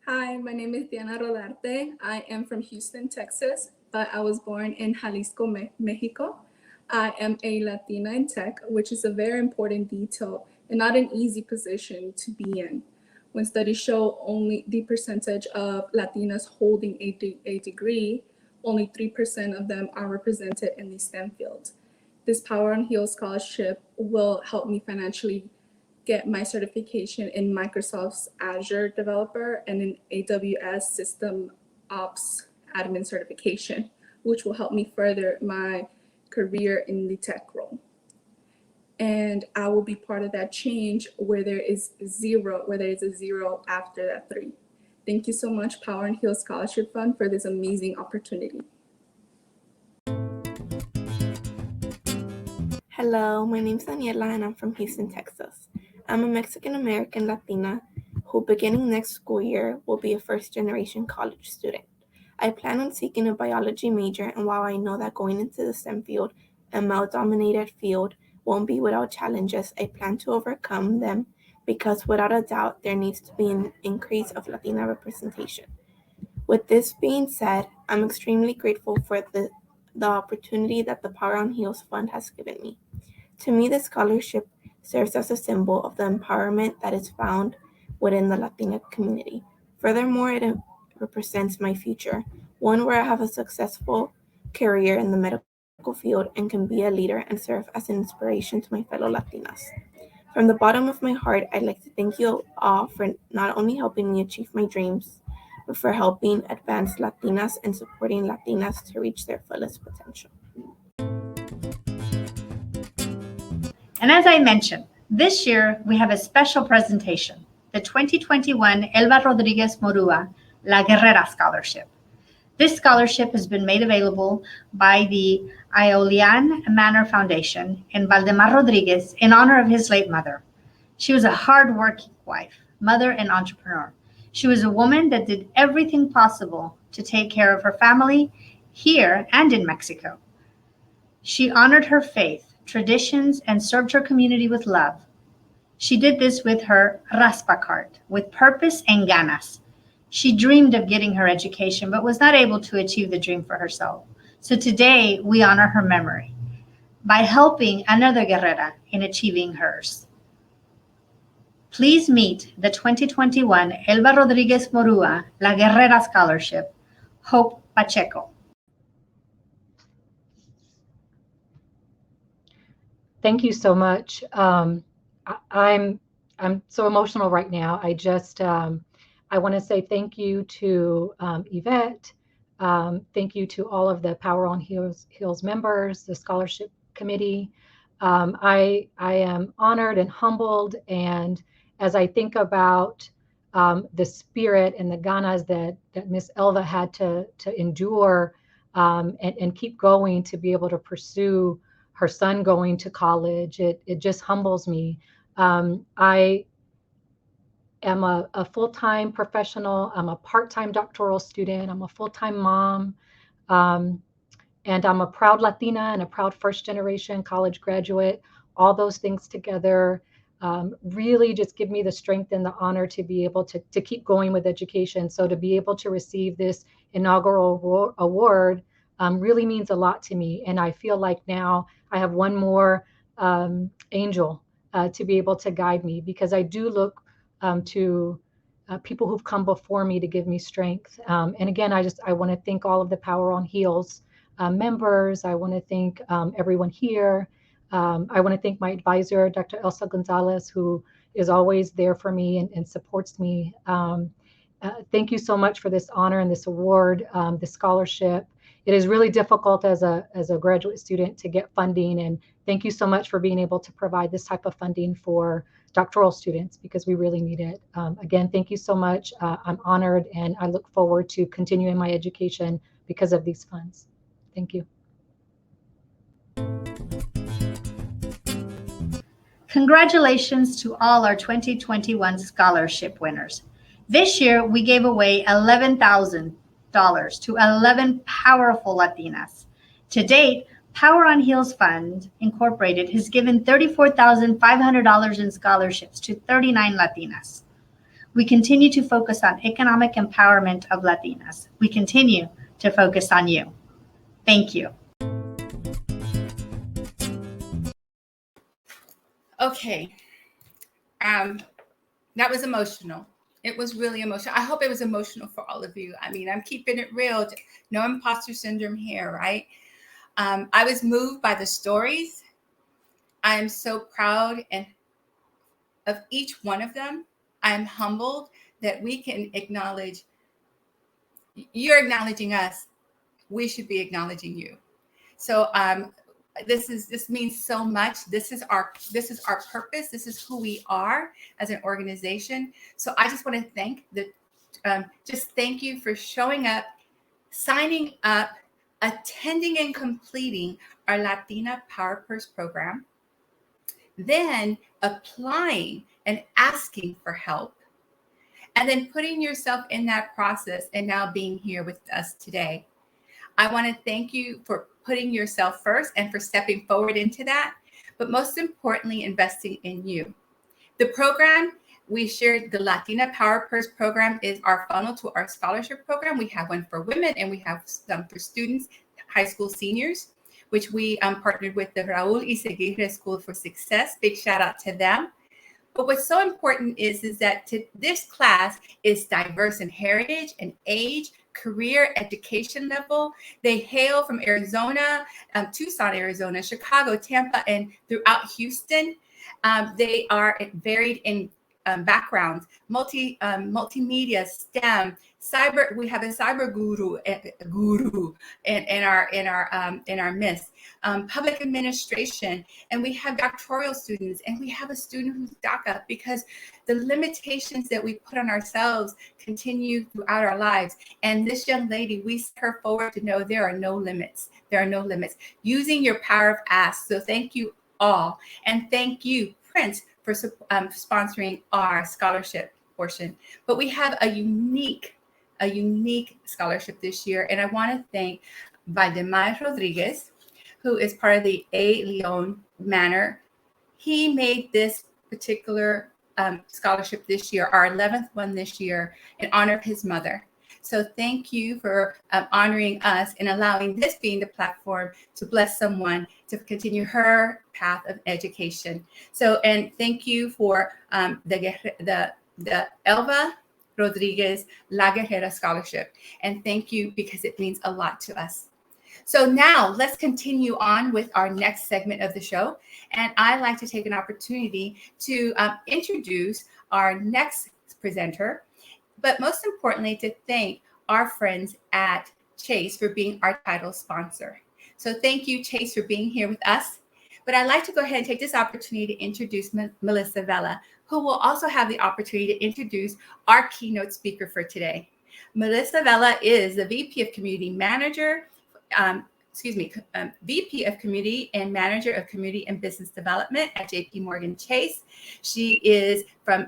S25: Hi, my name is Diana Rodarte. I am from Houston, Texas, but I was born in Jalisco, Mexico. I am a Latina in tech, which is a very important detail and not an easy position to be in. When studies show only the percentage of Latinas holding a degree, only 3% of them are represented in the STEM field. This Power on Heels scholarship will help me financially get my certification in Microsoft's Azure developer and in AWS System Ops admin certification, which will help me further my career in the tech role. And I will be part of that change where there is a zero after that 3. Thank you so much, Power and Heal Scholarship Fund, for this amazing opportunity.
S12: Hello, my name's Daniela and I'm from Houston, Texas. I'm a Mexican-American Latina who, beginning next school year, will be a first-generation college student. I plan on seeking a biology major, and while I know that going into the STEM field, a male-dominated field, won't be without challenges, I plan to overcome them because without a doubt, there needs to be an increase of Latina representation. With this being said, I'm extremely grateful for the opportunity that the Power on Heels Fund has given me. To me, the scholarship serves as a symbol of the empowerment that is found within the Latina community. Furthermore, it represents my future, one where I have a successful career in the medical field and can be a leader and serve as an inspiration to my fellow Latinas. From the bottom of my heart, I'd like to thank you all for not only helping me achieve my dreams, but for helping advance Latinas and supporting Latinas to reach their fullest potential.
S6: And as I mentioned, this year we have a special presentation, the 2021 Elba Rodriguez Morua La Guerrera Scholarship. This scholarship has been made available by the Aeolian Manor Foundation and Valdemar Rodriguez in honor of his late mother. She was a hard-working wife, mother, and entrepreneur. She was a woman that did everything possible to take care of her family here and in Mexico. She honored her faith, traditions, and served her community with love. She did this with her raspa cart, with purpose and ganas. She dreamed of getting her education, but was not able to achieve the dream for herself. So today, we honor her memory by helping another guerrera in achieving hers. Please meet the 2021 Elba Rodriguez Morua La Guerrera Scholarship, Hope Pacheco.
S14: Thank you so much. I'm so emotional right now. I want to say thank you to Yvette. Thank you to all of the Power on Heels members, the scholarship committee. I am honored and humbled, and as I think about the spirit and the ganas that Miss Elva had to endure and keep going to be able to pursue her son going to college, it just humbles me. I am a full-time professional. I'm a part-time doctoral student. I'm a full-time mom. And I'm a proud Latina and a proud first-generation college graduate. All those things together really just give me the strength and the honor to be able to keep going with education. So to be able to receive this inaugural award really means a lot to me. And I feel like now I have one more angel to be able to guide me, because I do look to people who've come before me to give me strength. And again, I want to thank all of the Power on Heels members. I want to thank everyone here. I want to thank my advisor, Dr. Elsa Gonzalez, who is always there for me and supports me. Thank you so much for this honor and this award, this scholarship. It is really difficult as a graduate student to get funding, and thank you so much for being able to provide this type of funding for doctoral students, because we really need it. Again, thank you so much. I'm honored, and I look forward to continuing my education because of these funds. Thank you.
S6: Congratulations to all our 2021 scholarship winners. This year, we gave away $11,000 to 11 powerful Latinas. To date, Power on Heels Fund Incorporated has given $34,500 in scholarships to 39 Latinas. We continue to focus on economic empowerment of Latinas. We continue to focus on you. Thank you.
S3: Okay. That was emotional. It was really emotional. I hope it was emotional for all of you. I mean, I'm keeping it real. No imposter syndrome here, right? I was moved by the stories. I'm so proud of each one of them. I'm humbled that we can acknowledge, you're acknowledging us. We should be acknowledging you. So this means so much. This is our purpose. This is who we are as an organization. So I just want to thank thank you for showing up, signing up, attending and completing our Latina Power Purse program. then applying and asking for help, and then putting yourself in that process and now being here with us today. I want to thank you for putting yourself first and for stepping forward into that, but most importantly, investing in you. The program we shared, the Latina Power Purse program, is our funnel to our scholarship program. We have one for women and we have some for students, high school seniors, which we partnered with the Raul y Seguirre School for Success. Big shout out to them. But what's so important is that this class is diverse in heritage and age, career, education level. They hail from Arizona, Tucson, Arizona, Chicago, Tampa, and throughout Houston. They are varied in backgrounds, multimedia, STEM, cyber. We have a cyber guru in our midst. Public administration, and we have doctoral students, and we have a student who's DACA, because the limitations that we put on ourselves continue throughout our lives. And this young lady, we set her forward to know there are no limits. There are no limits. Using your power of ask. So thank you all. And thank you, Prince, for sponsoring our scholarship portion. But we have a unique scholarship this year. And I want to thank Valdemar Rodriguez, who is part of the A. Leon Manor. He made this particular scholarship this year, our 11th one this year, in honor of his mother. So thank you for honoring us and allowing this being the platform to bless someone to continue her path of education. So, and thank you for the Elva Rodriguez La Guerrera Scholarship. And thank you because it means a lot to us. So now let's continue on with our next segment of the show. And I'd like to take an opportunity to introduce our next presenter, but most importantly, to thank our friends at Chase for being our title sponsor. So thank you, Chase, for being here with us. But I'd like to go ahead and take this opportunity to introduce Melissa Vela, who will also have the opportunity to introduce our keynote speaker for today. Melissa Vela is the VP of Community Manager, VP of Community and Manager of Community and Business Development at JP Morgan Chase. She is from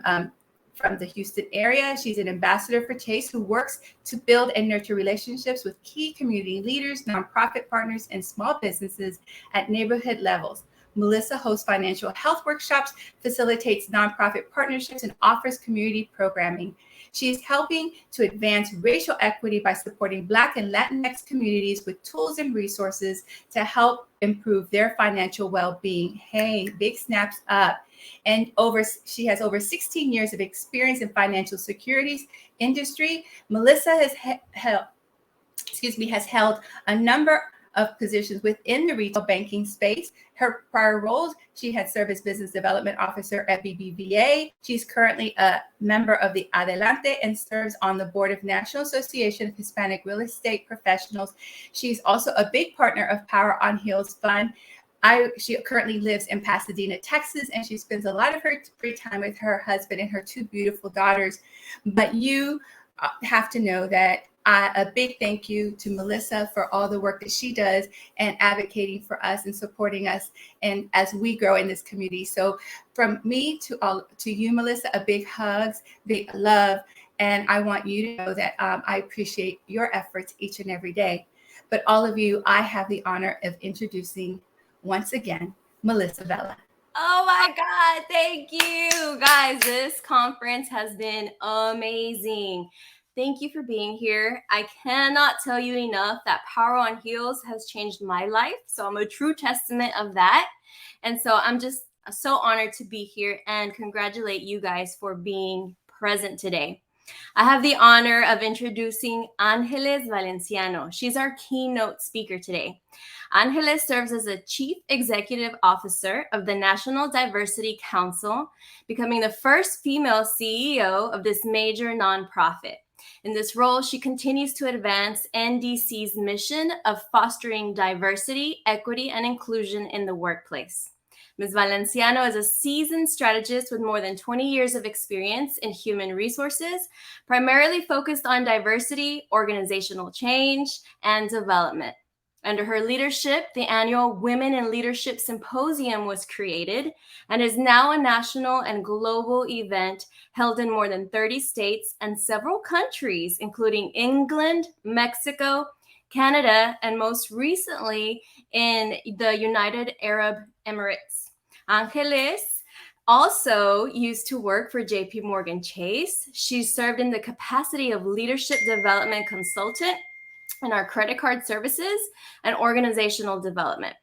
S3: the Houston area. She's an ambassador for Chase who works to build and nurture relationships with key community leaders, nonprofit partners, and small businesses at neighborhood levels. Melissa hosts financial health workshops, facilitates nonprofit partnerships, and offers community programming. She is helping to advance racial equity by supporting Black and Latinx communities with tools and resources to help improve their financial well-being. Hey, big snaps up. And she has over 16 years of experience in financial securities industry. Melissa has held a number of positions within the retail banking space. Her prior roles, she had served as business development officer at BBVA. She's currently a member of the Adelante and serves on the board of National Association of Hispanic Real Estate Professionals. She's also a big partner of Power on Heels Fund. She currently lives in Pasadena, Texas, and she spends a lot of her free time with her husband and her two beautiful daughters. But you have to know that a big thank you to Melissa for all the work that she does and advocating for us and supporting us and as we grow in this community. So from me to you, Melissa, a big hugs, big love. And I want you to know that I appreciate your efforts each and every day. But all of you, I have the honor of introducing once again, Melissa Vela.
S16: Oh my God, thank you. Guys, this conference has been amazing. Thank you for being here. I cannot tell you enough that Power on Heels has changed my life. So I'm a true testament of that. And so I'm just so honored to be here and congratulate you guys for being present today. I have the honor of introducing Angeles Valenciano. She's our keynote speaker today. Angeles serves as a Chief Executive Officer of the National Diversity Council, becoming the first female CEO of this major nonprofit. In this role, she continues to advance NDC's mission of fostering diversity, equity, and inclusion in the workplace. Ms. Valenciano is a seasoned strategist with more than 20 years of experience in human resources, primarily focused on diversity, organizational change, and development. Under her leadership, the annual Women in Leadership Symposium was created and is now a national and global event held in more than 30 states and several countries, including England, Mexico, Canada, and most recently in the United Arab Emirates. Angeles also used to work for JP Morgan Chase. She served in the capacity of leadership development consultant in our credit card services and organizational development.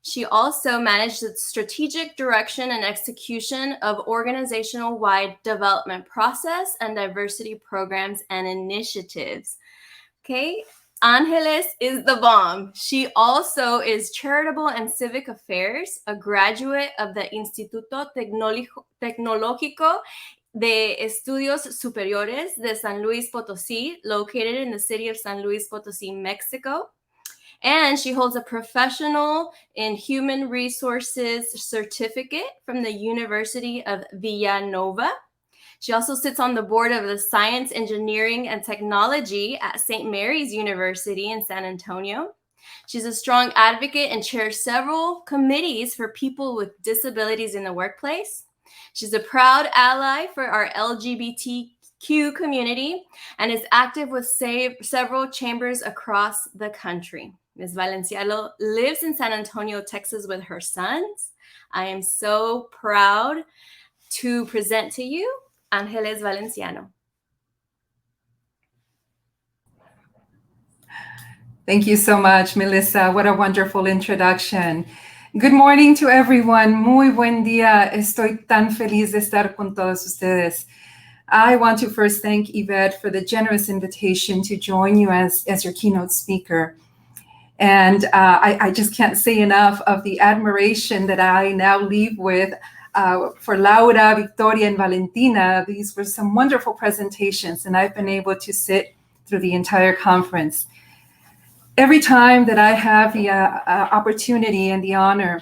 S16: She also managed the strategic direction and execution of organizational-wide development process and diversity programs and initiatives. Okay, Angeles is the bomb. She also is charitable and civic affairs, a graduate of the Instituto Tecnológico de Estudios Superiores de San Luis Potosí, located in the city of San Luis Potosí, Mexico. And she holds a professional in human resources certificate from the University of Villanova. She also sits on the board of the Science, Engineering, and Technology at St. Mary's University in San Antonio. She's a strong advocate and chairs several committees for people with disabilities in the workplace. She's a proud ally for our LGBTQ community and is active with several chambers across the country. Ms. Valenciano lives in San Antonio, Texas with her sons. I am so proud to present to you Angeles Valenciano.
S17: Thank you so much, Melissa. What a wonderful introduction. Good morning to everyone. Muy buen día. Estoy tan feliz de estar con todos ustedes. I want to first thank Yvette for the generous invitation to join you as your keynote speaker. And I just can't say enough of the admiration that I now leave with for Laura, Victoria, and Valentina. These were some wonderful presentations, and I've been able to sit through the entire conference. Every time that I have the opportunity and the honor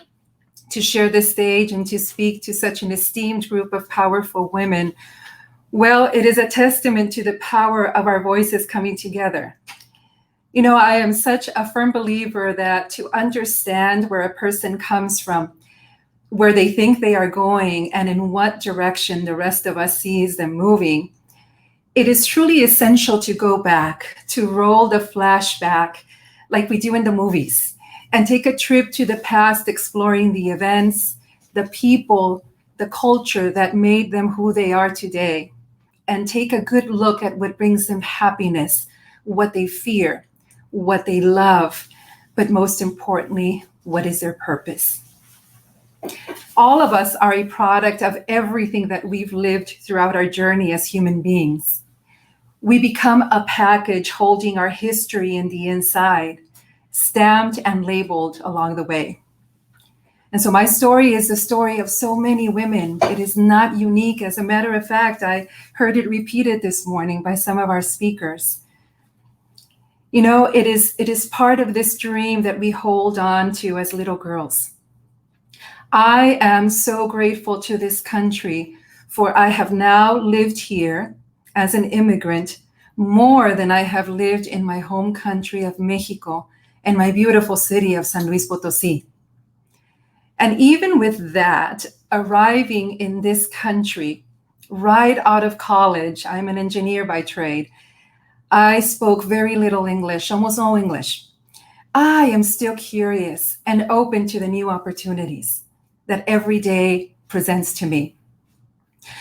S17: to share this stage and to speak to such an esteemed group of powerful women, well, it is a testament to the power of our voices coming together. You know, I am such a firm believer that to understand where a person comes from, where they think they are going, and in what direction the rest of us sees them moving, it is truly essential to go back, to roll the flashback like we do in the movies, and take a trip to the past, exploring the events, the people, the culture that made them who they are today, and take a good look at what brings them happiness, what they fear, what they love, but most importantly, what is their purpose. All of us are a product of everything that we've lived throughout our journey as human beings. We become a package holding our history in the inside, stamped and labeled along the way. And so my story is the story of so many women. It is not unique. As a matter of fact, I heard it repeated this morning by some of our speakers. You know, it is part of this dream that we hold on to as little girls. I am so grateful to this country, for I have now lived here as an immigrant more than I have lived in my home country of Mexico and my beautiful city of San Luis Potosí. And even with that, arriving in this country right out of college, I'm an engineer by trade, I spoke very little English, almost no English. I am still curious and open to the new opportunities that every day presents to me.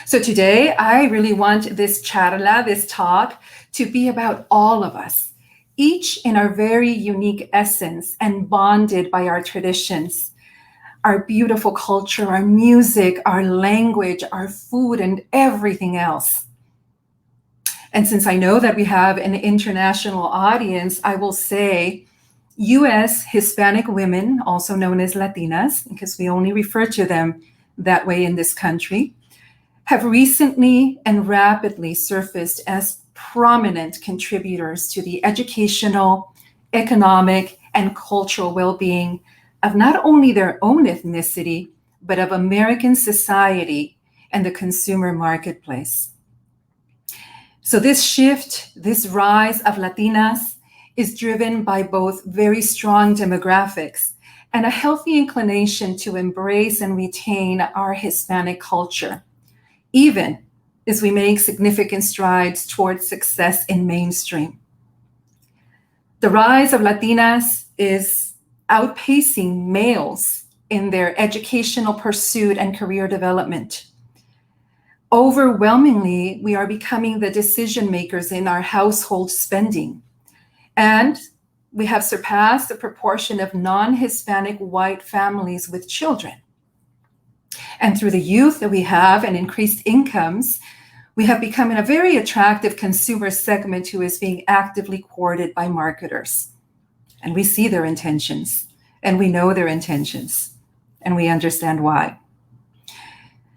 S17: So today, I really want this charla, this talk, to be about all of us, each in our very unique essence and bonded by our traditions, our beautiful culture, our music, our language, our food, and everything else. And since I know that we have an international audience, I will say U.S. Hispanic women, also known as Latinas, because we only refer to them that way in this country, have recently and rapidly surfaced as prominent contributors to the educational, economic, and cultural well-being of not only their own ethnicity, but of American society and the consumer marketplace. So this shift, this rise of Latinas is driven by both very strong demographics and a healthy inclination to embrace and retain our Hispanic culture, even as we make significant strides towards success in mainstream. The rise of Latinas is outpacing males in their educational pursuit and career development. Overwhelmingly, we are becoming the decision makers in our household spending, and we have surpassed the proportion of non-Hispanic white families with children. And through the youth that we have and increased incomes, we have become a very attractive consumer segment who is being actively courted by marketers. And we see their intentions, and we know their intentions, and we understand why.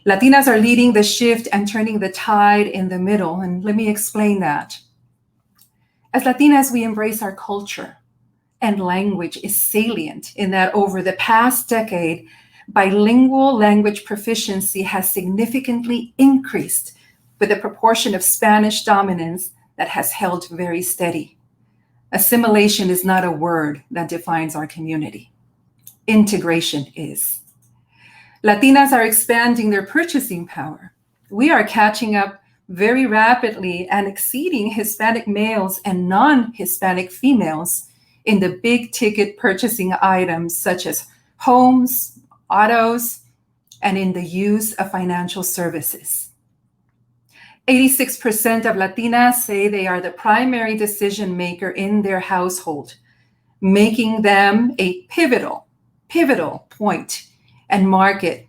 S17: Latinas are leading the shift and turning the tide in the middle, and let me explain that. As Latinas, we embrace our culture, and language is salient in that over the past decade, bilingual language proficiency has significantly increased with a proportion of Spanish dominance that has held very steady. Assimilation is not a word that defines our community. Integration is. Latinas are expanding their purchasing power. We are catching up very rapidly and exceeding Hispanic males and non-Hispanic females in the big ticket purchasing items such as homes, autos, and in the use of financial services. 86% of Latinas say they are the primary decision maker in their household, making them a pivotal point and market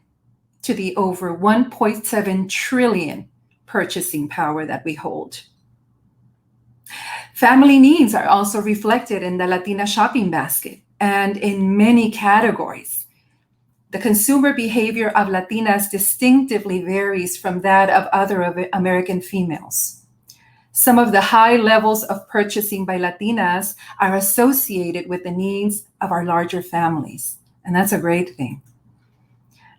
S17: to the over 1.7 trillion purchasing power that we hold. Family needs are also reflected in the Latina shopping basket and in many categories. The consumer behavior of Latinas distinctively varies from that of other American females. Some of the high levels of purchasing by Latinas are associated with the needs of our larger families, and that's a great thing.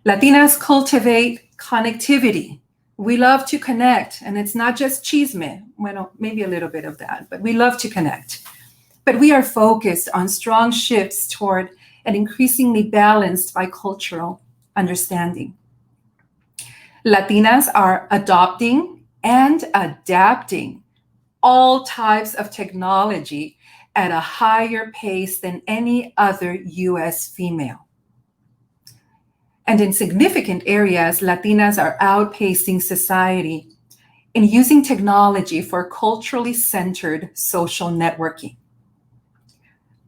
S17: Latinas cultivate connectivity. We love to connect, and it's not just chisme, well, maybe a little bit of that, but we love to connect. But we are focused on strong shifts toward an increasingly balanced bicultural understanding. Latinas are adopting and adapting all types of technology at a higher pace than any other US female. And in significant areas, Latinas are outpacing society in using technology for culturally centered social networking.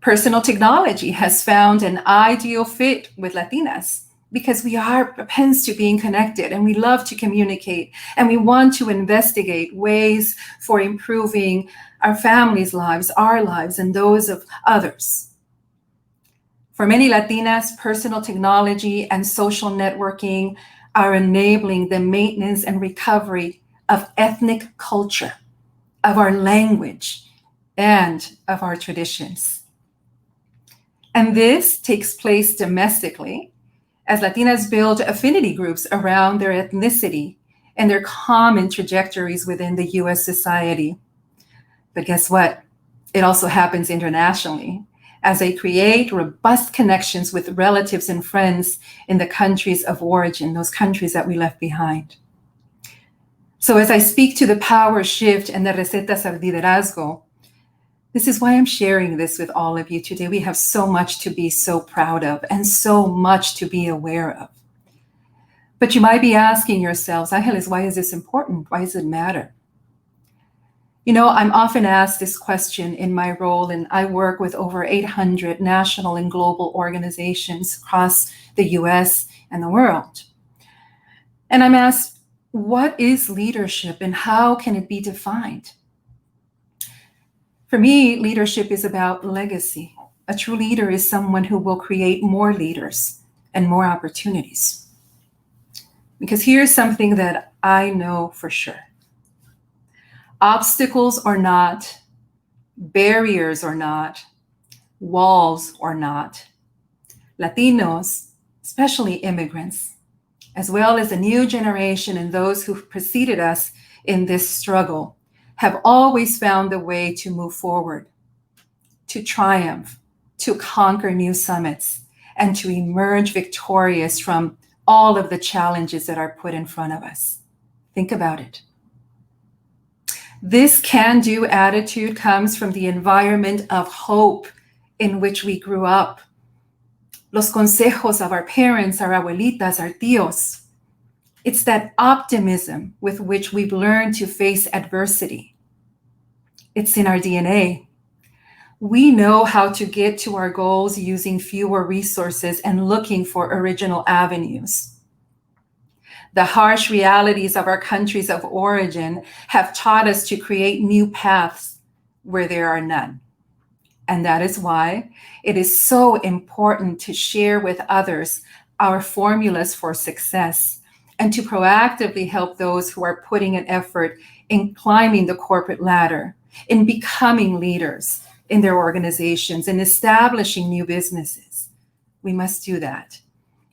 S17: Personal technology has found an ideal fit with Latinas because we are propense to being connected and we love to communicate and we want to investigate ways for improving our families' lives, our lives, and those of others. For many Latinas, personal technology and social networking are enabling the maintenance and recovery of ethnic culture, of our language, and of our traditions. And this takes place domestically as Latinas build affinity groups around their ethnicity and their common trajectories within the US society. But guess what? It also happens internationally as they create robust connections with relatives and friends in the countries of origin, those countries that we left behind. So as I speak to the power shift and the recetas of liderazgo, this is why I'm sharing this with all of you today. We have so much to be so proud of and so much to be aware of. But you might be asking yourselves, Angeles, why is this important? Why does it matter? You know, I'm often asked this question in my role, and I work with over 800 national and global organizations across the US and the world. And I'm asked, what is leadership and how can it be defined? For me, leadership is about legacy. A true leader is someone who will create more leaders and more opportunities. Because here's something that I know for sure. Obstacles or not, barriers or not, walls or not, Latinos, especially immigrants, as well as the new generation and those who preceded us in this struggle, have always found the way to move forward. to triumph, to conquer new summits, and to emerge victorious from all of the challenges that are put in front of us. Think about it. This can-do attitude comes from the environment of hope in which we grew up. Los consejos of our parents, our abuelitas, our tíos. It's that optimism with which we've learned to face adversity. It's in our DNA. We know how to get to our goals using fewer resources and looking for original avenues. The harsh realities of our countries of origin have taught us to create new paths where there are none. And that is why it is so important to share with others our formulas for success and to proactively help those who are putting an effort in climbing the corporate ladder, in becoming leaders in their organizations, in establishing new businesses. We must do that.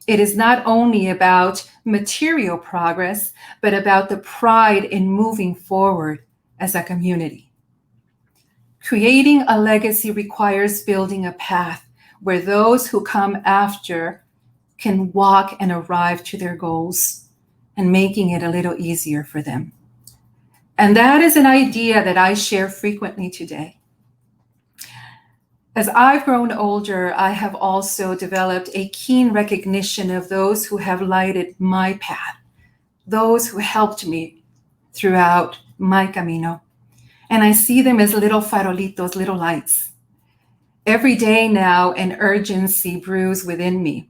S17: It is not only about material progress, but about the pride in moving forward as a community. Creating a legacy requires building a path where those who come after can walk and arrive to their goals and making it a little easier for them. And that is an idea that I share frequently today. As I've grown older, I have also developed a keen recognition of those who have lighted my path, those who helped me throughout my camino. And I see them as little farolitos, little lights. Every day now, an urgency brews within me.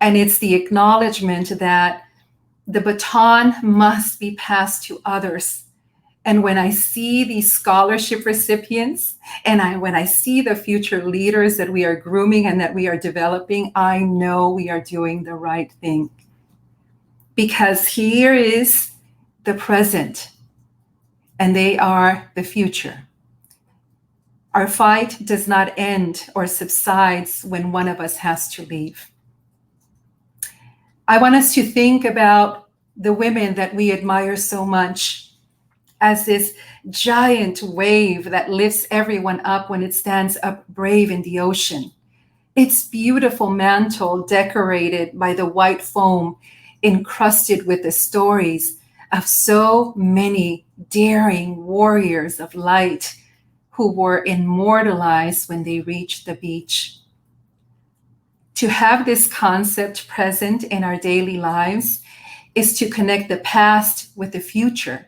S17: And it's the acknowledgement that the baton must be passed to others. And when I see these scholarship recipients, and when I see the future leaders that we are grooming and that we are developing, I know we are doing the right thing. Because here is the present, and they are the future. Our fight does not end or subsides when one of us has to leave. I want us to think about the women that we admire so much as this giant wave that lifts everyone up when it stands up brave in the ocean. Its beautiful mantle decorated by the white foam, encrusted with the stories of so many daring warriors of light who were immortalized when they reached the beach. To have this concept present in our daily lives is to connect the past with the future,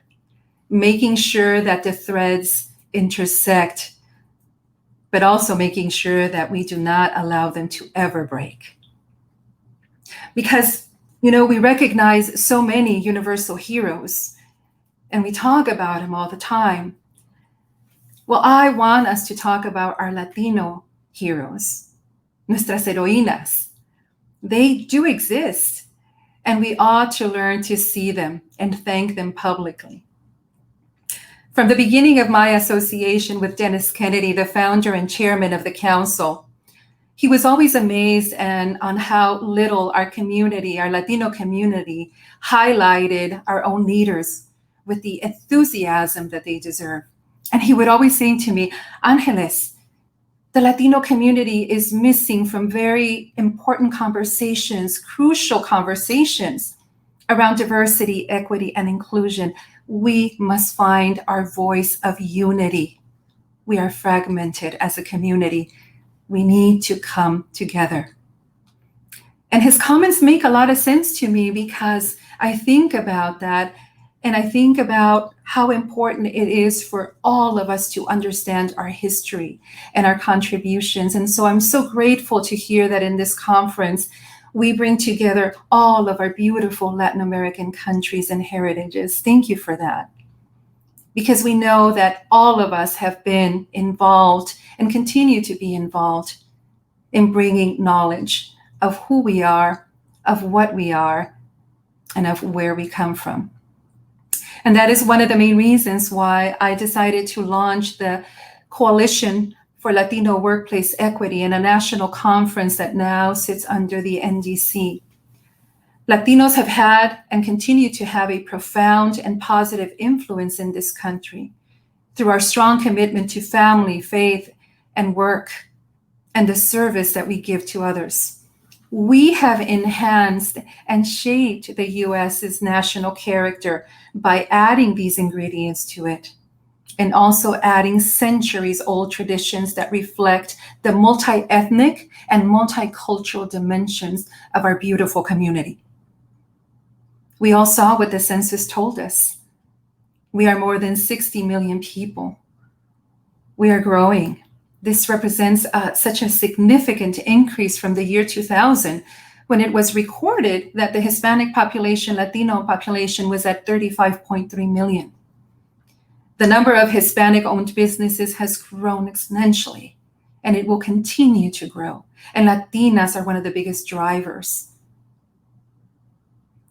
S17: making sure that the threads intersect, but also making sure that we do not allow them to ever break. Because, we recognize so many universal heroes, and we talk about them all the time. Well, I want us to talk about our Latino heroes, nuestras heroínas. They do exist, and we ought to learn to see them and thank them publicly. From the beginning of my association with Dennis Kennedy, the founder and chairman of the council, he was always amazed on how little our community, our Latino community, highlighted our own leaders with the enthusiasm that they deserve. And he would always say to me, Angeles, the Latino community is missing from very important conversations, crucial conversations around diversity, equity, and inclusion. We must find our voice of unity. We are fragmented as a community. We need to come together. And his comments make a lot of sense to me because I think about that, and I think about how important it is for all of us to understand our history and our contributions. And so I'm so grateful to hear that in this conference, we bring together all of our beautiful Latin American countries and heritages. Thank you for that. Because we know that all of us have been involved and continue to be involved in bringing knowledge of who we are, of what we are, and of where we come from. And that is one of the main reasons why I decided to launch the Coalition for Latino Workplace Equity in a national conference that now sits under the NDC. Latinos have had and continue to have a profound and positive influence in this country through our strong commitment to family, faith, and work and the service that we give to others. We have enhanced and shaped the US's national character by adding these ingredients to it, and also adding centuries-old traditions that reflect the multi-ethnic and multicultural dimensions of our beautiful community. We all saw what the census told us. We are more than 60 million people. We are growing. This represents such a significant increase from the year 2000, when it was recorded that the Hispanic population, Latino population, was at 35.3 million. The number of Hispanic-owned businesses has grown exponentially, and it will continue to grow. And Latinas are one of the biggest drivers.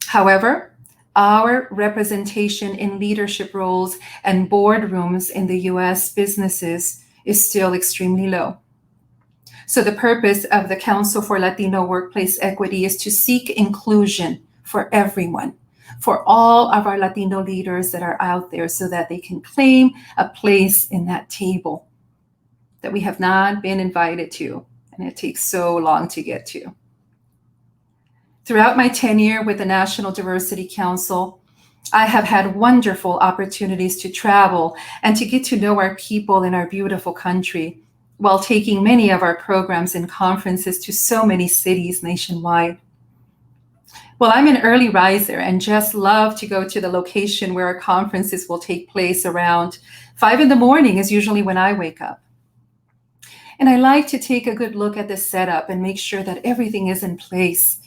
S17: However, our representation in leadership roles and boardrooms in the US businesses is still extremely low. So the purpose of the Council for Latino Workplace Equity is to seek inclusion for everyone, for all of our Latino leaders that are out there, so that they can claim a place in that table that we have not been invited to, and it takes so long to get to. Throughout my tenure with the National Diversity Council, I have had wonderful opportunities to travel and to get to know our people in our beautiful country, while taking many of our programs and conferences to so many cities nationwide. Well, I'm an early riser and just love to go to the location where our conferences will take place. Around 5 in the morning is usually when I wake up. And I like to take a good look at the setup and make sure that everything is in place.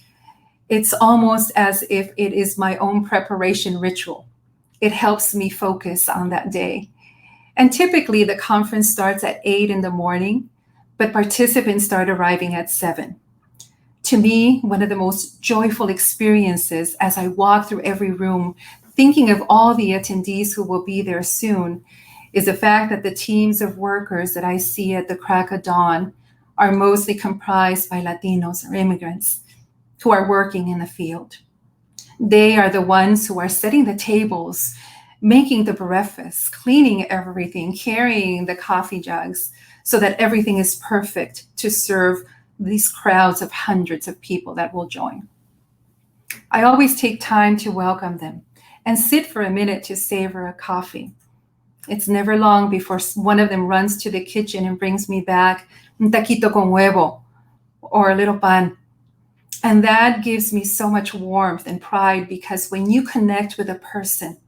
S17: It's almost as if it is my own preparation ritual. It helps me focus on that day. And typically the conference starts at 8 in the morning, but participants start arriving at 7. To me, one of the most joyful experiences as I walk through every room, thinking of all the attendees who will be there soon, is the fact that the teams of workers that I see at the crack of dawn are mostly comprised by Latinos or immigrants who are working in the field. They are the ones who are setting the tables, making the breakfast, cleaning everything, carrying the coffee jugs, so that everything is perfect to serve these crowds of hundreds of people that will join. I always take time to welcome them and sit for a minute to savor a coffee. It's never long before one of them runs to the kitchen and brings me back un taquito con huevo or a little pan. And that gives me so much warmth and pride, because when you connect with a person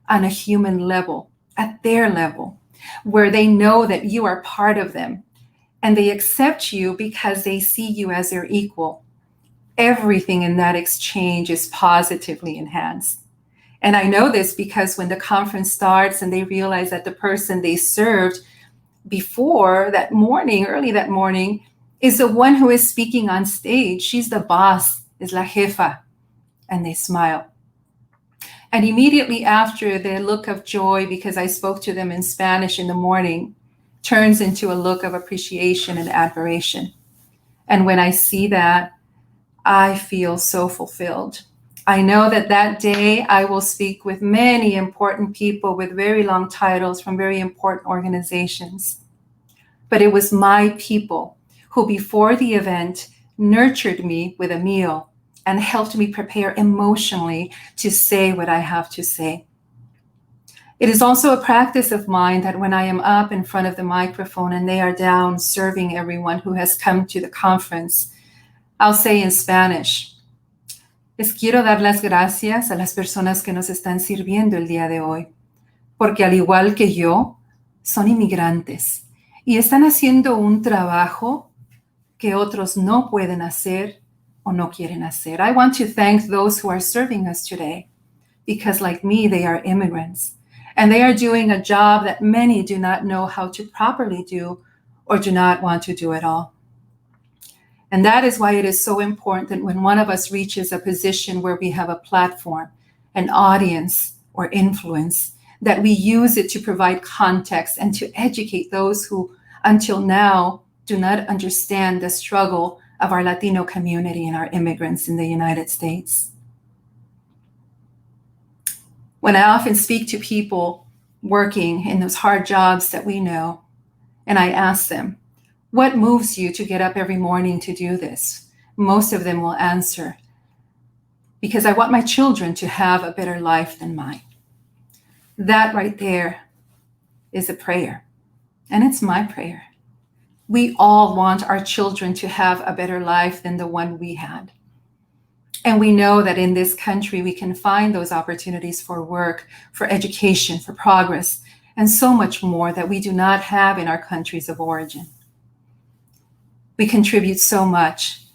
S17: on a human level, at their level, where they know that you are part of them and they accept you because they see you as their equal, everything in that exchange is positively enhanced. And I know this because when the conference starts and they realize that the person they served before that morning, early that morning, is the one who is speaking on stage. She's the boss, is la jefa, and they smile. And immediately after, the look of joy, because I spoke to them in Spanish in the morning, turns into a look of appreciation and admiration. And when I see that, I feel so fulfilled. I know that that day I will speak with many important people with very long titles from very important organizations. But it was my people who, before the event, nurtured me with a meal and helped me prepare emotionally to say what I have to say. It is also a practice of mine that when I am up in front of the microphone and they are down serving everyone who has come to the conference, I'll say in Spanish, les quiero dar las gracias a las personas que nos están sirviendo el día de hoy, porque al igual que yo, son inmigrantes y están haciendo un trabajo que otros no pueden hacer o no quieren hacer. I want to thank those who are serving us today, because like me, they are immigrants, and they are doing a job that many do not know how to properly do or do not want to do at all. And that is why it is so important that when one of us reaches a position where we have a platform, an audience, or influence, that we use it to provide context and to educate those who, until now, do not understand the struggle of our Latino community and our immigrants in the United States. When I often speak to people working in those hard jobs that we know, and I ask them, What moves you to get up every morning to do this? Most of them will answer, because I want my children to have a better life than mine. That right there is a prayer, and it's my prayer. We all want our children to have a better life than the one we had. And we know that in this country, we can find those opportunities for work, for education, for progress, and so much more that we do not have in our countries of origin. We contribute so much,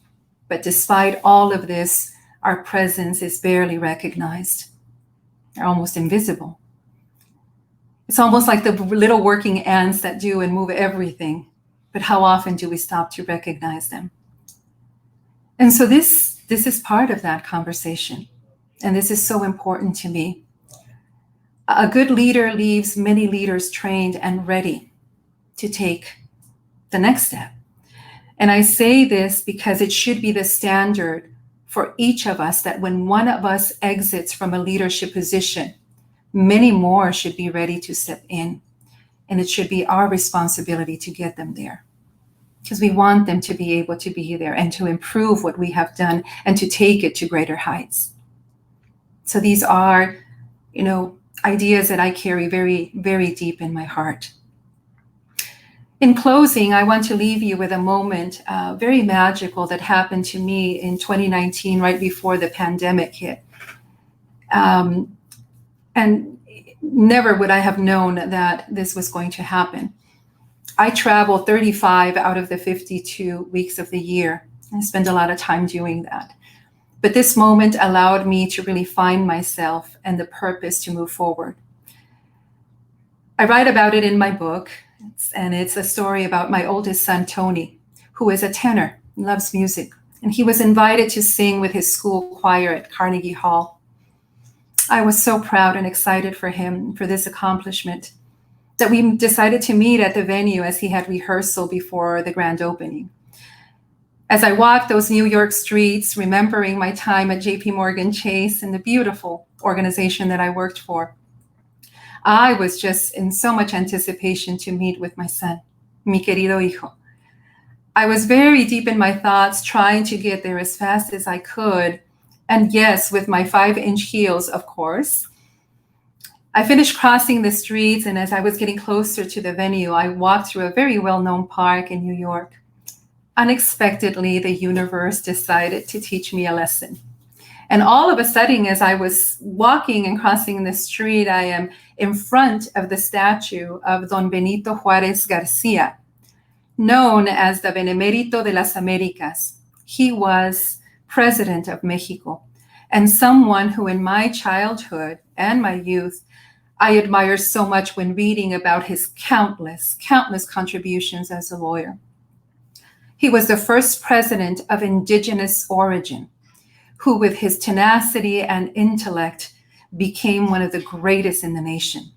S17: but despite all of this, our presence is barely recognized. They're almost invisible. It's almost like the little working ants that do and move everything, but how often do we stop to recognize them? And so this is part of that conversation, and this is so important to me. A good leader leaves many leaders trained and ready to take the next step. And I say this because it should be the standard for each of us that when one of us exits from a leadership position, many more should be ready to step in. And it should be our responsibility to get them there, because we want them to be able to be there and to improve what we have done and to take it to greater heights. So these are, ideas that I carry very, very deep in my heart. In closing, I want to leave you with a moment, very magical, that happened to me in 2019, right before the pandemic hit. And never would I have known that this was going to happen. I travel 35 out of the 52 weeks of the year. I spend a lot of time doing that. But this moment allowed me to really find myself and the purpose to move forward. I write about it in my book, and it's a story about my oldest son, Tony, who is a tenor, loves music, and he was invited to sing with his school choir at Carnegie Hall. I was so proud and excited for him for this accomplishment that we decided to meet at the venue as he had rehearsal before the grand opening. As I walked those New York streets, remembering my time at JP Morgan Chase and the beautiful organization that I worked for, I was just in so much anticipation to meet with my son, mi querido hijo. I was very deep in my thoughts, trying to get there as fast as I could. And yes, with my 5-inch heels, of course. I finished crossing the streets, and as I was getting closer to the venue, I walked through a very well-known park in New York. Unexpectedly, the universe decided to teach me a lesson. And all of a sudden, as I was walking and crossing the street, I am in front of the statue of Don Benito Juárez Garcia, known as the Benemérito de las Américas. He was president of Mexico, and someone who in my childhood and my youth, I admire so much when reading about his countless contributions as a lawyer. He was the first president of indigenous origin, who with his tenacity and intellect became one of the greatest in the nation.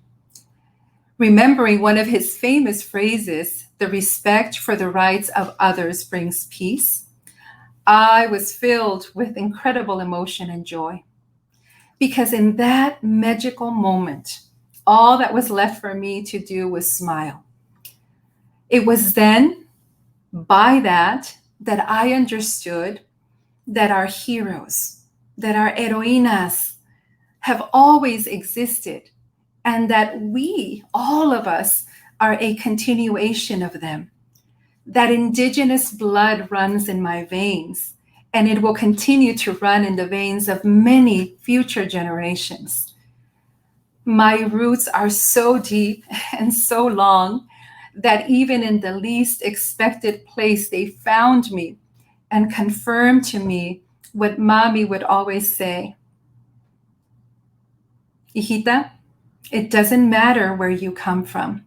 S17: Remembering one of his famous phrases, "The respect for the rights of others brings peace," I was filled with incredible emotion and joy. Because in that magical moment, all that was left for me to do was smile. It was then, by that I understood that our heroes, that our heroínas have always existed, and that we, all of us, are a continuation of them. That indigenous blood runs in my veins, and it will continue to run in the veins of many future generations. My roots are so deep and so long that even in the least expected place, they found me and confirmed to me what Mommy would always say. Hijita, it doesn't matter where you come from.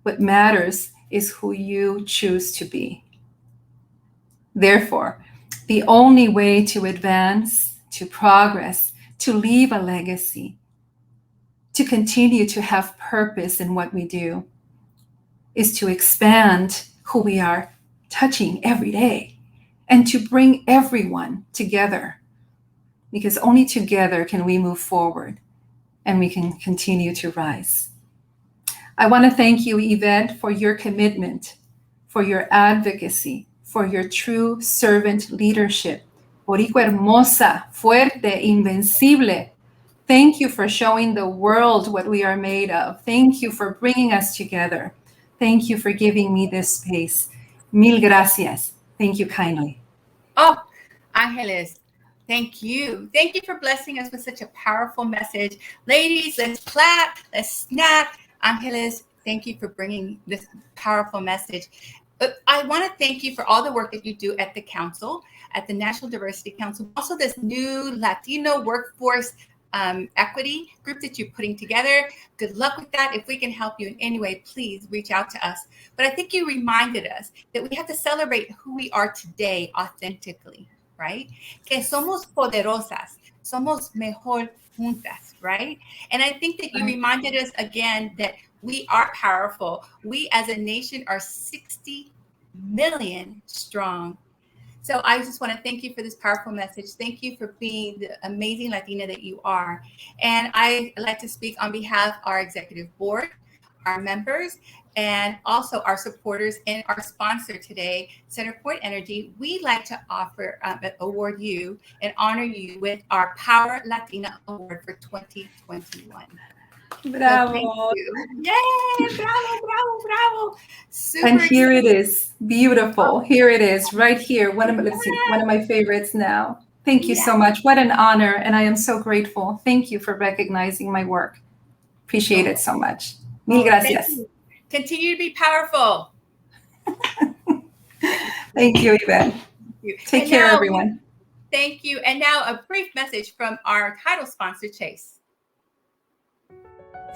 S17: What matters is who you choose to be. Therefore, the only way to advance, to progress, to leave a legacy, to continue to have purpose in what we do, is to expand who we are touching every day and to bring everyone together, because only together can we move forward and we can continue to rise. I want to thank you, Yvette, for your commitment, for your advocacy, for your true servant leadership. Boricua hermosa, fuerte, invencible. Thank you for showing the world what we are made of. Thank you for bringing us together. Thank you for giving me this space. Mil gracias. Thank you kindly.
S3: Oh, Angeles, thank you. Thank you for blessing us with such a powerful message. Ladies, let's clap, let's snap. Angeles, thank you for bringing this powerful message. I want to thank you for all the work that you do at the council, at the National Diversity Council, also this new Latino workforce equity group that you're putting together. Good luck with that. If we can help you in any way, please reach out to us. But I think you reminded us that we have to celebrate who we are today authentically, right? Que somos poderosas, somos mejor juntas, right? And I think that you reminded us again that we are powerful. We as a nation are 60 million strong. So I just want to thank you for this powerful message. Thank you for being the amazing Latina that you are. And I like to speak on behalf of our executive board, our members, and also our supporters and our sponsor today, CenterPoint Energy. We'd like to offer, award you and honor you with our Power Latina Award for 2021.
S17: Bravo.
S3: So yay, bravo, bravo, bravo. Super
S17: And here
S3: excited.
S17: it is. Beautiful. Here it is, right here. One of my favorites now. Thank you so much. What an honor. And I am so grateful. Thank you for recognizing my work. Appreciate it so much. Mil gracias.
S3: Thank you. Continue to be powerful.
S17: Thank you, Yvette. Take care, everyone.
S3: Thank you. And now a brief message from our title sponsor, Chase.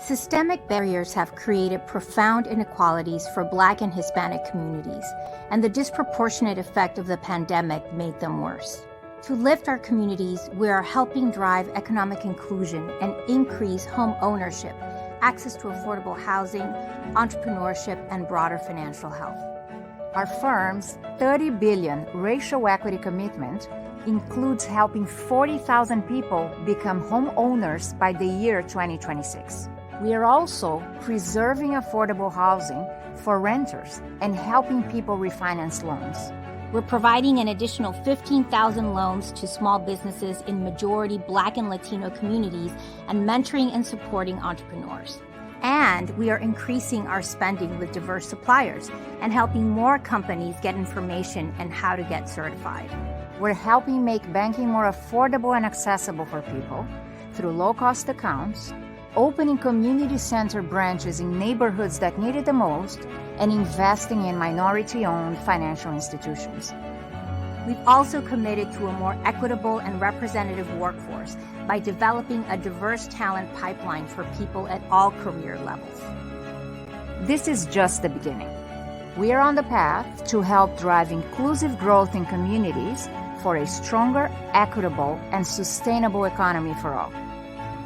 S18: Systemic barriers have created profound inequalities for Black and Hispanic communities, and the disproportionate effect of the pandemic made them worse. To lift our communities, we are helping drive economic inclusion and increase home ownership, access to affordable housing, entrepreneurship, and broader financial health. Our firm's $30 billion racial equity commitment includes helping 40,000 people become homeowners by the year 2026. We are also preserving affordable housing for renters and helping people refinance loans. We're providing an additional 15,000 loans to small businesses in majority Black and Latino communities and mentoring and supporting entrepreneurs. And we are increasing our spending with diverse suppliers and helping more companies get information and how to get certified. We're helping make banking more affordable and accessible for people through low-cost accounts, opening community center branches in neighborhoods that need it the most, and investing in minority-owned financial institutions. We've also committed to a more equitable and representative workforce by developing a diverse talent pipeline for people at all career levels. This is just the beginning. We are on the path to help drive inclusive growth in communities for a stronger, equitable, and sustainable economy for all.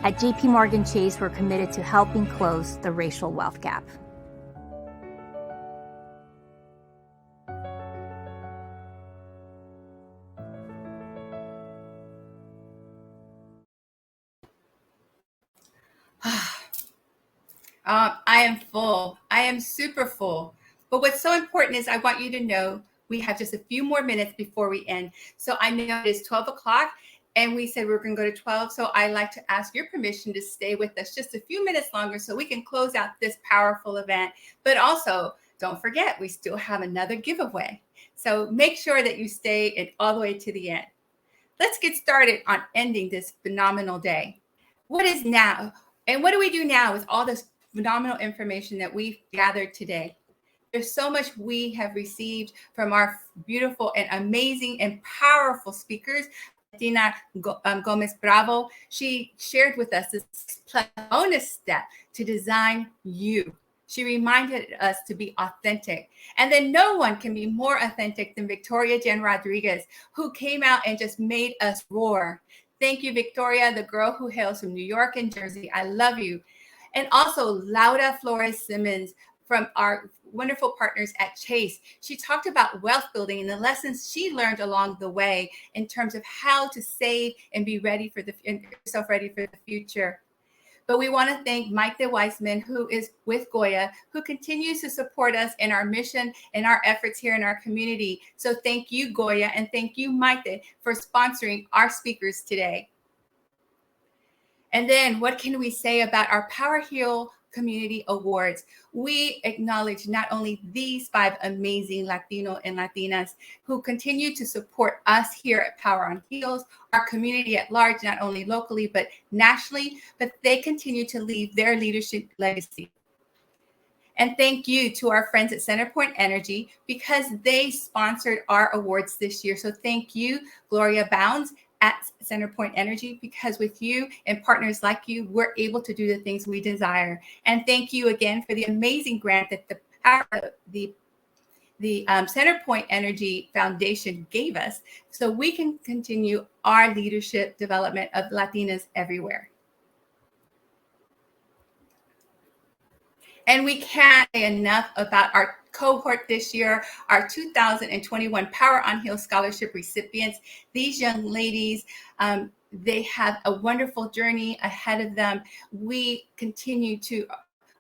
S18: At JP Morgan Chase, we're committed to helping close the racial wealth gap.
S3: I am full. I am super full. But what's so important is I want you to know we have just a few more minutes before we end. So I know it is 12 o'clock. And we said we were going to go to 12. So I'd like to ask your permission to stay with us just a few minutes longer so we can close out this powerful event. But also, don't forget, we still have another giveaway. So make sure that you stay all the way to the end. Let's get started on ending this phenomenal day. What is now? And what do we do now with all this phenomenal information that we've gathered today? There's so much we have received from our beautiful and amazing and powerful speakers. Valentina Bravo, she shared with us this bonus step to design you. She reminded us to be authentic. And then no one can be more authentic than Victoria Jenn Rodriguez, who came out and just made us roar. Thank you, Victoria, the girl who hails from New York and Jersey. I love you. And also Laura Flores Simmons from our wonderful partners at Chase. She talked about wealth building and the lessons she learned along the way in terms of how to save and be ready for yourself ready for the future. But we want to thank Mike De Weisman, who is with Goya, who continues to support us in our mission and our efforts here in our community. So thank you, Goya, and thank you, Mike, for sponsoring our speakers today. And then what can we say about our Power Heal Community Awards? We acknowledge not only these 5 amazing Latino and Latinas who continue to support us here at Power on Heels, our community at large, not only locally, but nationally, but they continue to leave their leadership legacy. And thank you to our friends at Centerpoint Energy because they sponsored our awards this year. So thank you, Gloria Bounds at Centerpoint Energy, because with you and partners like you, we're able to do the things we desire. And thank you again for the amazing grant that the Centerpoint Energy Foundation gave us so we can continue our leadership development of Latinas everywhere. And we can't say enough about our cohort this year, our 2021 Power on Heels Scholarship recipients. These young ladies, they have a wonderful journey ahead of them. We continue to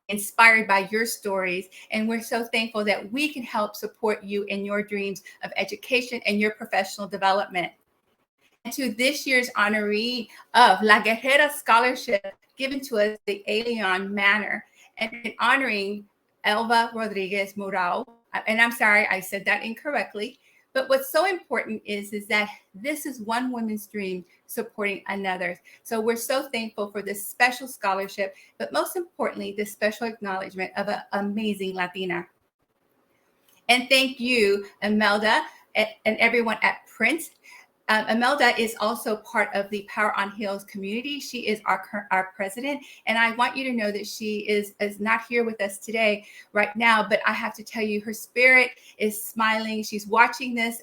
S3: inspired by your stories, and we're so thankful that we can help support you in your dreams of education and your professional development. And to this year's honoree of La Guerrera Scholarship given to us the Alien Manor, and honoring Elva Rodriguez Murao. And I'm sorry, I said that incorrectly. But what's so important is that this is one woman's dream supporting another. So we're so thankful for this special scholarship, but most importantly, this special acknowledgement of an amazing Latina. And thank you, Imelda, and everyone at Prince. Imelda is also part of the Power on Heels community. She is our president, and I want you to know that she is not here with us today right now, but I have to tell you, her spirit is smiling. She's watching this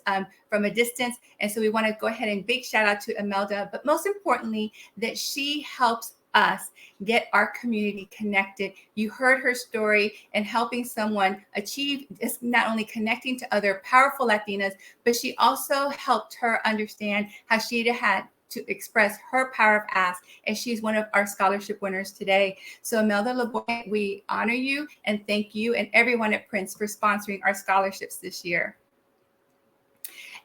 S3: from a distance, and so we want to go ahead and big shout out to Imelda, but most importantly, that she helps us get our community connected. You heard her story and helping someone achieve is not only connecting to other powerful Latinas, but she also helped her understand how she had to express her power of ask, and she's one of our scholarship winners today. So Imelda LeBoy, we honor you and thank you and everyone at Prince for sponsoring our scholarships this year.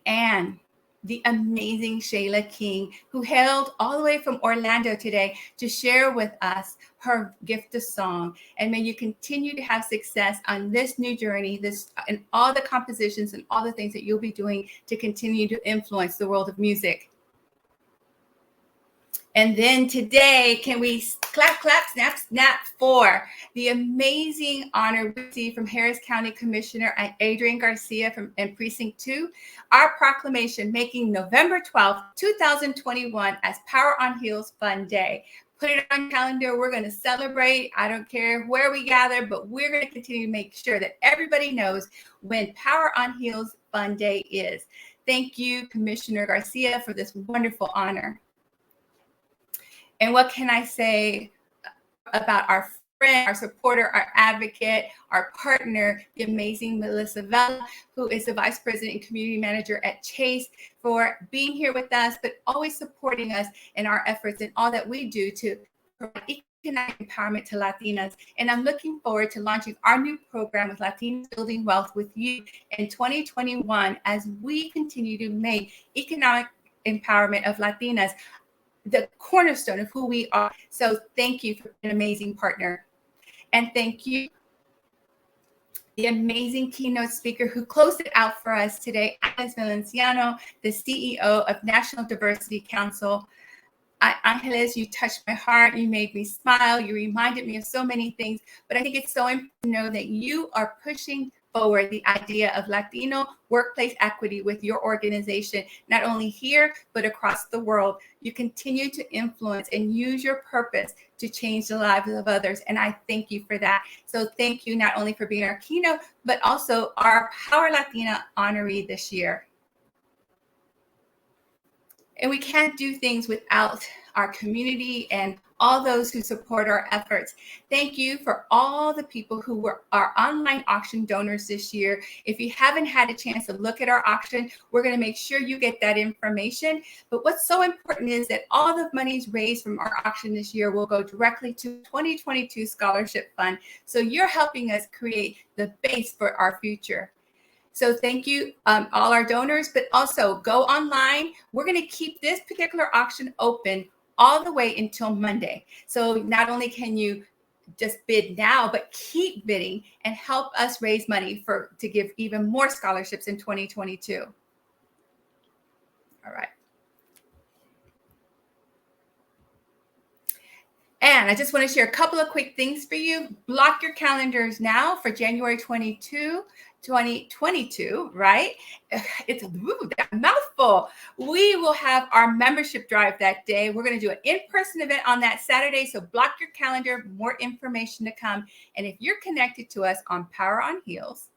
S3: And the amazing Shayla King, who hailed all the way from Orlando today to share with us her gift of song. And may you continue to have success on this new journey, and all the compositions and all the things that you'll be doing to continue to influence the world of music. And then today, can we clap, clap, snap, snap for the amazing honor we received from Harris County Commissioner Adrian Garcia from Precinct 2, our proclamation making November 12th, 2021 as Power on Heels Fun Day. Put it on calendar. We're going to celebrate. I don't care where we gather, but we're going to continue to make sure that everybody knows when Power on Heels Fun Day is. Thank you, Commissioner Garcia, for this wonderful honor. And what can I say about our friend, our supporter, our advocate, our partner, the amazing Melissa Vela, who is the Vice President and Community Manager at Chase, for being here with us, but always supporting us in our efforts and all that we do to provide economic empowerment to Latinas. And I'm looking forward to launching our new program with Latinas Building Wealth with you in 2021 as we continue to make economic empowerment of Latinas the cornerstone of who we are. So thank you for an amazing partner. And thank you, the amazing keynote speaker who closed it out for us today, Alex Valenciano, the CEO of National Diversity Council. Angeles, you touched my heart. You made me smile. You reminded me of so many things. But I think it's so important to know that you are pushing forward the idea of Latino workplace equity with your organization, not only here, but across the world. You continue to influence and use your purpose to change the lives of others. And I thank you for that. So thank you not only for being our keynote, but also our Power Latina honoree this year. And we can't do things without our community and all those who support our efforts. Thank you for all the people who were our online auction donors this year. If you haven't had a chance to look at our auction, we're going to make sure you get that information. But what's so important is that all the monies raised from our auction this year will go directly to 2022 Scholarship Fund. So you're helping us create the base for our future. So thank you, all our donors, but also go online. We're going to keep this particular auction open all the way until Monday. So not only can you just bid now, but keep bidding and help us raise money to give even more scholarships in 2022. All right. And I just want to share a couple of quick things for you. Block your calendars now for January 22, 2022, right? It's a mouthful. We will have our membership drive that day. We're going to do an in-person event on that Saturday. So block your calendar, more information to come. And if you're connected to us on Power on Heels,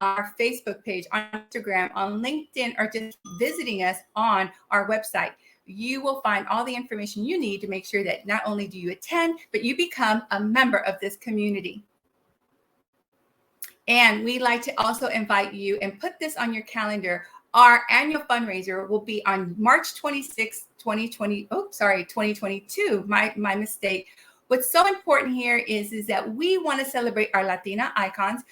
S3: our Facebook page, on Instagram, on LinkedIn, or just visiting us on our website, you will find all the information you need to make sure that not only do you attend, but you become a member of this community. And we'd like to also invite you and put this on your calendar. Our annual fundraiser will be on March 26, 2022. My mistake. What's so important here is that we want to celebrate our Latina icons.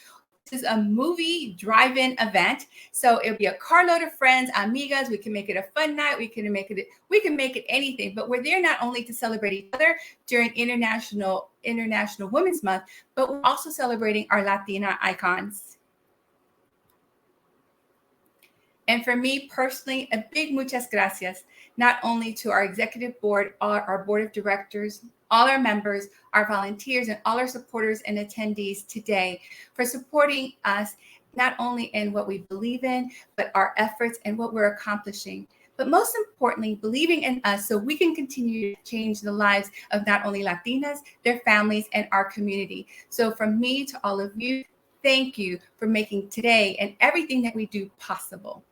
S3: This is a movie drive-in event. So it'll be a carload of friends, amigas. We can make it a fun night. We can make it anything. But we're there not only to celebrate each other during International Women's Month, but we're also celebrating our Latina icons. And for me personally, a big muchas gracias, not only to our executive board, our board of directors, all our members, our volunteers, and all our supporters and attendees today for supporting us, not only in what we believe in, but our efforts and what we're accomplishing. But most importantly, believing in us so we can continue to change the lives of not only Latinas, their families, and our community. So from me to all of you, thank you for making today and everything that we do possible.